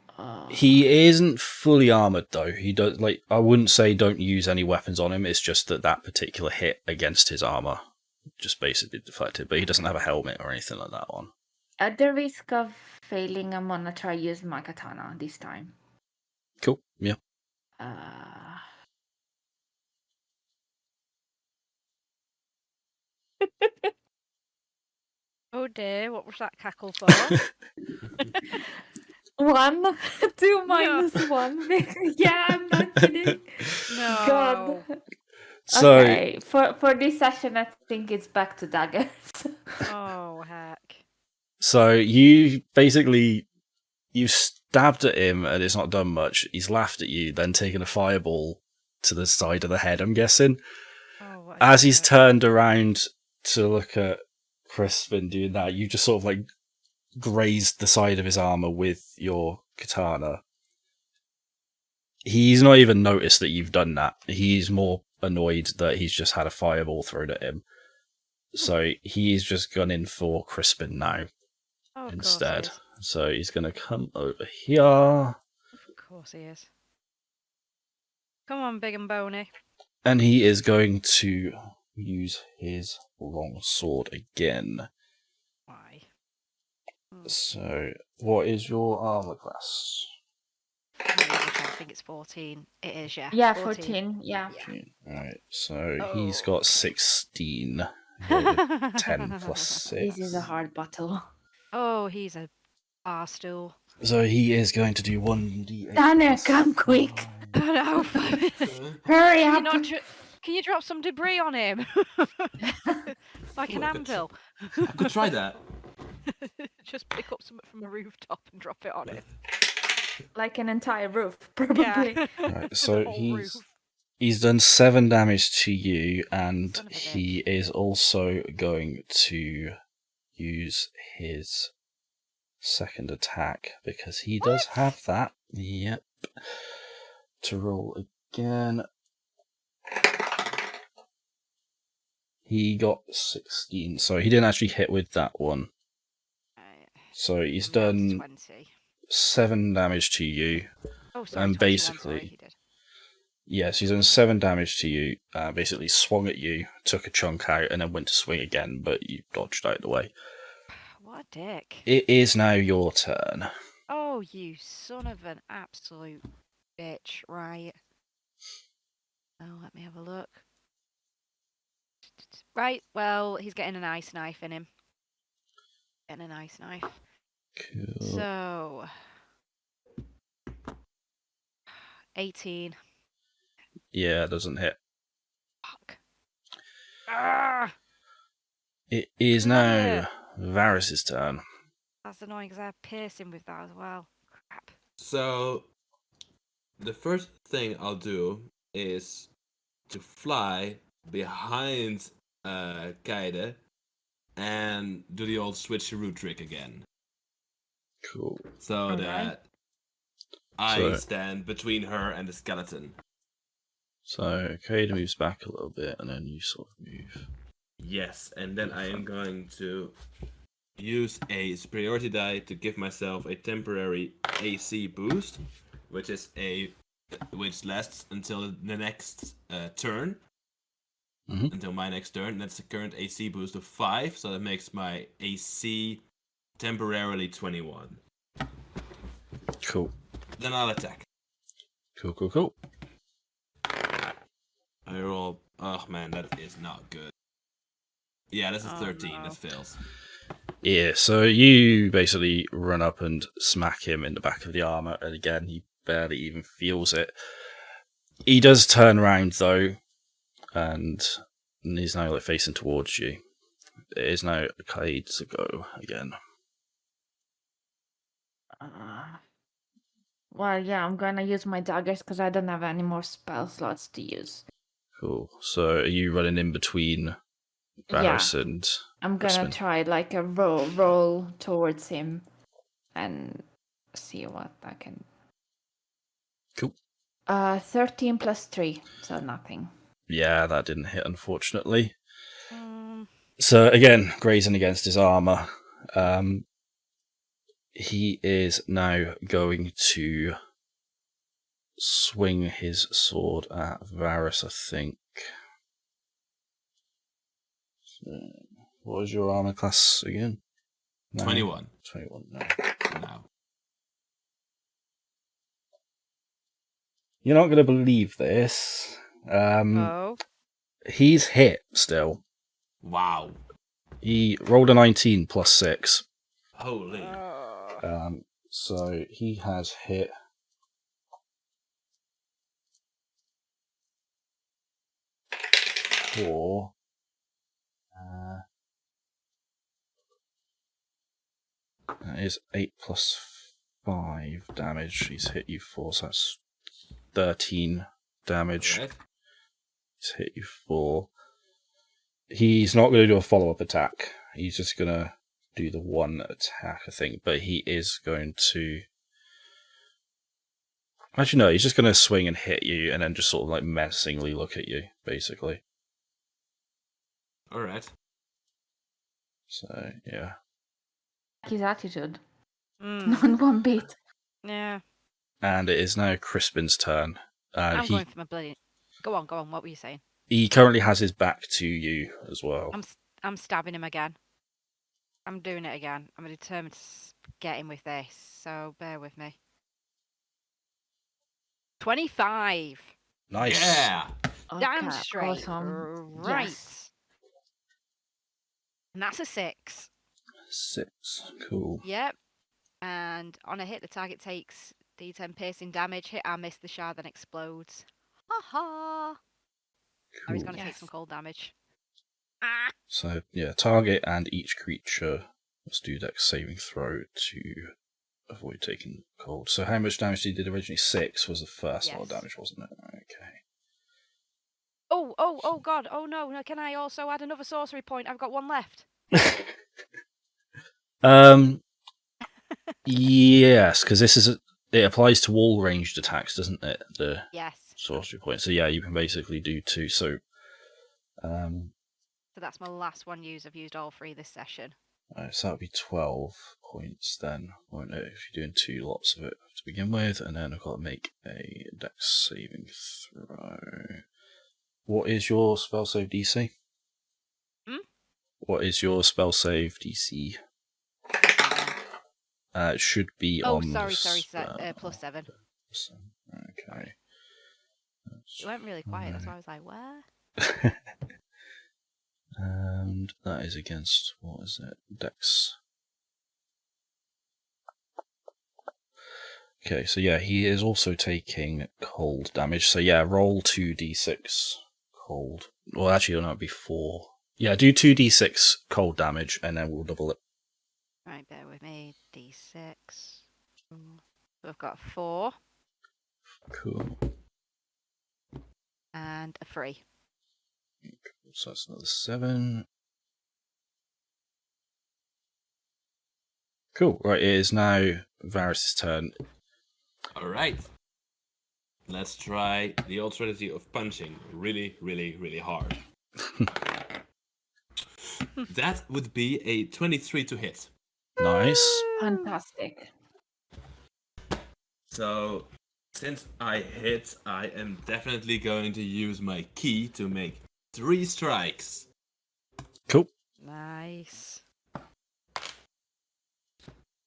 He isn't fully armored though. He does I wouldn't say don't use any weapons on him. It's just that particular hit against his armor just basically deflected. But he doesn't have a helmet or anything like that on. at the risk of failing, I'm gonna try use my katana this time. Cool. Yeah. Oh dear, what was that cackle for? 1, 2 minus 1. Yeah, I'm not kidding. No. God. So Okay, for this session, I think it's back to daggers. Oh heck. So you basically stabbed at him and it's not done much. He's laughed at you, then taken a fireball to the side of the head, I'm guessing. Oh, what a As he's jerk. turned around to look at Crispin doing that, you just sort of grazed the side of his armor with your katana. He's not even noticed that you've done that. He's more annoyed that he's just had a fireball thrown at him. So he's just gone in for Crispin now Oh, of instead. course So he's going to come over here. Of course he is. Come on, big and bony. And he is going to use his long sword again. Why? So, what is your armor class? I think it's 14. It is, yeah. Yeah, 14. Yeah. Alright, so he's got 16. 10 plus 6. This is a hard battle. Oh, he's a barstool. So he is going to do 1d8. Tanner, come quick! Oh no! Hurry Can you, up! not can you drop some debris on him? Like an anvil. I could try that. Just pick up something from a rooftop and drop it on it. Like an entire roof, probably. Yeah. Right, The so whole roof. he's done 7 damage to you, and Son of a he is also going to use his second attack because he does have that. Yep. To roll again. He got 16, so he didn't actually hit with that one. So he's done 20. 7 damage to you. Oh, sorry, And 21, basically, sorry, he did. yes, he's done 7 damage to you. Basically swung at you, took a chunk out, and then went to swing again, but you dodged out of the way. What a dick. It is now your turn. Oh, you son of an absolute bitch, right. Oh, let me have a look. Right, well, he's getting an ice knife in him. Getting an ice knife. Cool. So... 18. Yeah, it doesn't hit. Fuck. Ah! It is now Varys' turn. That's annoying because I have piercing with that as well. Crap. So, the first thing I'll do is to fly behind Kaide and do the old switcheroo trick again. Cool. So Alright. that I So- stand between her and the skeleton. So Kade moves back a little bit, and then you sort of move. Yes, and then I am going to use a superiority die to give myself a temporary AC boost, which lasts until the next turn. Mhm. Until my next turn. That's a current AC boost of 5, so that makes my AC temporarily 21. Cool. Then I'll attack. Cool. I roll. Oh man, that is not good. Yeah, this is Oh, 13. no. That fails. Yeah, so you basically run up and smack him in the back of the armor, and again, he barely even feels it. He does turn around, though, and he's now facing towards you. It is now Kade to go again. Well, yeah, I'm gonna use my daggers because I don't have any more spell slots to use. Cool. So are you running in between Varys and I'm gonna Crispin? try like a roll towards him and see what I can. Cool. 13 plus 3, so nothing. Yeah, that didn't hit, unfortunately. So again, grazing against his armor. He is now going to swing his sword at Varys, I think. So, what was your armor class again? No. 21. 21, no. No. You're not going to believe this. Oh. He's hit still. Wow. He rolled a 19 plus 6. Holy. So he has hit. For that is 8 plus 5 damage. He's hit you for, so that's 13 damage. Alright. He's hit you for. He's not going to do a follow-up attack. He's just going to do the one attack, I think. But he is going to. Actually, no, he's just going to swing and hit you and then just sort of like menacingly look at you, basically. Alright. So, yeah. His attitude. Mm. Not one bit. Yeah. And it is now Crispin's turn. I'm going for my bloody. Go on. What were you saying? He currently has his back to you as well. I'm stabbing him again. I'm doing it again. I'm determined to get him with this. So bear with me. 25. Nice. Yeah. Damn Okay, straight. awesome. Right. Yes. And that's a 6. 6. Cool. Yep. And on a hit, the target takes D10 piercing damage. Hit or miss, the shard then explodes. Ha ha. Now he's Cool. going to take Yes. some cold damage. Ah. So, yeah, target and each creature must do dex saving throw to avoid taking cold. So, how much damage you did originally? 6 was the first lot of Yes. damage, wasn't it? Okay. Oh, God. Oh, no. Can I also add another sorcery point? I've got one left. Yes, because it applies to all ranged attacks, doesn't it? The Yes. sorcery point. So, yeah, you can basically do 2. So, So that's my last one used. I've used all 3 this session. so that would be 12 points then, won't it? If you're doing 2 lots of it to begin with, and then I've got to make a dex saving throw. What is your spell save DC? What is your spell save DC? It should be Oh, on. sorry, spell. +7. Okay. It went really quiet. That's why I was like, where? And that is against, what is it? Dex. Okay, so yeah, he is also taking cold damage. So yeah, roll 2d6 cold. Well, actually, no, it'd be 4. Yeah, do 2d6 cold damage, and then we'll double it. Right, bear with me. D6. So I've got a 4 Cool. and a 3. So that's another 7. Cool. Right, it is now Varys' turn. Alright. Let's try the alternative of punching really, really, really hard. That would be a 23 to hit. Nice. Fantastic. So, since I hit, I am definitely going to use my key to make 3 strikes. Cool. Nice.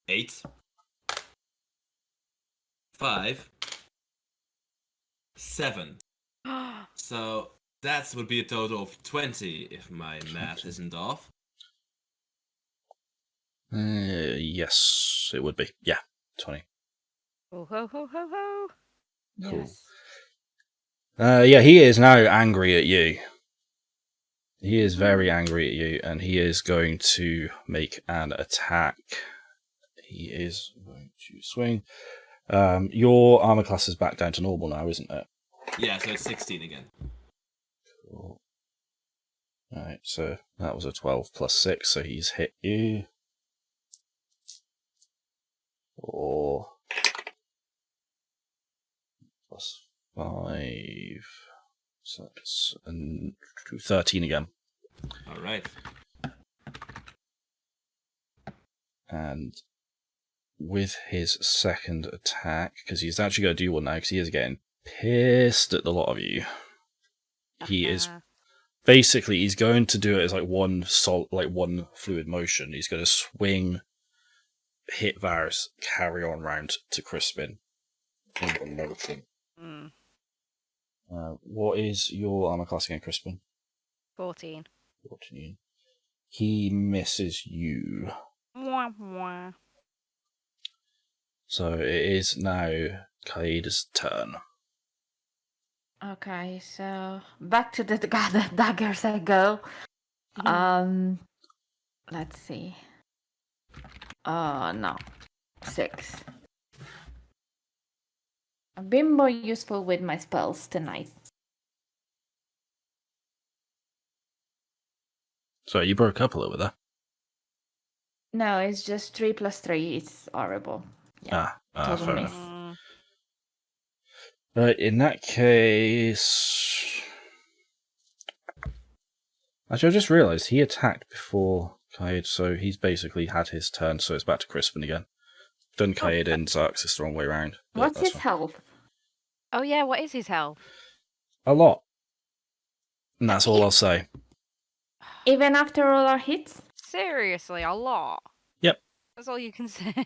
8, 5, 7. So that would be a total of 20 if my math isn't off. Yes, it would be. Yeah, 20. Ho ho ho ho ho. Cool. Yes. Yeah, he is now angry at you. He is very angry at you, and he is going to make an attack. He is going to swing. Your armor class is back down to normal now, isn't it? Yeah, so it's 16 again. Cool. Alright, so that was a 12 plus 6, so he's hit you. Or plus 5. So that's 13 again. Alright. And with his second attack, because he's actually going to do one now, because he is getting pissed at the lot of you. He is basically, he's going to do it as like one fluid motion. He's going to swing, hit Varys, carry on round to Crispin in one motion. What is your armor class again, Crispin? 14. 14. He misses you. Mwah, mwah. So it is now Kaida's turn. Okay, so back to the daggers I go. Let's see. No. 6. I've been more useful with my spells tonight. So you broke up a little bit there. No, it's just 3 plus 3. It's horrible. Yeah, total fair miss. enough. Right, in that case... Actually, I just realised he attacked before Kaid, so he's basically had his turn, so it's back to Crispin again. Done Kaid and Zarks, it's the wrong way around. What's his health? Oh yeah, what is his health? A lot. And that's all I'll say. Even after all our hits? Seriously, a lot. Yep. That's all you can say.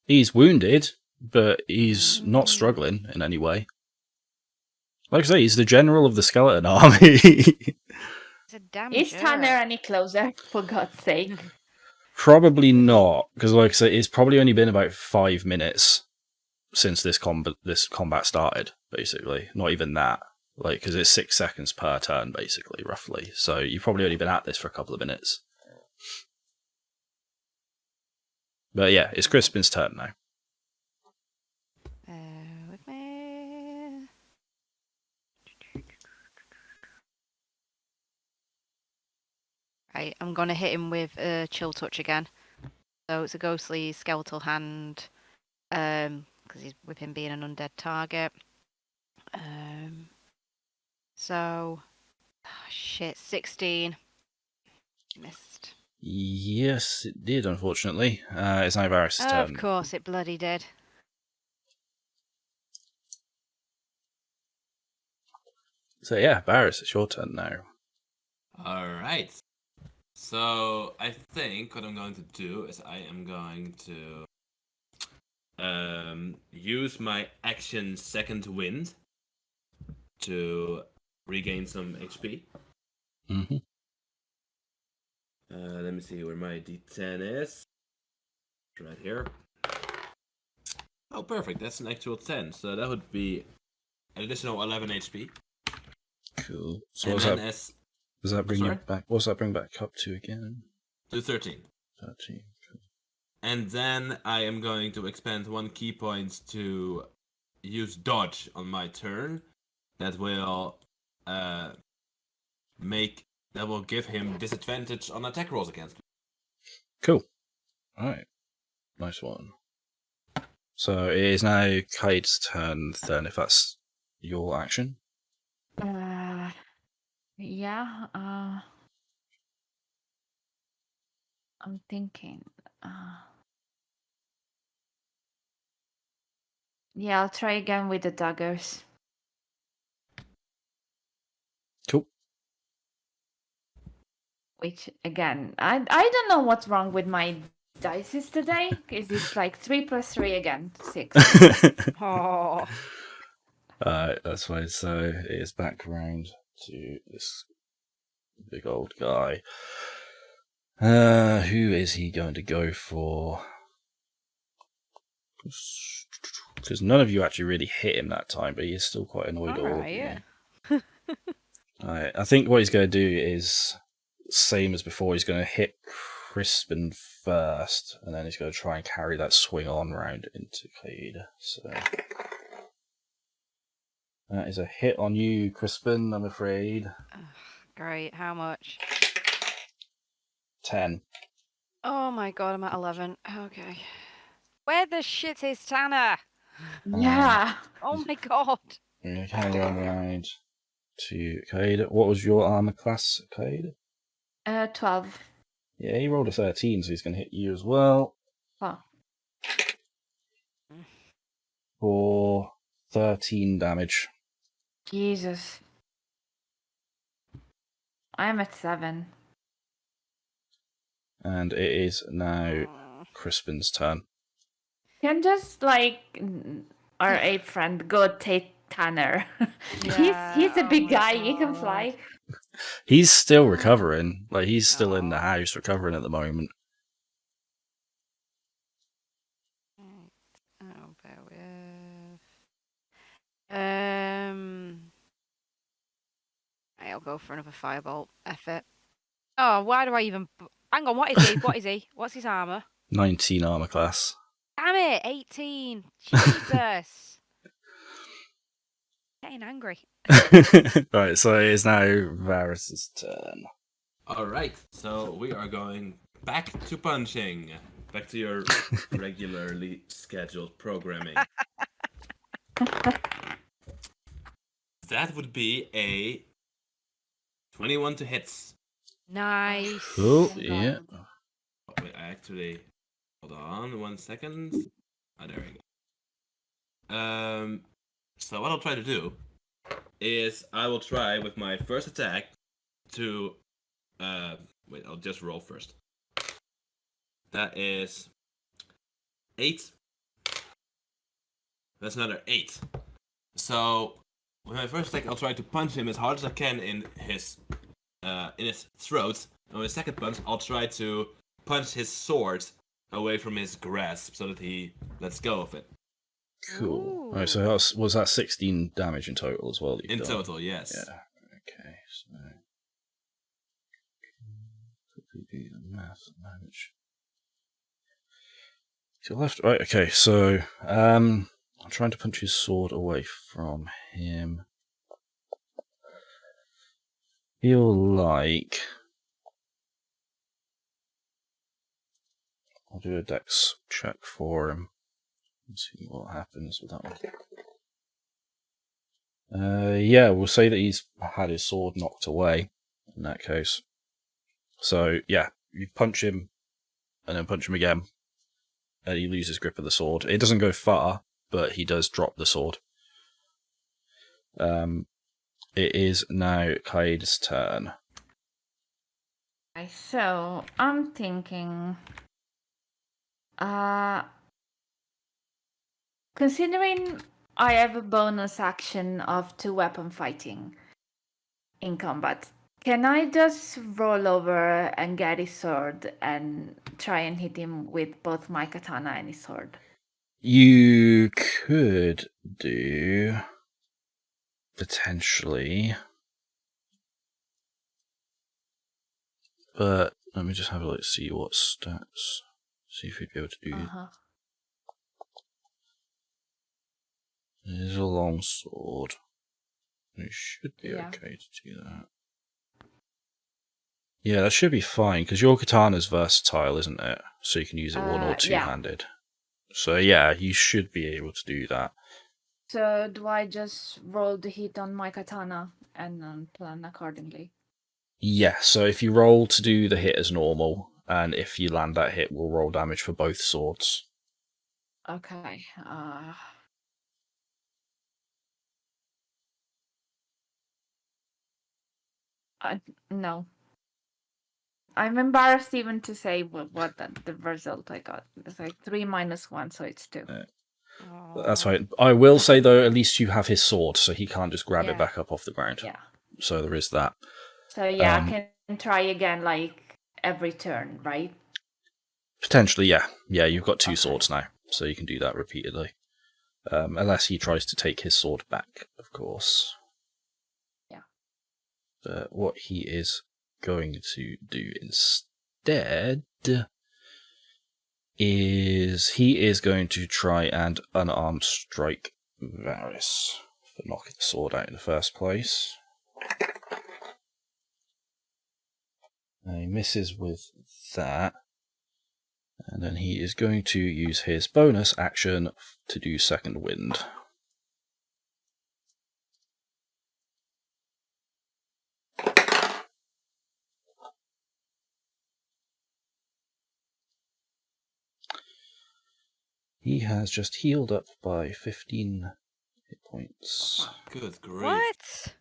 He's wounded, but he's not struggling in any way. Like I say, he's the general of the skeleton army. It's a damn Is jerk. Tanner any closer, for God's sake? Probably not, because like I say, it's probably only been about 5 minutes since this combat started, basically. Not even that. Like, because it's 6 seconds per turn, basically, roughly. So you've probably only been at this for a couple of minutes. But yeah, it's Crispin's turn now. With me. Right, I'm gonna hit him with a chill touch again. So it's a ghostly skeletal hand, because he's with him being an undead target. Shit, 16. Missed. Yes, it did, unfortunately. It's now Varys' turn. Of course, it bloody did. So yeah, Varys, it's your turn now. Alright. So I think what I'm going to do is I am going to use my action Second Wind to regain some HP. Mm-hmm. Let me see where my D10 is. Right here. Oh, perfect. That's an actual 10. So that would be an additional 11 HP. Cool. So And what's then that? Does that bring you back? What's that bring back up to again? To 13. 13. Cool. And then I am going to expend 1 key point to use dodge on my turn. That will give him disadvantage on attack rolls against me. Cool. Alright. Nice one. So it is now Kaid's turn then, if that's your action. Yeah. I'm thinking. Yeah, I'll try again with the daggers. Cool. Which again, I don't know what's wrong with my dice today. Is it's like 3 plus 3 again? 6. Oh. That's fine. So it is back round to this big old guy. Who is he going to go for? Because none of you actually really hit him that time, but he is still quite annoyed. Alright. I think what he's going to do is same as before. He's going to hit Crispin first, and then he's going to try and carry that swing on round into Cade. So that is a hit on you, Crispin, I'm afraid. Great, how much? 10. Oh my god, I'm at 11. Okay. Where the shit is Tanner? Yeah. Oh my god. We're going to carry on round to Cade. What was your armor class, Cade? 12. Yeah, he rolled a 13, so he's going to hit you as well. Huh. For 13 damage. Jesus. I'm at 7. And it is now Crispin's turn. Can just our ape friend go take Tanner. he's a oh big my guy. He can God. fly. He's still recovering. Like, he's still in the house recovering at the moment. Oh, bear with. I'll go for another firebolt. F it. Oh, why do I even? Hang on, what is he? What is he? What's his armor? 19 armor class. Damn it, 18. Jesus. Getting angry. Right, so it is now Varys' turn. Alright, so we are going back to punching. Back to your regularly scheduled programming. That would be a 21 to hits. Nice. Cool, Thank yeah. God. Oh, wait, I actually... Hold on 1 second. Oh, there we go. So what I'll try to do is I will try with my first attack to... wait, I'll just roll first. That is 8. That's another 8. So with my first attack, I'll try to punch him as hard as I can in his throat. And with the second punch, I'll try to punch his sword away from his grasp so that he lets go of it. Cool. Alright, so was that 16 damage in total as well? In total, yes. Yeah. Okay, so quickly do the math damage. To left, right? Okay, so I'm trying to punch his sword away from him. Feel like I'll do a dex check for him and see what happens with that one. Yeah, we'll say that he's had his sword knocked away in that case. So yeah, you punch him and then punch him again, and he loses grip of the sword. It doesn't go far, but he does drop the sword. It is now Kaid's turn. Okay, so I'm thinking, considering I have a bonus action of 2-weapon fighting in combat, can I just roll over and get his sword and try and hit him with both my katana and his sword? You could do potentially, but let me just have a look, see what stats. See if you'd be able to do. It is a long sword. You should be okay to do that. Yeah, that should be fine because your katana's versatile, isn't it? So you can use it one or two-handed. So yeah, you should be able to do that. So do I just roll the hit on my katana and plan accordingly? Yeah, so if you roll to do the hit as normal, and if you land that hit, we'll roll damage for both swords. Okay. No. I'm embarrassed even to say what the result I got. It's like 3 minus 1, so it's 2. That's right. I will say, though, at least you have his sword, so he can't just grab it Yeah. back up off the ground. Yeah. So there is that. So yeah, I can try again like every turn, right? Potentially, yeah. Yeah, you've got 2 swords now, so you can do that repeatedly. Unless he tries to take his sword back, of course. Yeah. But what he is going to do instead is he is going to try and unarmed strike Varys for knocking the sword out in the first place. And he misses with that. And then he is going to use his bonus action to do Second Wind. He has just healed up by 15 hit points. Good grief. What?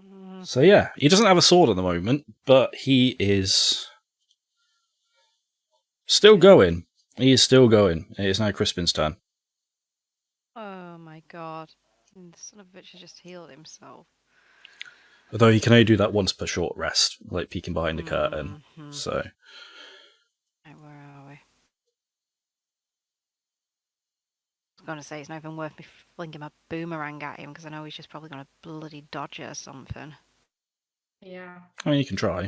Mm, So yeah, he doesn't have a sword at the moment, but he is still going. He is still going. It is now Crispin's turn. Oh my god. The son of a bitch has just healed himself. Although he can only do that once per short rest, like peeking behind the curtain. Mhm. So Right, where are we? I was going to say it's not even worth me flinging my boomerang at him because I know he's just probably going to bloody dodge it or something. Yeah. I mean, you can try.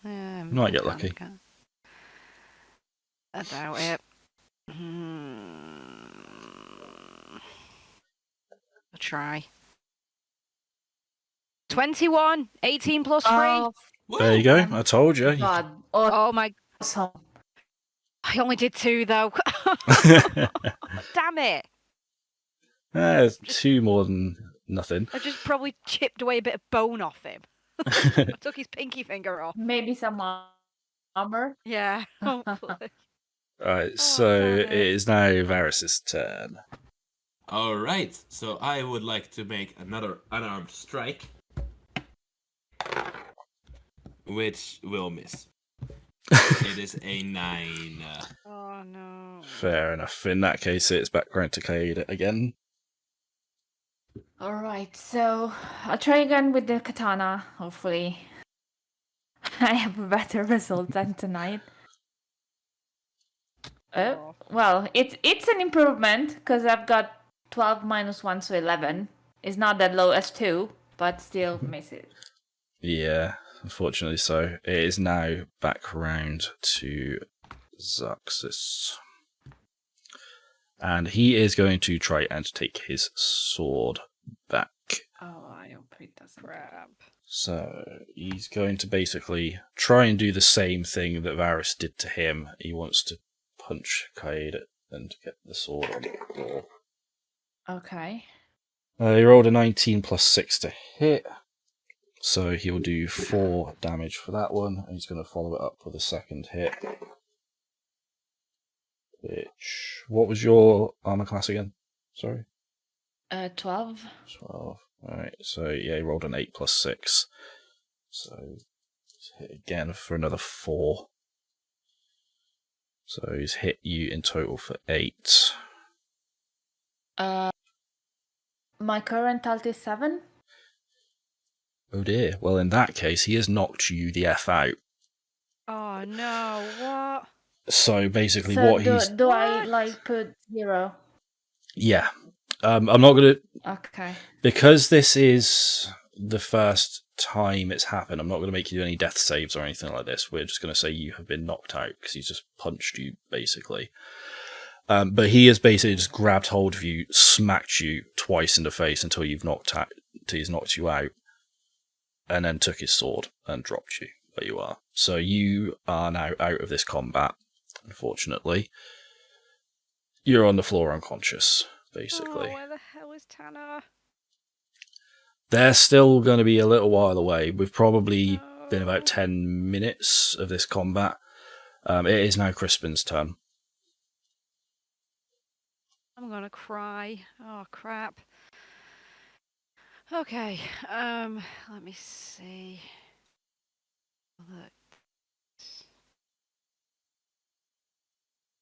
Yeah, You might I get can, lucky. can't. I doubt it. I'll try. 21, 18 plus 3. Oh, There you go. I told you. God. Oh my, Awesome. I only did 2 though. Damn it. There's 2 more than nothing. I just probably chipped away a bit of bone off him. I took his pinky finger off. Maybe some armor. Yeah, hopefully. Alright, Oh, so damn it it. is now Varys' turn. Alright, so I would like to make another unarmed strike. Which will miss. It is a 9. Oh no. Fair enough. In that case, it's background to Cade again. Alright, so I'll try again with the katana, hopefully. I have a better result than tonight. Oh. Well, it's an improvement because I've got 12 minus 1, so 11. It's not that low as 2, but still misses. Yeah, unfortunately so. It is now back round to Zaxis. And he is going to try and take his sword back. Oh, I hope it doesn't. Crap. So he's going to basically try and do the same thing that Varys did to him. He wants to punch Cade and get the sword on the floor. Okay. He rolled a 19 plus 6 to hit. So he'll do 4 damage for that one. And he's going to follow it up with a second hit. Which... What was your armor class again? Sorry? 12. 12. Alright, so yeah, he rolled an 8 plus 6. So he's hit again for another 4. So he's hit you in total for 8. My current alt is 7. Oh dear. Well, in that case, he has knocked you the F out. Oh no, what? So basically, So what he's... do I What? like put 0? Yeah. I'm not going to... Okay. Because this is the first time it's happened, I'm not going to make you do any death saves or anything like this. We're just going to say you have been knocked out because he's just punched you, basically. But he has basically just grabbed hold of you, smacked you twice in the face until he's knocked you out, and then took his sword and dropped you where you are. So you are now out of this combat, unfortunately. You're on the floor unconscious, basically. Oh, where the hell is Tanner? They're still going to be a little while away. We've probably been No. about 10 minutes of this combat. It is now Crispin's turn. I'm gonna cry. Oh crap. Okay. Let me see. Look.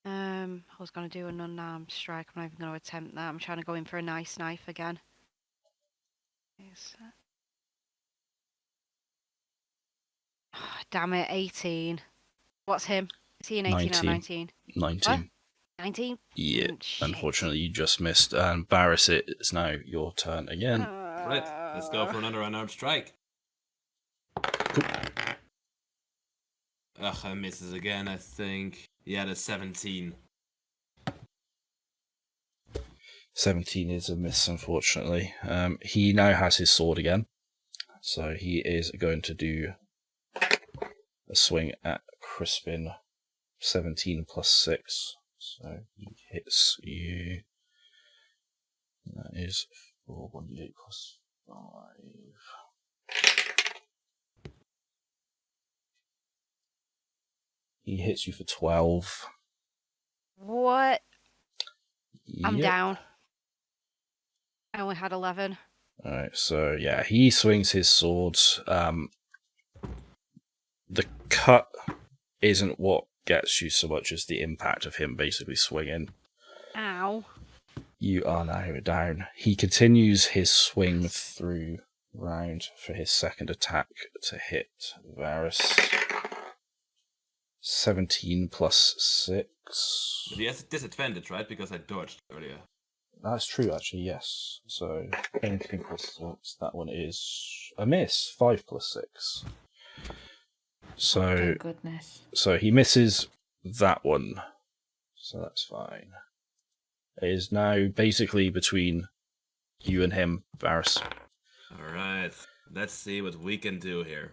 I was gonna do an unarmed strike. I'm not even gonna attempt that. I'm trying to go in for a nice knife again. Oh, damn it, 18. What's him? Is he an 18 or 19? 19. What? 19? Yeah, Shit. unfortunately, you just missed. And Barris, it's now your turn again. Right, let's go for another unarmed strike. Ugh, I misses again, I think. Yeah, that's 17. 17 is a miss, unfortunately. He now has his sword again. So he is going to do a swing at Crispin. 17 plus 6. So he hits you. That is 4, 1d8 plus 5. He hits you for 12. What? I'm Yep. down. I only had 11. Alright, so yeah, he swings his sword. The cut isn't what gets you so much as the impact of him basically swinging. Ow. You are now down. He continues his swing through round for his second attack to hit Varus. 17 plus 6. But he has a disadvantage, right? Because I dodged earlier. That's true, actually, yes. So, anything plus 6, that one is a miss. 5 plus 6. So, Thank goodness. so he misses that one. So that's fine. It is now basically between you and him, Varus. Alright, let's see what we can do here.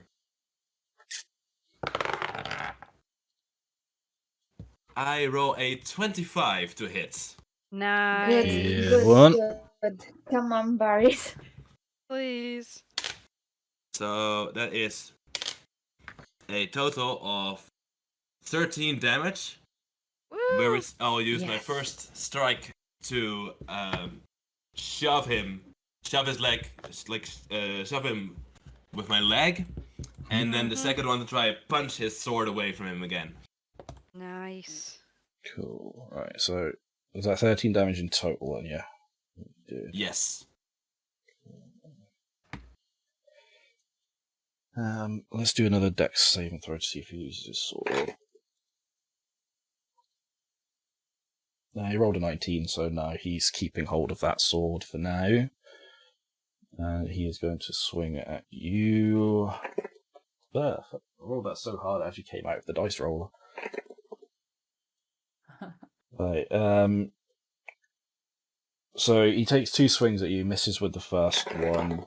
I roll a 25 to hit. Nice. Yeah, Good, one. good. Come on, Baris. Please. So that is a total of 13 damage. Woo! Where I'll use my Yes. first strike to shove his leg, shove him with my leg, and then the second one to try to punch his sword away from him again. Nice. Cool. Right, so was that 13 damage in total then, yeah? Good. Yes. Let's do another dex saving throw to see if he uses his sword. No, he rolled a 19, so no, he's keeping hold of that sword for now. And he is going to swing at you. I rolled that so hard it actually came out of the dice roller. Right, so he takes 2 swings at you, misses with the first one,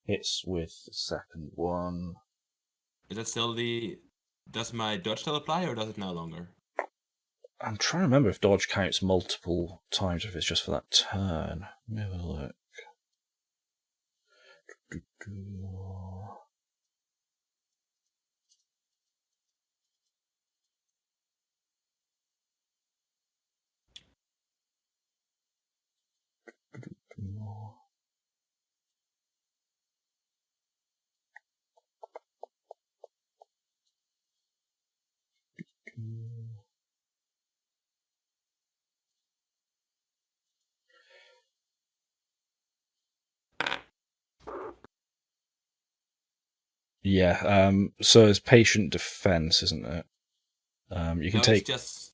hits with the second one. Is that still does my dodge still apply, or does it no longer? I'm trying to remember if dodge counts multiple times or if it's just for that turn. Let me have a look. Yeah, so it's patient defense, isn't it? You can No, take. it's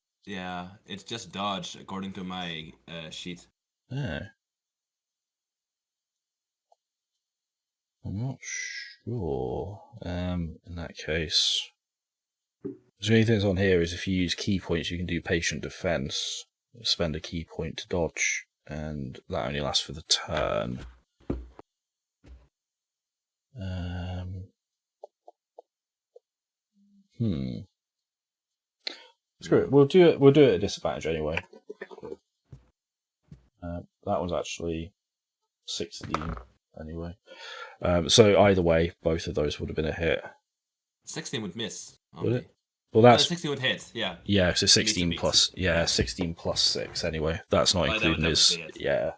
just dodge according to my sheet. Yeah. I'm not sure. In that case, the only things on here is if you use key points, you can do patient defense, spend a key point to dodge, and that only lasts for the turn. Screw it. We'll do it. We'll do it at disadvantage anyway. That was actually 16 anyway. So either way, both of those would have been a hit. 16 would miss. Would it? only. Well, that's 16 would hit. Yeah. yeah. So Needs to 16 beat. plus 16 plus 6 anyway. That's not Oh, that including would his definitely yeah.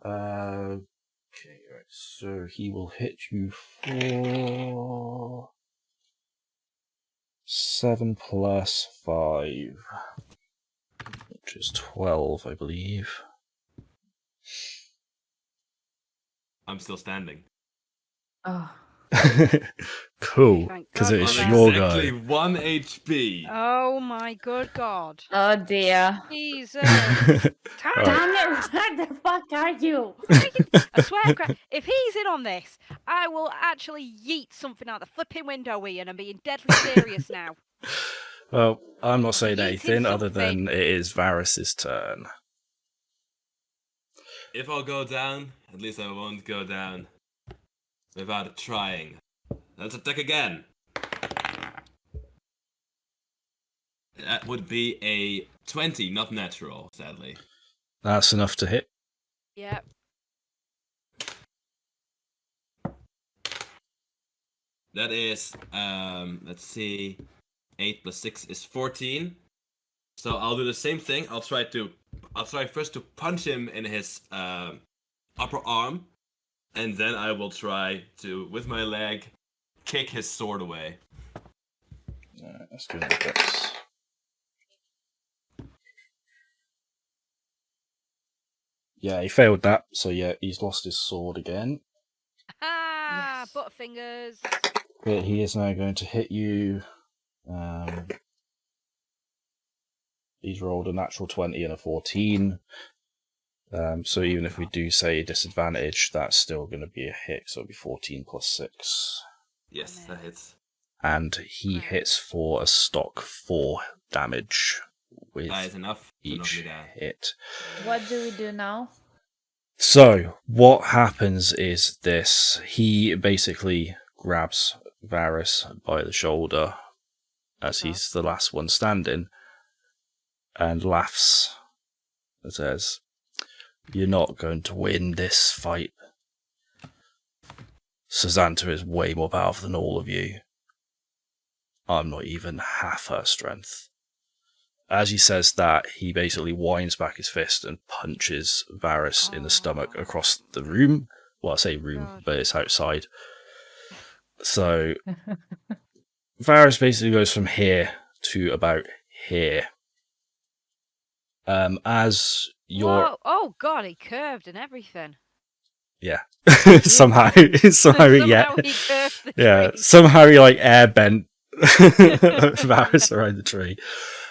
Okay, right. So he will hit you for 7 plus 5, which is 12, I believe. I'm still standing. Oh, Cool, Thank because God it is for that. your Exactly guy. 1 HP. Oh my good God. oh dear. Jesus. Right. Damn it, where the fuck are you? I swear to God, if he's in on this, I will actually yeet something out the flipping window, Ian. I'm being deadly serious now. Well, I'm not saying Yeeting anything other something. than it is Varus's turn. If I'll go down, at least I won't go down without trying. Let's attack again. That would be a 20, not natural, sadly. That's enough to hit. Yep. That is, let's see, 8 plus 6 is 14. So I'll do the same thing. I'll try first to punch him in his upper arm, and then I will try to, with my leg, kick his sword away. Alright, let's do this. Yeah, he failed that, so yeah, he's lost his sword again. Ah, Yes. butterfingers. But he is now going to hit you. He's rolled a natural 20 and a 14. So even if we do say disadvantage, that's still going to be a hit, so it'll be 14 plus 6. Yes, that hits. And he hits for a stock 4 damage with That is enough to knock each me down. hit. What do we do now? So, what happens is this. He basically grabs Varys by the shoulder as he's the last one standing and laughs and says, "You're not going to win this fight. Sazanta is way more powerful than all of you. I'm not even half her strength." As he says that, he basically winds back his fist and punches Varys in the stomach across the room. Well, I say room, God. but it's outside. So, Varys basically goes from here to about here. As you're... Whoa. Oh god, he curved and everything. Yeah. somehow, yeah. he curved the Yeah, tree. somehow he like air bent Varys around the tree.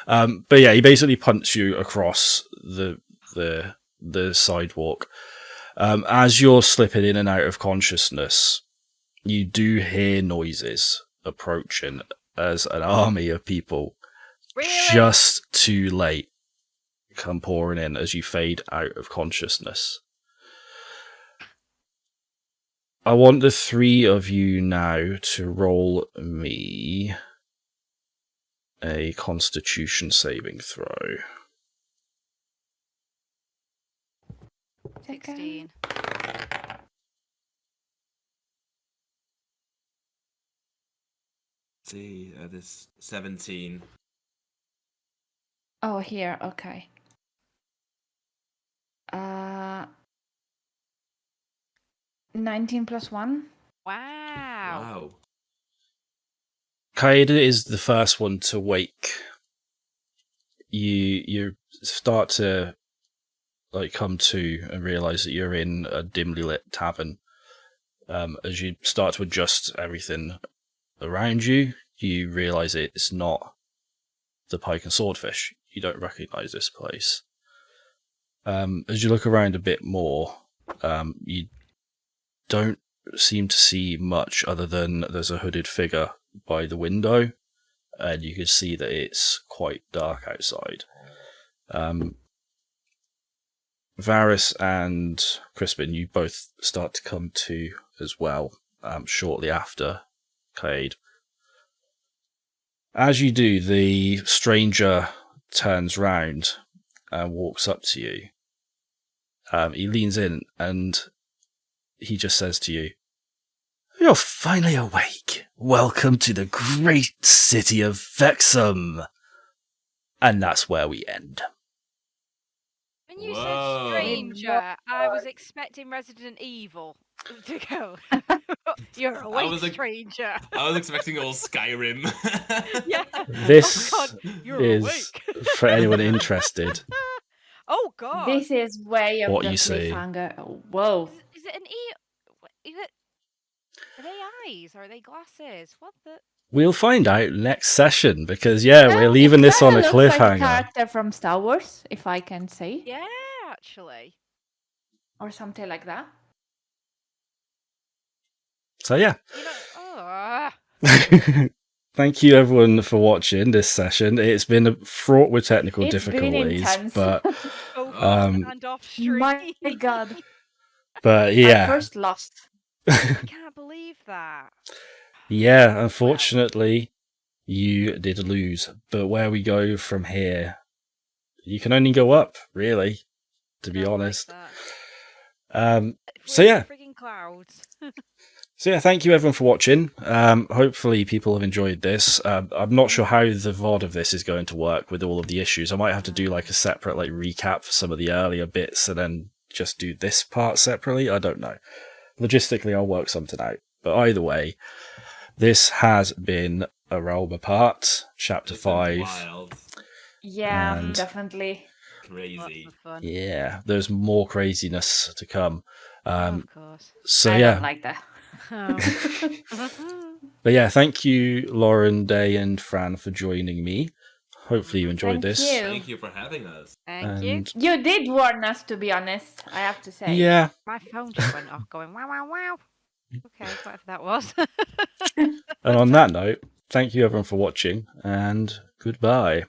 But yeah, he basically punts you across the sidewalk. As you're slipping in and out of consciousness, you do hear noises approaching as an army of people Really? just too late come pouring in as you fade out of consciousness. I want the three of you now to roll me a Constitution saving throw. 16. See, that is 17. Oh, here. Okay. 19 plus 1. Wow. Kaida is the first one to wake. You start to like come to and realize that you're in a dimly lit tavern. As you start to adjust everything around you, you realize it's not the Pike and Swordfish. You don't recognize this place. As you look around a bit more, you don't seem to see much other than there's a hooded figure by the window, and you can see that it's quite dark outside. Varys and Crispin, you both start to come to as well, shortly after Cade. As you do, the stranger turns round and walks up to you. He leans in and he just says to you, "You're finally awake. Welcome to the great city of Vexham." And that's where we end. When you Whoa. said stranger, I was expecting Resident Evil to go. You're awake, stranger. I was expecting old Skyrim. Yeah. This Oh god, you're is awake. for anyone interested. Oh god. This is way of What the you see. cliffhanger. Whoa. Is it an Is it? Are they eyes or are they glasses? What the? We'll find out next session because we're leaving this on a It looks like cliffhanger. a character from Star Wars, if I can say, Yeah, actually. or something like that. So yeah. You know, Thank you everyone for watching this session. It's been fraught with technical It's been difficulties, intense. but both Um, and off stream. My god. but I yeah, first lost. I can't believe that. yeah. Unfortunately, you did lose. But where we go from here, you can only go up, really. To be Don't like honest. that. So yeah, Frigging clouds. So yeah, thank you everyone for watching. Hopefully people have enjoyed this. I'm not sure how the VOD of this is going to work with all of the issues. I might have to do like a separate like recap for some of the earlier bits and then just do this part separately. I don't know. Logistically, I'll work something out. But either way, this has been A Realm Apart, Chapter It's been 5. wild, Yeah, And- definitely. crazy. Lots of fun. Yeah, there's more craziness to come. Of course. So I yeah, don't like that. Oh. but yeah, thank you, Lauren, Day, and Fran for joining me. Hopefully you enjoyed Thank this. you. Thank you for having us. Thank you. And You did warn us, to be honest. I have to say. yeah, My phone just went off going wow, wow, wow. Okay, whatever that was. and on that note, thank you everyone for watching, and goodbye.